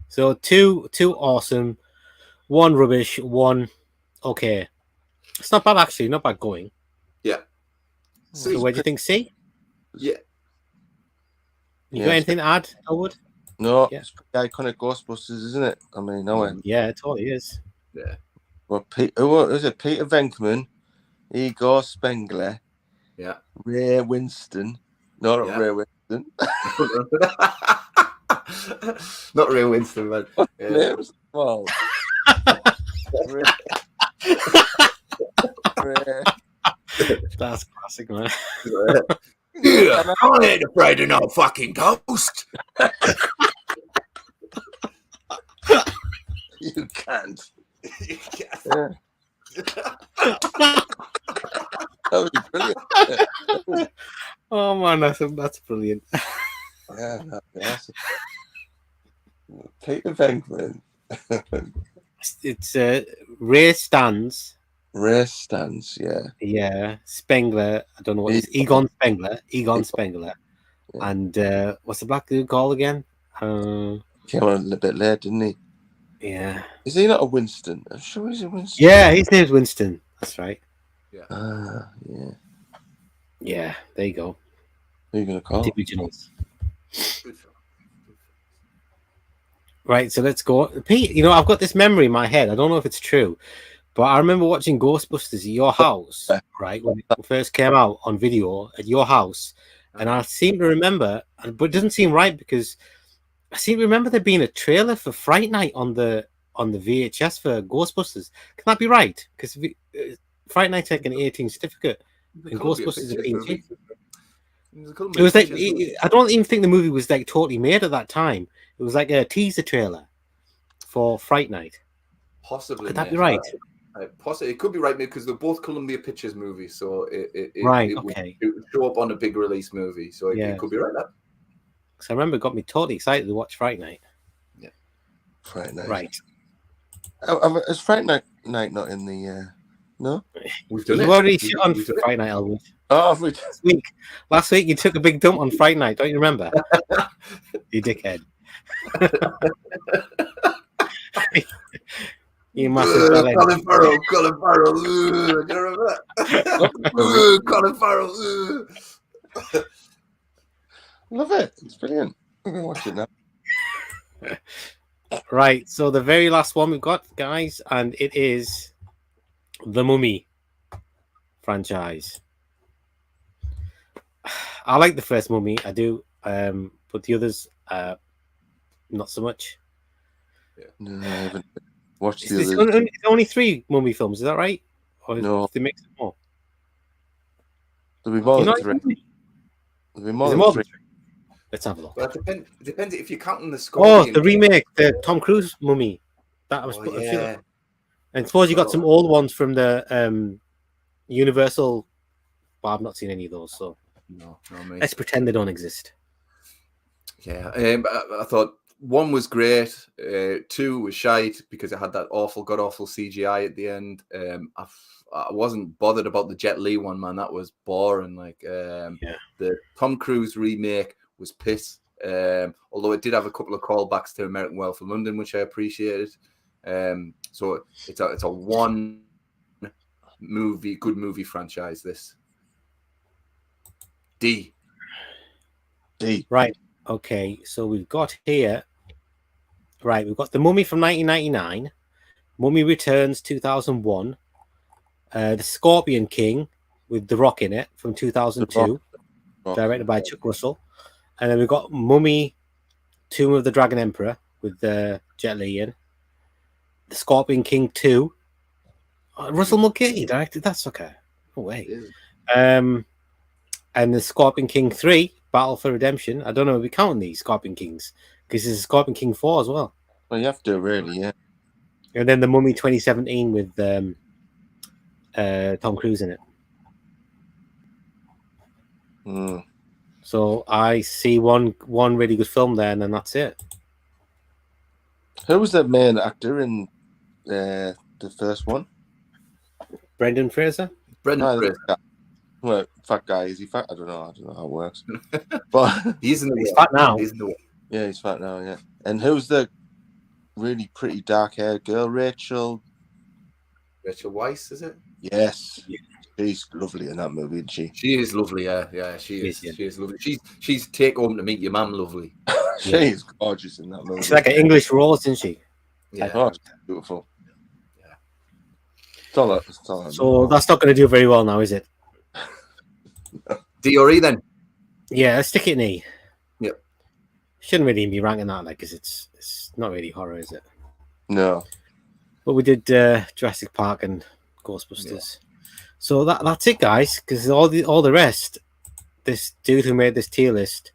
So two awesome, 1 rubbish, 1 okay. It's not bad actually, not bad going. Yeah. So where do you think C? Yeah. You got anything to add, Elwood? No, it's pretty iconic Ghostbusters, isn't it? I mean, yeah, it totally is. Yeah. Well, what is it? Peter Venkman, Igor Spengler, Ray Winston. No, not Ray Winston. Not Ray Winston, man. Names? Well. That's classic, man. Yeah, I ain't afraid of no fucking ghost. You can't. Yeah. That was brilliant. Oh man, that's brilliant. Yeah, that'd be awesome. Peter Venkman. It's Ray Stans. Ray Stans, yeah. Yeah, Spengler. I don't know what it's Egon Spengler. Egon Spengler. Yeah. And what's the black dude called again? Came on a little bit late, didn't he? Yeah. Is he not a Winston? I'm sure he's a Winston. Yeah, his name's Winston. That's right. Yeah. Yeah. Yeah, there you go. Who are you going to call? The originals. Right, so let's go. Pete, you know, I've got this memory in my head. I don't know if it's true, but I remember watching Ghostbusters at your house, right, when it first came out on video at your house. And I seem to remember, but it doesn't seem right because I seem to remember there being a trailer for Fright Night on the VHS for Ghostbusters. Can that be right? Because Fright Night's like an 18 certificate, and Ghostbusters is a PG. It was like I don't even think the movie was like totally made at that time. It was like a teaser trailer for Fright Night. Possibly. Could that be right? Possibly, it could be right because they're both Columbia Pictures movies, so it would show up on a big release movie. So it could be right. That. Because I remember it got me totally excited to watch Fright Night. Yeah, Fright Night. Right. Is Fright Night not in the? No, we've done it. You already shit on Fright Night, Elwood. Oh, last week you took a big dump on Fright Night. Don't you remember? You dickhead. You massive Colin Farrell. Do you remember that? Colin Farrell. Love it. It's brilliant. I'm gonna watch it now. Right. So the very last one we've got, guys, and it is the Mummy franchise. I like the first Mummy. I do, but the others, not so much. Yeah. No, I haven't watched the others. others. Only 3 Mummy films, is that right? Or no, they make more. There'll be more than 3. There'll be more than 3. Let's have a look. Well, it depends if you're counting the Scorpion. Oh, the remake, the Tom Cruise Mummy. That was. Yeah. And suppose you got some old ones from the Universal. Well, I've not seen any of those, so no, let's pretend they don't exist. Yeah, I thought 1 was great, 2 was shite because it had that god awful CGI at the end. I wasn't bothered about the Jet Li one, man. That was boring. Like the Tom Cruise remake was piss. Although it did have a couple of callbacks to American Wealth of London, which I appreciated. So it's a one good movie franchise. This D. Right. Okay. So we've got here. Right. We've got The Mummy from 1999, Mummy Returns 2001, The Scorpion King with The Rock in it from 2002, directed by Chuck Russell, and then we've got Mummy, Tomb of the Dragon Emperor with Jet Li in, The Scorpion King 2. Russell Mulcahy directed. That's okay. No way. And The Scorpion King 3, Battle for Redemption. I don't know if we're counting these Scorpion Kings because there's a Scorpion King 4 as well. Well, you have to really, yeah. And then The Mummy 2017 with Tom Cruise in it. So I see one really good film there, and then that's it. Who was the main actor in the first one? Brendan Fraser. Fraser. Well, fat guy. Is he fat? I don't know how it works. But he's fat now. Yeah, he's fat now. Yeah. And who's the really pretty dark-haired girl? Rachel Weisz, is it? Yes. She's lovely in that movie, isn't she? She is lovely, yeah. She is lovely. She's Take Home to Meet Your Mum lovely. She is gorgeous in that movie. She's like an English rose, isn't she? Yeah. Oh, beautiful. Yeah. So that's not going to do very well now, is it? D or E then? Yeah, let's stick it in E. Yep. Shouldn't really be ranking that, like, because it's not really horror, is it? No. But we did Jurassic Park and Ghostbusters. So that's it, guys. Because all the rest, this dude who made this tier list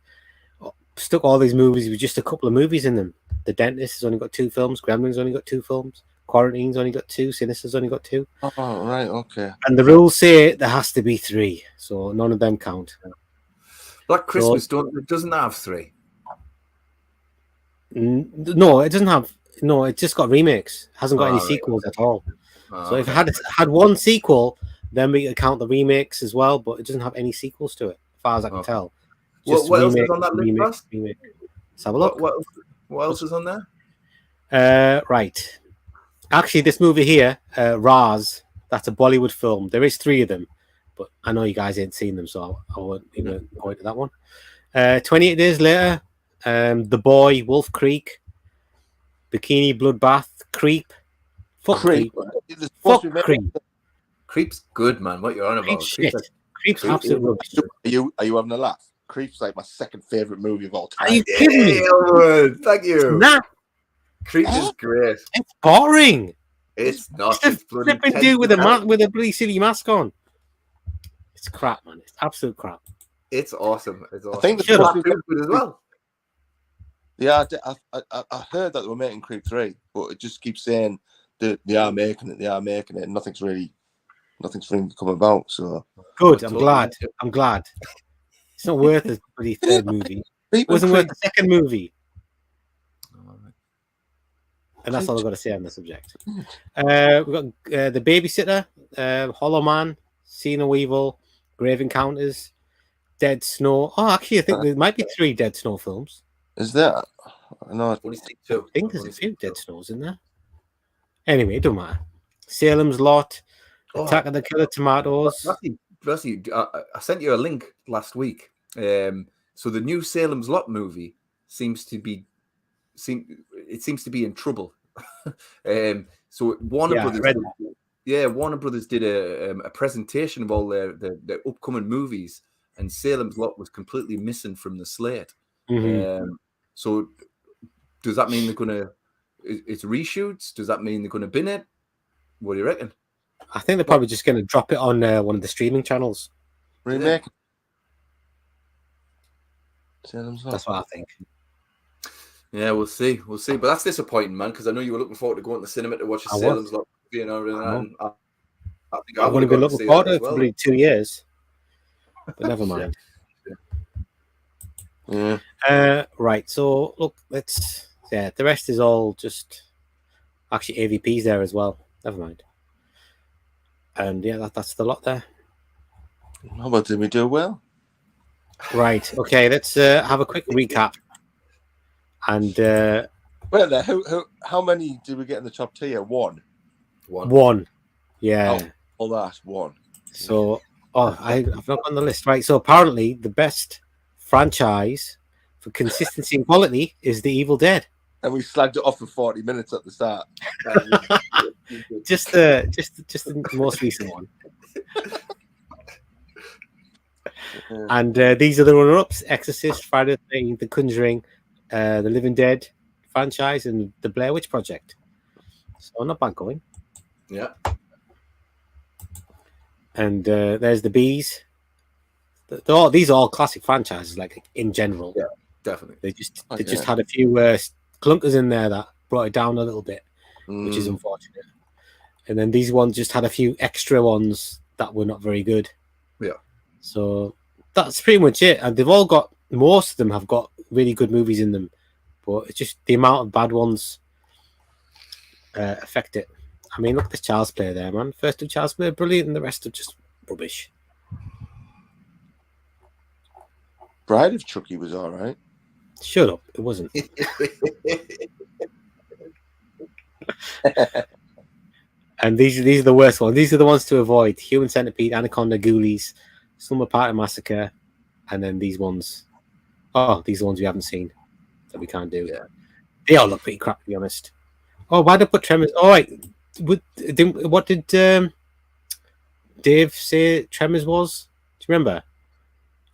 stuck all these movies with just a couple of movies in them. The Dentist has only got 2 films. Gremlins only got 2 films. Quarantine's only got 2. Sinister's only got 2. Oh, right, okay. And the rules say there has to be 3, so none of them count. Black Christmas doesn't have 3. No, it doesn't have. No, it just got remakes. It hasn't got any sequels at all. So if it had one sequel, then we could count the remakes as well. But it doesn't have any sequels to it, as far as I can tell. Just what else is on that list? Let's have a look. What else is on there? Right. Actually, this movie here, Raz, that's a Bollywood film. There is 3 of them, but I know you guys ain't seen them, so I won't even go into that one. 28 Days Later, The Boy, Wolf Creek, Bikini Bloodbath, Creep. Fuck Creep. Fuck Creep. Creep's good, man. What you're on about? Creep's absolute rubbish. Are you having a laugh? Creep's like my second favorite movie of all time. Are you kidding me? Thank you. Nah. Creep is great. It's boring. It's not. It's a flipping dude with a bloody silly mask on. It's crap, man. It's absolute crap. It's awesome. It's awesome. I think the plot is good as well. Yeah, I heard that they were making Creep 3, but it just keeps saying that they are making it, and nothing's really come about. So good. I'm glad. It's not worth a bloody 3rd movie. It wasn't worth the 2nd movie. And that's all I've got to say on the subject. We've got The Babysitter, Hollow Man, Scene of Evil, Grave Encounters, Dead Snow. Oh, actually, I think there might be 3 Dead Snow films. Is there? No, I think there's a few Dead Snows in there. Anyway, it don't matter. Salem's Lot, Attack of the Killer Tomatoes. Rusty, I sent you a link last week. So the new Salem's Lot movie seems to be in trouble. So Warner Brothers did a presentation of all their upcoming movies, and Salem's Lot was completely missing from the slate. Mm-hmm. So does that mean they're gonna? It's reshoots? Does that mean they're gonna bin it? What do you reckon? I think they're probably just going to drop it on one of the streaming channels. Remake. That's what I think. Yeah, we'll see. But that's disappointing, man, because I know you were looking forward to going to the cinema to watch the Salem's Lot, you know. And I think I'm going to be looking forward to it for probably 2 years. But never mind. Yeah. Right. So look, the rest is all just actually AVPs there as well. Never mind. And yeah, that's the lot there. How about did we do well? Right. Okay. Let's have a quick recap. And how many did we get in the top tier? One. Yeah. Oh, that's one. So, I've not got on the list, right? So apparently, the best franchise for consistency and quality is The Evil Dead. And we slagged it off for 40 minutes at the start. just the most recent one. And these are the runner-ups: Exorcist, Friday the 13th, The Conjuring, The Living Dead franchise, and The Blair Witch Project. So not bad going. Yeah. And there's the Bees. These are all classic franchises, like in general. Yeah, definitely. They just had a few clunkers in there that brought it down a little bit, which is unfortunate. And then these ones just had a few extra ones that were not very good. Yeah. So that's pretty much it. And most of them have got really good movies in them, but it's just the amount of bad ones affect it. I mean, look at this Child's Play there, man. First two Child's Play are brilliant, and the rest are just rubbish. Bride of Chucky was all right. Shut up, it wasn't. And these are the worst ones. These are the ones to avoid: Human Centipede, Anaconda, Ghoulies, Slumber Party Massacre, and then these ones. Oh, these are the ones we haven't seen that we can't do. Yeah. They all look pretty crap, to be honest. Oh, why did I put Tremors? All right. What did Dave say Tremors was? Do you remember?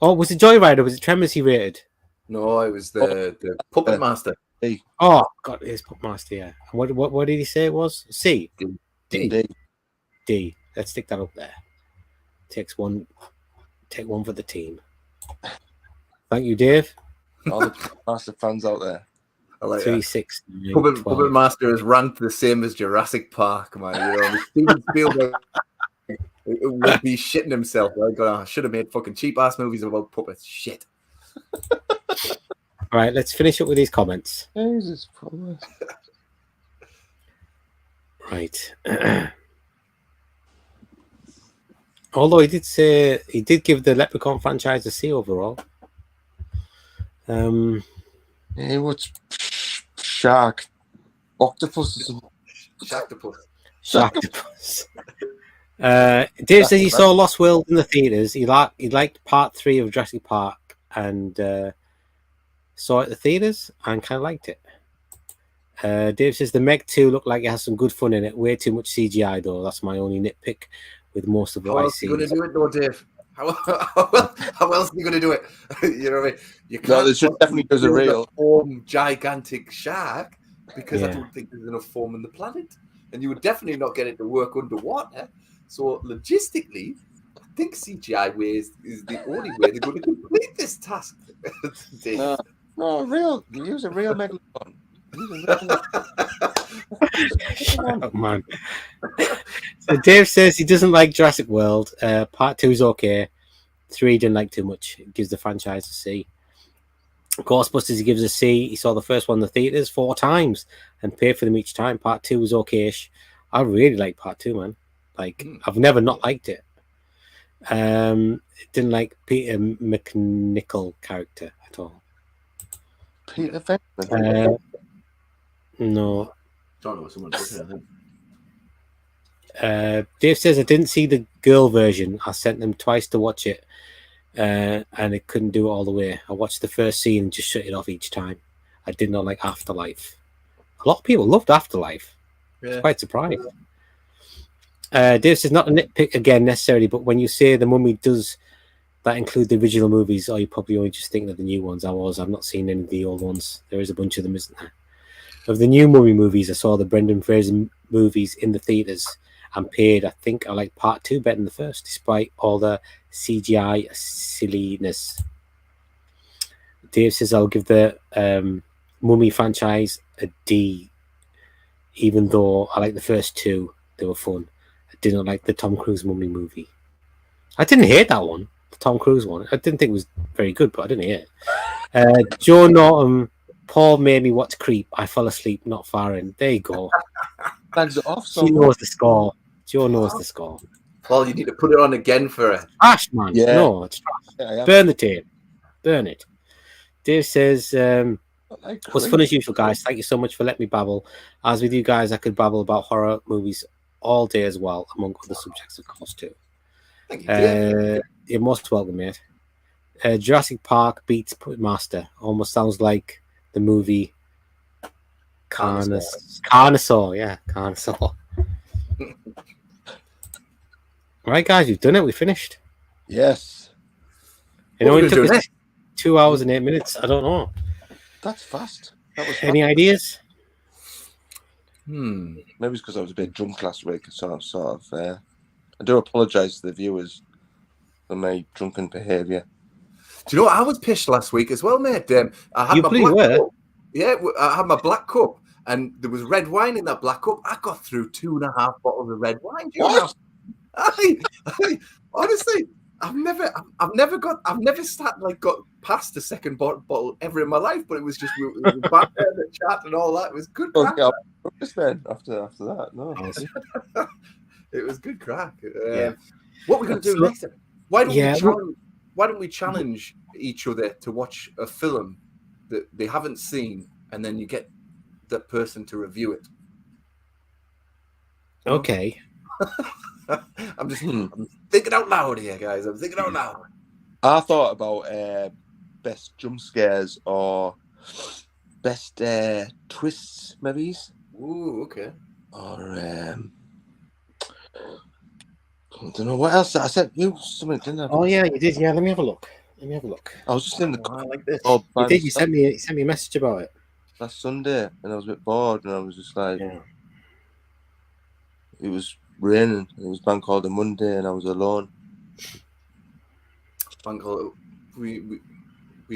Oh, was it Joyride or was it Tremors he rated? No, it was the Puppet Master. Oh, God, it is Puppet Master, yeah. What did he say it was? C. D. D. Let's stick that up there. Take one for the team. Thank you, Dave. All the master fans out there. I like 3, that. 6, 9, Puppet 12. Master is ranked the same as Jurassic Park, man. You know, Steven Spielberg would be shitting himself. Like, I should have made fucking cheap ass movies about puppets. Shit. All right, let's finish up with these comments. Jesus. Right. Although he did give the Leprechaun franchise a C overall. Hey, what's shark? Octopus or something? Sharktopus. Dave says he saw Lost World in the theaters. He liked part 3 of Jurassic Park and saw it at the theaters and kind of liked it. Dave says the Meg 2 looked like it has some good fun in it. Way too much CGI though. That's my only nitpick with most of what I see. How else are you going to do it though, Dave? How else are you going to do it? You know what I mean? You can't. No, there should definitely be a real form gigantic shark because I Yeah. don't think there's enough foam on the planet, and you would definitely not get it to work underwater. So logistically, I think CGI is the only way they're going to complete this task. Dave. No, use a real megalodon. Oh, man. So Dave says he doesn't like Jurassic World. Part 2 is okay. 3 didn't like too much. It gives the franchise a C. Ghostbusters he gives a C. He saw the first one in the theaters 4 times and paid for them each time. Part 2 was okay-ish. I really like Part 2, man. Like I've never not liked it. Didn't like Peter McNichol character at all. Peter Venkman. No. Don't know what someone did, I think. Dave says I didn't see the girl version. I sent them twice to watch it, and it couldn't do it all the way. I watched the first scene and just shut it off each time. I did not like Afterlife. A lot of people loved Afterlife. I was quite surprised. Dave says not a nitpick again necessarily, but when you say the Mummy does that include the original movies, or you probably only just thinking of the new ones. I've not seen any of the old ones. There is a bunch of them, isn't there? Of the new Mummy movies, I saw the Brendan Fraser movies in the theaters and paid. I think I like part 2 better than the first, despite all the CGI silliness. Dave says I'll give the Mummy franchise a D, even though I like the first 2. They were fun. I didn't like the Tom Cruise Mummy movie. I didn't hate that one, the Tom Cruise one. I didn't think it was very good, but I didn't hate it. Joe Norton, Paul made me watch Creep. I fell asleep not far in. There you go. Flags it off. She knows the score. Joe knows the score. Well, you need to put it on again for her. Trash, man. Yeah. No, it's trash. Yeah. Burn the tape. Burn it. Dave says, was fun as usual, guys. Thank you so much for letting me babble. As with you guys, I could babble about horror movies all day as well, among other subjects, of course, too. Thank you, Dave. You're most welcome, mate. Jurassic Park beats Puppet Master. Almost sounds like the movie Carnosaur. Yeah, Carnosaur. Right, guys, we've done it. We finished. Yes. You know, What are it we took doing us next? 2 hours and 8 minutes. I don't know. That's fast. That was Any ideas? Maybe it's because I was a bit drunk last week. I do apologise to the viewers for my drunken behaviour. Do you know what? I was pissed last week as well, mate. I had You my bloody black were? cup. Yeah, I had my black cup, and there was red wine in that black cup. I got through 2.5 bottles of red wine. Do you know? Honestly, I've never got past the second bottle ever in my life. But it was just we were back there, the chat and all that. It was good. Crack. Yeah, after that, no. It was good crack. Yeah. What we're going to do next? Why don't Yeah, we challenge each other to watch a film that they haven't seen, and then you get that person to review it? Okay. I'm thinking out loud here, guys. I'm thinking out loud. I thought about best jump scares or best twists, maybe. Ooh, okay. Or I don't know what else. I said you something, didn't I? Oh yeah, you did. Yeah, let me have a look. I was just in the I like this. car by You did. You myself sent me a message about it. last Sunday, and I was a bit bored, and I was just like, Yeah. it was raining. It was bank holiday Monday, and I was alone. I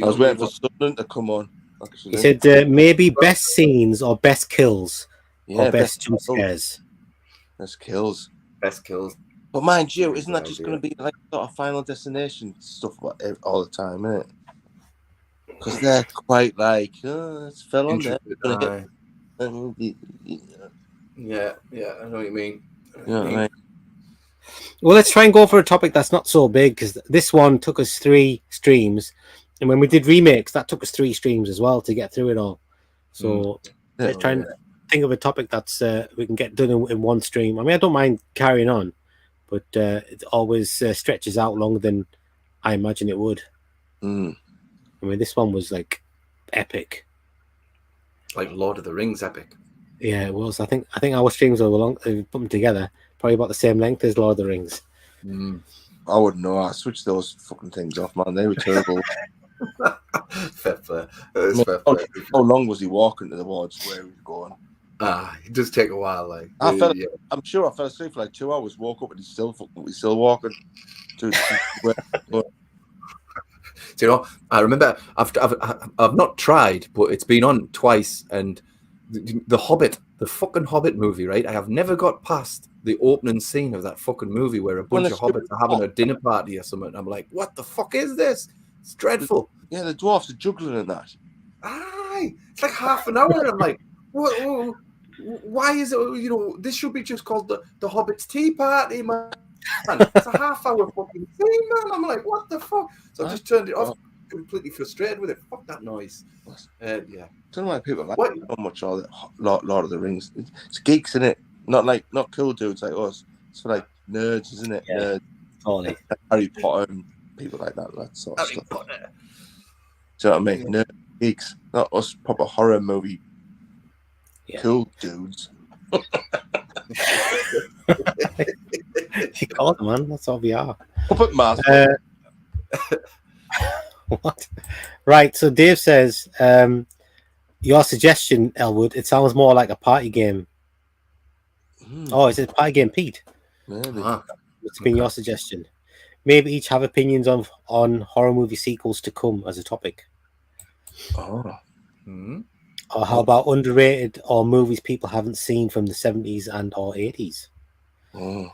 was waiting for something to come on. Actually. He said maybe best scenes or best kills or best jump scares. Best kills. Best kills. But mind you, isn't that just going to be like sort of Final Destination stuff all the time, isn't it? Because they're quite like, it's fell on there. Yeah, I know what you mean. Right. Well, let's try and go for a topic that's not so big, because this one took us 3 streams, and when we did remakes, that took us 3 streams as well to get through it all. So let's try and think of a topic that's we can get done in one stream. I mean, I don't mind carrying on, but it always stretches out longer than I imagine it would. I mean, this one was like epic, like Lord of the Rings epic. Yeah, it was. I think our streams were long. Put them together, probably about the same length as Lord of the Rings. I wouldn't know. I switched those fucking things off, man. They were terrible. Fair play. How long was he walking towards where he was going? It does take a while. Like I'm sure I fell asleep for like 2 hours. Woke up and he's still walking. Do you know? I remember I've not tried, but it's been on twice, and the Hobbit, the fucking Hobbit movie, right? I have never got past the opening scene of that fucking movie where a bunch of hobbits are having a dinner party or something. I'm like, what the fuck is this? It's dreadful. Yeah, the dwarfs are juggling in that. Aye, it's like half an hour. I'm like, what? Why is it? You know, this should be just called the Hobbit's tea party, man. It's a half-hour fucking thing, man. I'm like, what the fuck? So I just turned it off. Completely frustrated with it. Fuck that noise. Yeah. I don't know why people like so much all that Lord of the Rings. It's geeks, isn't it? Not cool dudes like us. It's for like nerds, isn't it? Yeah, nerds. Totally. Harry Potter and people like that sort of Harry stuff. Potter. Do you know what I mean? Nerd geeks, not us proper horror movie cool dudes. You call it, man. That's all we are. Puppet master. What? Right. So Dave says, your suggestion, Elwood, it sounds more like a party game. Oh, is it a party game, Pete? Maybe. It's been your suggestion. Maybe each have opinions on horror movie sequels to come as a topic. Oh. Or how about underrated or movies people haven't seen from the 70s and or 80s? Well,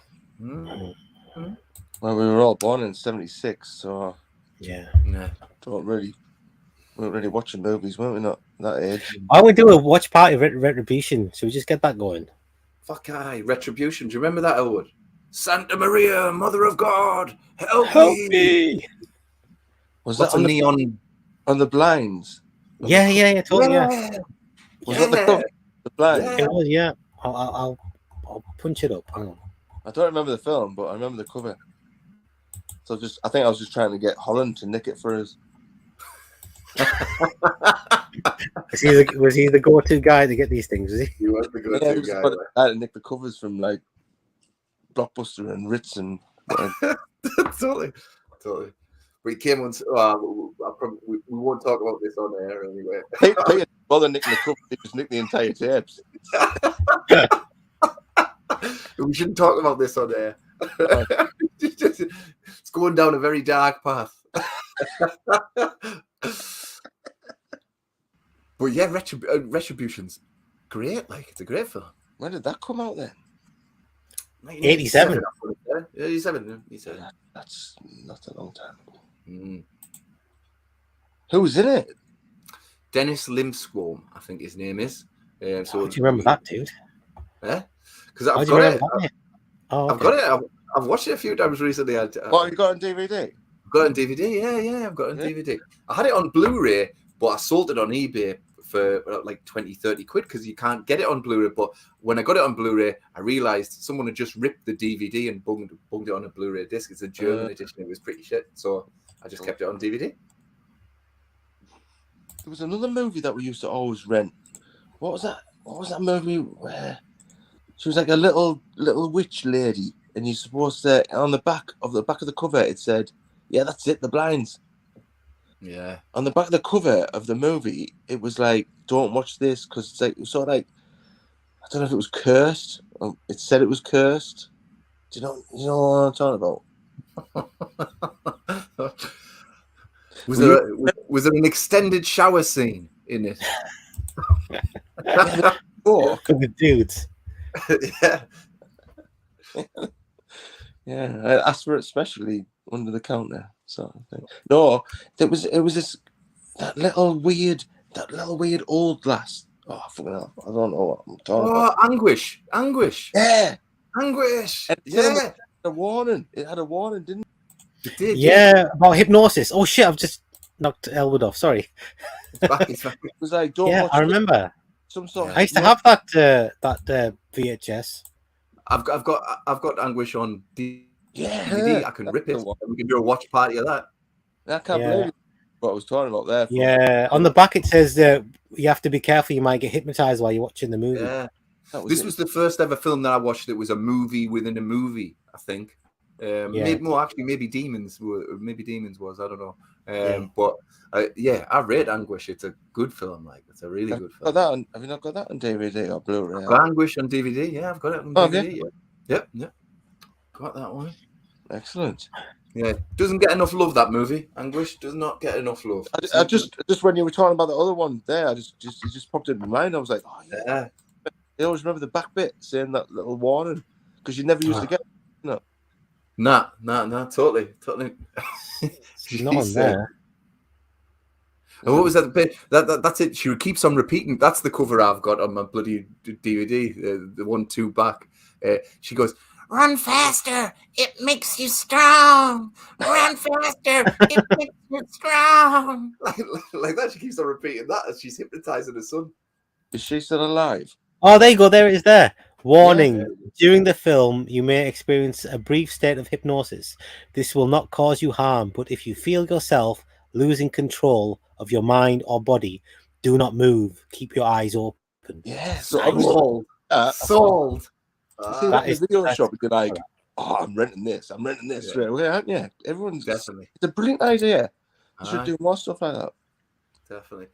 we were all born in 76, so yeah. We weren't really watching movies, weren't we? Not that age. Why don't we do a watch party Retribution? Should we just get that going? Fuck aye, Retribution. Do you remember that, Elwood? Santa Maria, Mother of God, help me. Was that on neon on the blinds? Yeah, totally. Yeah. Was that the cover? The blinds? It was, yeah. I'll punch it up. Hang on. I don't remember the film, but I remember the cover. So I think I was just trying to get Holland to nick it for us. Was he the go-to guy to get these things? Was he? He was the go-to guy. I had to nick the covers from like Blockbuster and Ritz and totally. But he came on. We won't talk about this on air anyway. Peter bother nicking the covers, he just nicked the entire tapes. We shouldn't talk about this on air. It's going down a very dark path. But yeah, Retribution's great. Like, it's a great film. When did that come out then? 87. 87. That's not a long time ago. Who was in it? Dennis Limsworm, I think his name is. So how do you remember that, dude? Because I've got it. I've got it. I've watched it a few times recently. What, you got on DVD? I've got it on DVD. Yeah, I've got it on DVD. I had it on Blu-ray, but I sold it on eBay for like 20-30 quid because you can't get it on Blu-ray. But when I got it on Blu-ray, I realized someone had just ripped the DVD and bunged it on a Blu-ray disc. It's a German edition. It was pretty shit, so I just kept it on DVD. There was another movie that we used to always rent. What was that? What was that movie where she was like a little witch lady, and you're supposed to on the back of the cover it said, "Yeah, that's it, the blinds." Yeah. On the back of the cover of the movie, it was like, "Don't watch this," because it's like it was sort of like, I don't know if it was cursed. It said it was cursed. Do you know what I'm talking about? Was there an extended shower scene in it? Oh, For the dudes. Yeah. yeah. I asked for it specially under the counter, sort of thing. No, it was this that little weird old lass. Oh, fucking hell. I don't know what I'm talking about. Anguish. Yeah. Anguish. And film Yeah. had a warning. It had a warning, didn't it? It did. Yeah, about hypnosis. Oh shit! I've just knocked Elwood off. Sorry. It's back. It's back. It was like, don't Yeah, watch I this. remember. Some sort of I used to have that VHS. I've got Anguish on DVD. Yeah. I can rip it. We can do a watch party of that. I can't Yeah. believe what I was talking about there. Yeah, on the back it says you have to be careful. You might get hypnotized while you're watching the movie. Yeah. Was was the first ever film that I watched that was a movie within a movie, I think. Maybe Demons was, I don't know. But I rate Anguish. It's a good film. Like, it's a really good film. Have you not got that on DVD or Blu-ray? I've got Anguish on DVD. Yeah, I've got it on DVD. Yeah. Yep. Got that one. Excellent. Yeah, doesn't get enough love, that movie. Anguish does not get enough love. I just when you were talking about the other one there, it just popped in my mind. I was like, oh yeah. I always remember the back bit saying that little warning because you never used to get it. No. Nah, totally. She's not on there. And what was that bit? That's it. She keeps on repeating. That's the cover I've got on my bloody DVD. The 1-2 back. She goes, "Run faster! It makes you strong. Run faster! It makes you strong." Like that. She keeps on repeating that as she's hypnotizing her son. Is she still alive? Oh, there you go. There it is. There. Warning: during the film, you may experience a brief state of hypnosis. This will not cause you harm, but if you feel yourself losing control of your mind or body, do not move. Keep your eyes open. Yeah. So Sold. Sold. See, That in is- the video that's- shop, you're like, oh, I'm renting this straight away, aren't you? Everyone's Definitely. It's a brilliant idea. You should do more stuff like that. Definitely.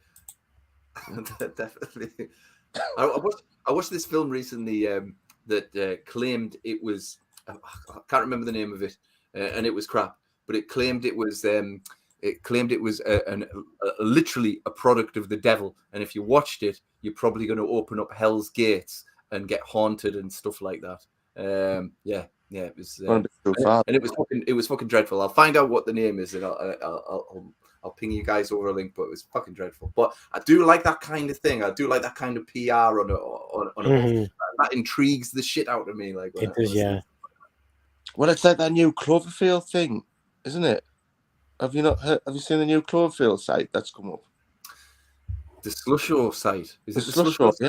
Definitely. I watched this film recently that claimed it was, I can't remember the name of it, and it was crap, but it claimed it was literally a product of the devil, and if you watched it, you're probably going to open up hell's gates and get haunted and stuff like that. It was and it was fucking dreadful. I'll find out what the name is, and I'll ping you guys over a link, but it was fucking dreadful. But I do like that kind of thing. I do like that kind of PR on a that intrigues the shit out of me. Like It does, yeah. Well, it's like that new Cloverfield thing, isn't it? Have you seen the new Cloverfield site that's come up? The Slusho site. Is it the Slusho? Slusho?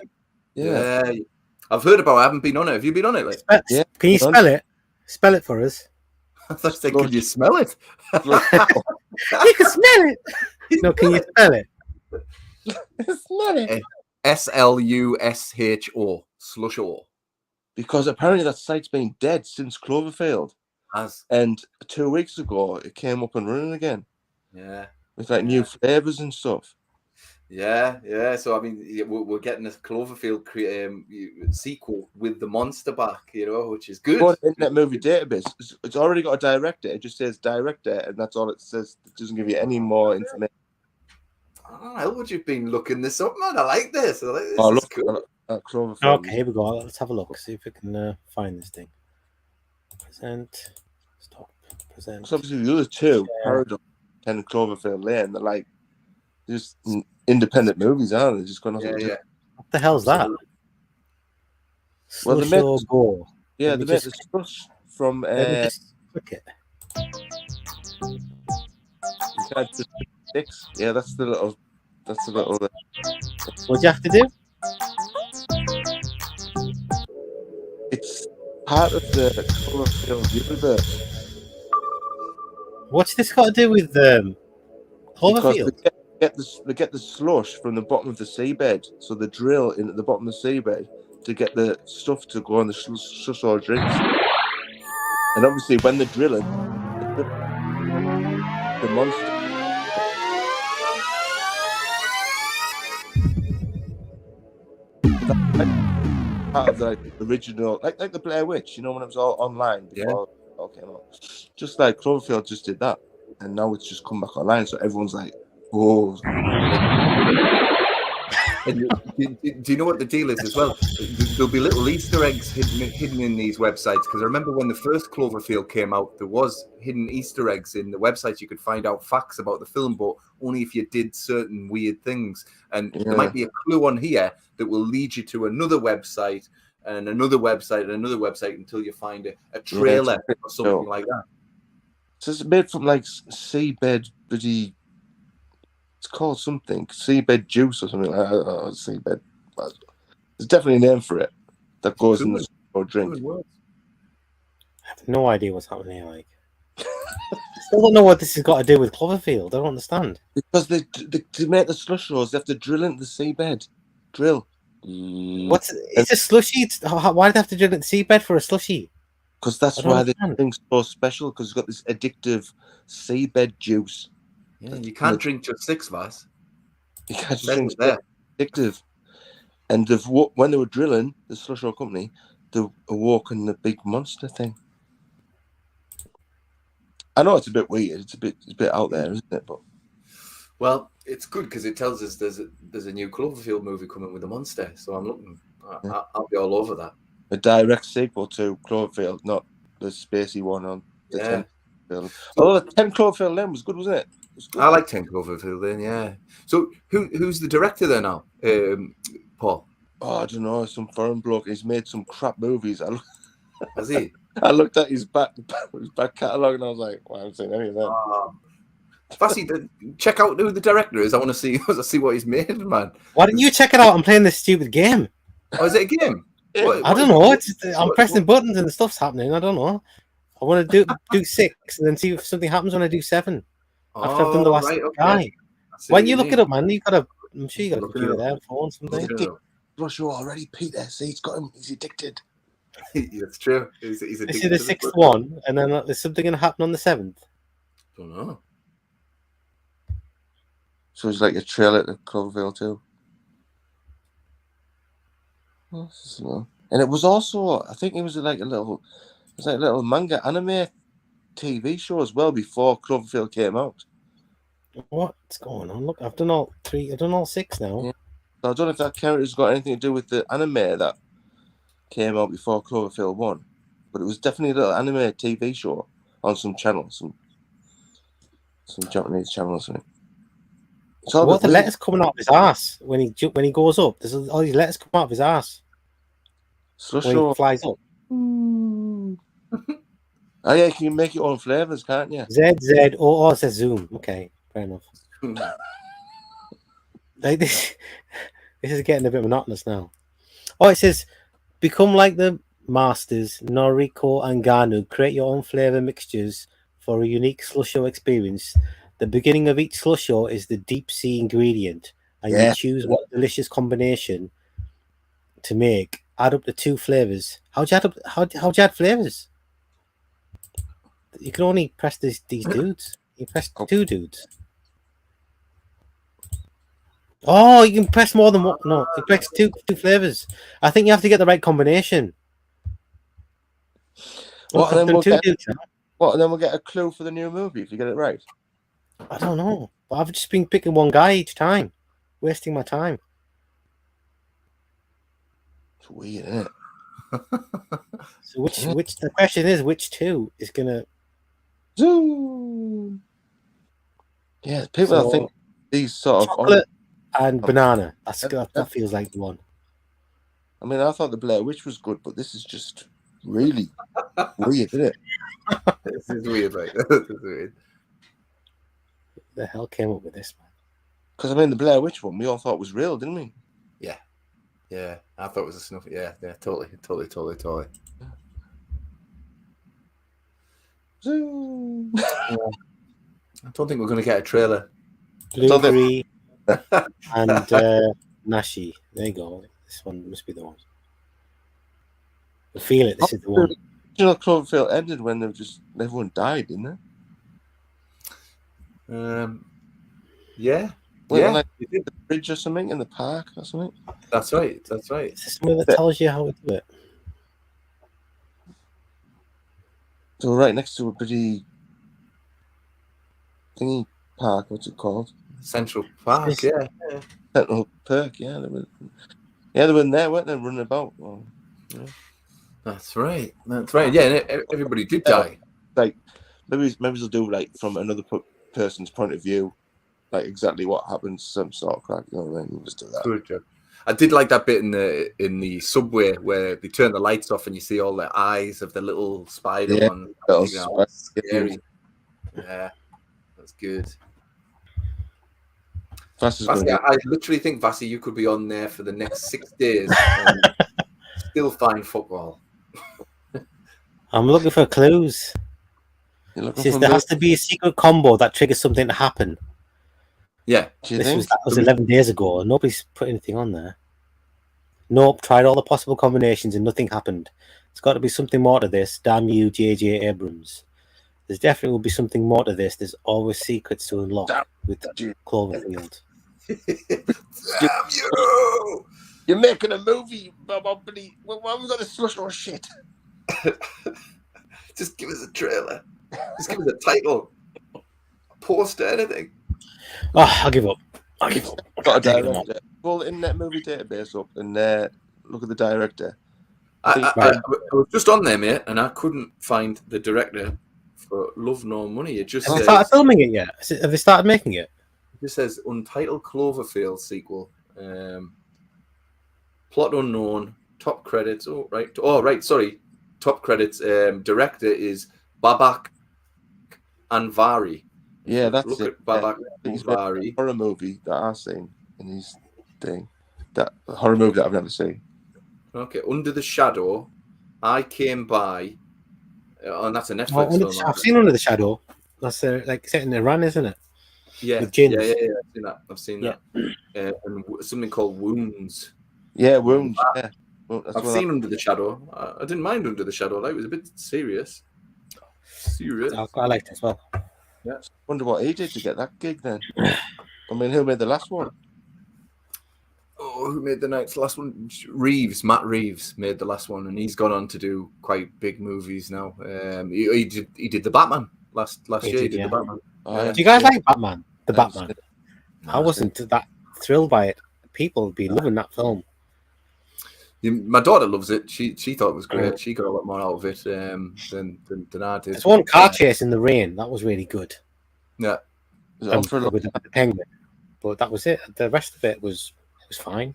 Yeah. I've heard about it. I haven't been on it. Have you been on it? Like, Yeah. Can you spell it? Spell it for us. I thought you said, can you smell it? You can smell it. No, can you spell it? Smell it. SLUSHO. Slusho. Because apparently that site's been dead since Cloverfield. And 2 weeks ago, it came up and running again. Yeah. With like new flavors and stuff. Yeah. So I mean, we're getting a Cloverfield sequel with the monster back, which is good. Go on Internet Movie Database. It's already got a director. It just says director, and that's all it says. It doesn't give you any more information. How would you've been looking this up, man? I like this. This Oh, is look, cool. Cloverfield. Okay, here we go. Let's have a look. See if we can find this thing. Present. Stop. Present. So obviously the other two, Paradox and Cloverfield Lane, they're like just independent movies, aren't they? Just going off. Yeah. What the hell's that? Well, they made Slusho Go. Yeah, Let they me made just- the slush from. Let me just click it. Six. Yeah, that's the little. What do you have to do? It's part of the Cloverfield universe. What's this got to do with Because Cloverfield? they get the slush from the bottom of the seabed, so they drill into the bottom of the seabed to get the stuff to go on the slush or drinks. And obviously, when they're drilling, the monster. Part of the original, like the Blair Witch, when it was all online before it all came out. Just like Cloverfield just did that, and now it's just come back online. So everyone's like, "Oh." And do you know what the deal is as well? There'll be little Easter eggs hidden in these websites, because I remember when the first Cloverfield came out, there was hidden Easter eggs in the websites. You could find out facts about the film, but only if you did certain weird things. And there might be a clue on here that will lead you to another website and another website and another website until you find a trailer or something like that. So it's made from like seabed bloody. It's called something, seabed juice or something like that. Seabed. There's definitely a name for it that goes in the drink. I have no idea what's happening here. Like, still don't know what this has got to do with Cloverfield. I don't understand. Because they to make the slush rolls, they have to drill into the seabed. Drill. It's a slushy. Why do they have to drill it in the seabed for a slushy? Because that's why the thing's so special. Because it's got this addictive seabed juice. Yeah, you can't drink just 6 of us. You can't just drink that. Addictive. And when they were drilling the slush roll company, they awoke in the big monster thing. I know it's a bit weird. It's a bit out there, isn't it? But well, it's good because it tells us there's a new Cloverfield movie coming with a monster. So I'm looking. I'll be all over that. A direct sequel to Cloverfield, not the spacey one on the 10th film. Although the 10 Cloverfield Lane was good, wasn't it? I like 10 Cloverfield Lane, yeah. So who's the director there now, Paul? Oh, I don't know, some foreign bloke. He's made some crap movies. Has he? I looked at his back catalogue and I was like, well, I haven't seen any of them. Fassy, check out who the director is. I want to see what he's made, man. Why didn't you check it out? I'm playing this stupid game. Oh, is it a game? I don't know. I'm pressing buttons and the stuff's happening. I don't know. I want to do 6 and then see if something happens when I do 7. After I've done the last guy. Why don't you look it up, man? I'm sure you got a computer there, phone, something. Rush already, Peter. See, he's got him. He's addicted. That's true. He's addicted. This is the 6th one, and then there's something going to happen on the 7th. Don't know. So it's like a trailer to Cloverfield too. And it was also, I think it was like a little manga anime TV show as well before Cloverfield came out. What's going on? Look, I've done all 3. I've done all 6 now. Yeah. So I don't know if that character's got anything to do with the anime that came out before Cloverfield 1, but it was definitely a little anime TV show on some channel, some Japanese channel or something. What the letters coming out of his ass when he goes up? There's all these letters come out of his ass when he flies up. Oh yeah, you can make your own flavors, can't you? ZZ. Oh, it says Zoom. Okay, fair enough. Like this is getting a bit monotonous now. Oh, it says become like the masters Noriko and Ganu. Create your own flavor mixtures for a unique slusho experience. The beginning of each slusho is the deep sea ingredient, and you choose what delicious combination to make. Add up the 2 flavors. How'd you add flavors? You can only press these dudes. You press 2 dudes. Oh, you can press more than one. No, you press two flavors. I think you have to get the right combination. What? And then we'll get a clue for the new movie if you get it right. I don't know. But I've just been picking one guy each time, wasting my time. It's weird, isn't it? So which the question is, which 2 is gonna Zoom? Yeah, people think these sort chocolate and banana. That feels like the one. I mean, I thought the Blair Witch was good, but this is just really weird, isn't it? This is weird, right? This is weird. The hell came up with this, man? Because I mean, the Blair Witch one we all thought was real, didn't we? Yeah. I thought it was a snuff. Yeah, totally. Zoom. I don't think we're going to get a trailer. Blueberry and Nashi. There you go. This one must be the one. I feel it. This is the one. You know, Cloverfield ended when everyone died, didn't they? Yeah. Like the bridge or something in the park or something. That's right. Is this something that tells you how to do it? they were right next to a pretty thingy park. What's it called? Central Park, yeah. Central Park. Yeah, they were in there, weren't they? Running about. Well, yeah. That's right. That's right. Yeah, and everybody did die. Like maybe they'll do like from another person's point of view, like exactly what happens. Some sort of crack. You know what I mean? Just do that. Good job. I did like that bit in the subway where they turn the lights off and you see all the eyes of the little spider one. Scary. Yeah, that's good. Vassy, I literally think, Vassy, you could be on there for the next 6 days and still find football. I'm looking for clues. There has to be a secret combo that triggers something to happen. Yeah. That was 11 days ago. And nobody's put anything on there. Nope, tried all the possible combinations and nothing happened. It's got to be something more to this. Damn you, J.J. Abrams. There's definitely will be something more to this. There's always secrets to unlock with Cloverfield. Damn you! You're making a movie, Bob. Why have we got this slush or shit? Just give us a trailer. Just give us a title. A poster, anything. Oh, I'll give up. Got a director. Pull the Internet Movie Database up and look at the director. I was just on there, mate, and I couldn't find the director for Love Nor Money. It just Have says, they started filming it yet? Have they started making it? It just says Untitled Cloverfield sequel. Plot unknown. Top credits. Sorry. Top credits. Director is Babak Anvari. Yeah, that's Look it. at Babak Anvari. Horror movie that I've seen in his thing. That horror movie that I've never seen. Okay, Under the Shadow. I Came By. And that's a Netflix film. I've seen Under the Shadow. That's like set in Iran, isn't it? Yeah, with gins. Yeah. I've seen that. And something called Wounds. Yeah, Wounds. Yeah. Well, I've seen Under the Shadow. I didn't mind Under the Shadow. Like, it was a bit serious. I liked it as well. Yeah. Wonder what he did to get that gig then. I mean, who made the last one? Oh, who made the next last one? Matt Reeves made the last one, and he's gone on to do quite big movies now. He did the Batman last year. He did the Batman. Do you guys like Batman? The Batman. I wasn't that thrilled by it. People would be loving that film. My daughter loves it. She thought it was great. She got a lot more out of it than I did. There's one car chase in the rain. That was really good. Yeah. With the penguin. But that was it. The rest of it was fine.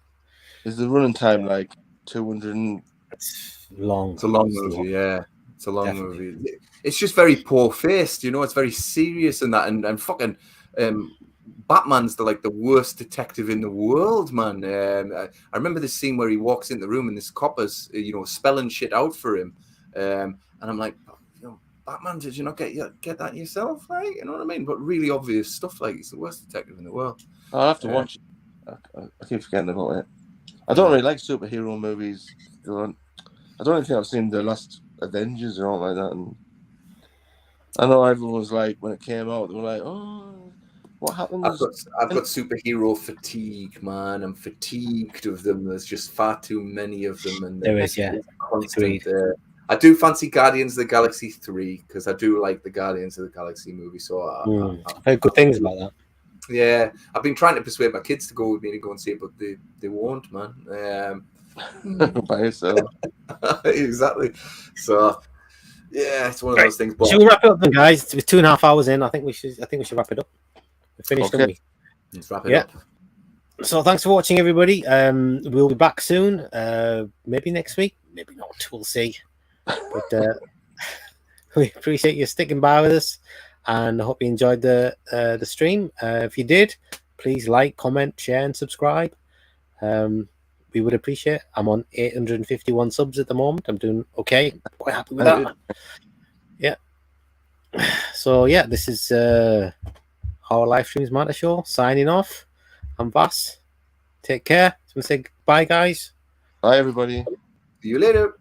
Is the running time like 200? It's long. It's a long movie, yeah. It's a long movie. It's just very poor-faced, you know. It's very serious and that, and fucking Batman's the worst detective in the world, man. I remember this scene where he walks in the room and this copper's spelling shit out for him, and I'm like, Batman, did you not get that yourself? Like, you know what I mean? But really obvious stuff. Like, he's the worst detective in the world. I'll have to watch it. I keep forgetting about it. I don't really like superhero movies. I don't even think I've seen the last Avengers or all like that. And I know everyone was like, when it came out, they were like, "Oh, what happened?" I've got superhero fatigue, man. I'm fatigued of them. There's just far too many of them, and there is, constant. I do fancy Guardians of the Galaxy 3 because I do like the Guardians of the Galaxy movie. So I've heard good things about that. Yeah, I've been trying to persuade my kids to go with me to go and see it, but they won't, man. By yourself. Exactly. So yeah, it's one of those things. But should we wrap it up then, guys? It's 2.5 hours in. I think we should wrap it up. We're finished, haven't we? Let's wrap it up. So thanks for watching, everybody. We'll be back soon. Maybe next week, maybe not. We'll see. But we appreciate you sticking by with us, and I hope you enjoyed the stream. If you did, please like, comment, share, and subscribe. We would appreciate it. I'm on 851 subs at the moment. I'm doing okay. Quite happy with that. Yeah. So yeah, this is our live streams matter show. Signing off. I'm Vass. Take care. So we say bye, guys. Bye, everybody. See you later.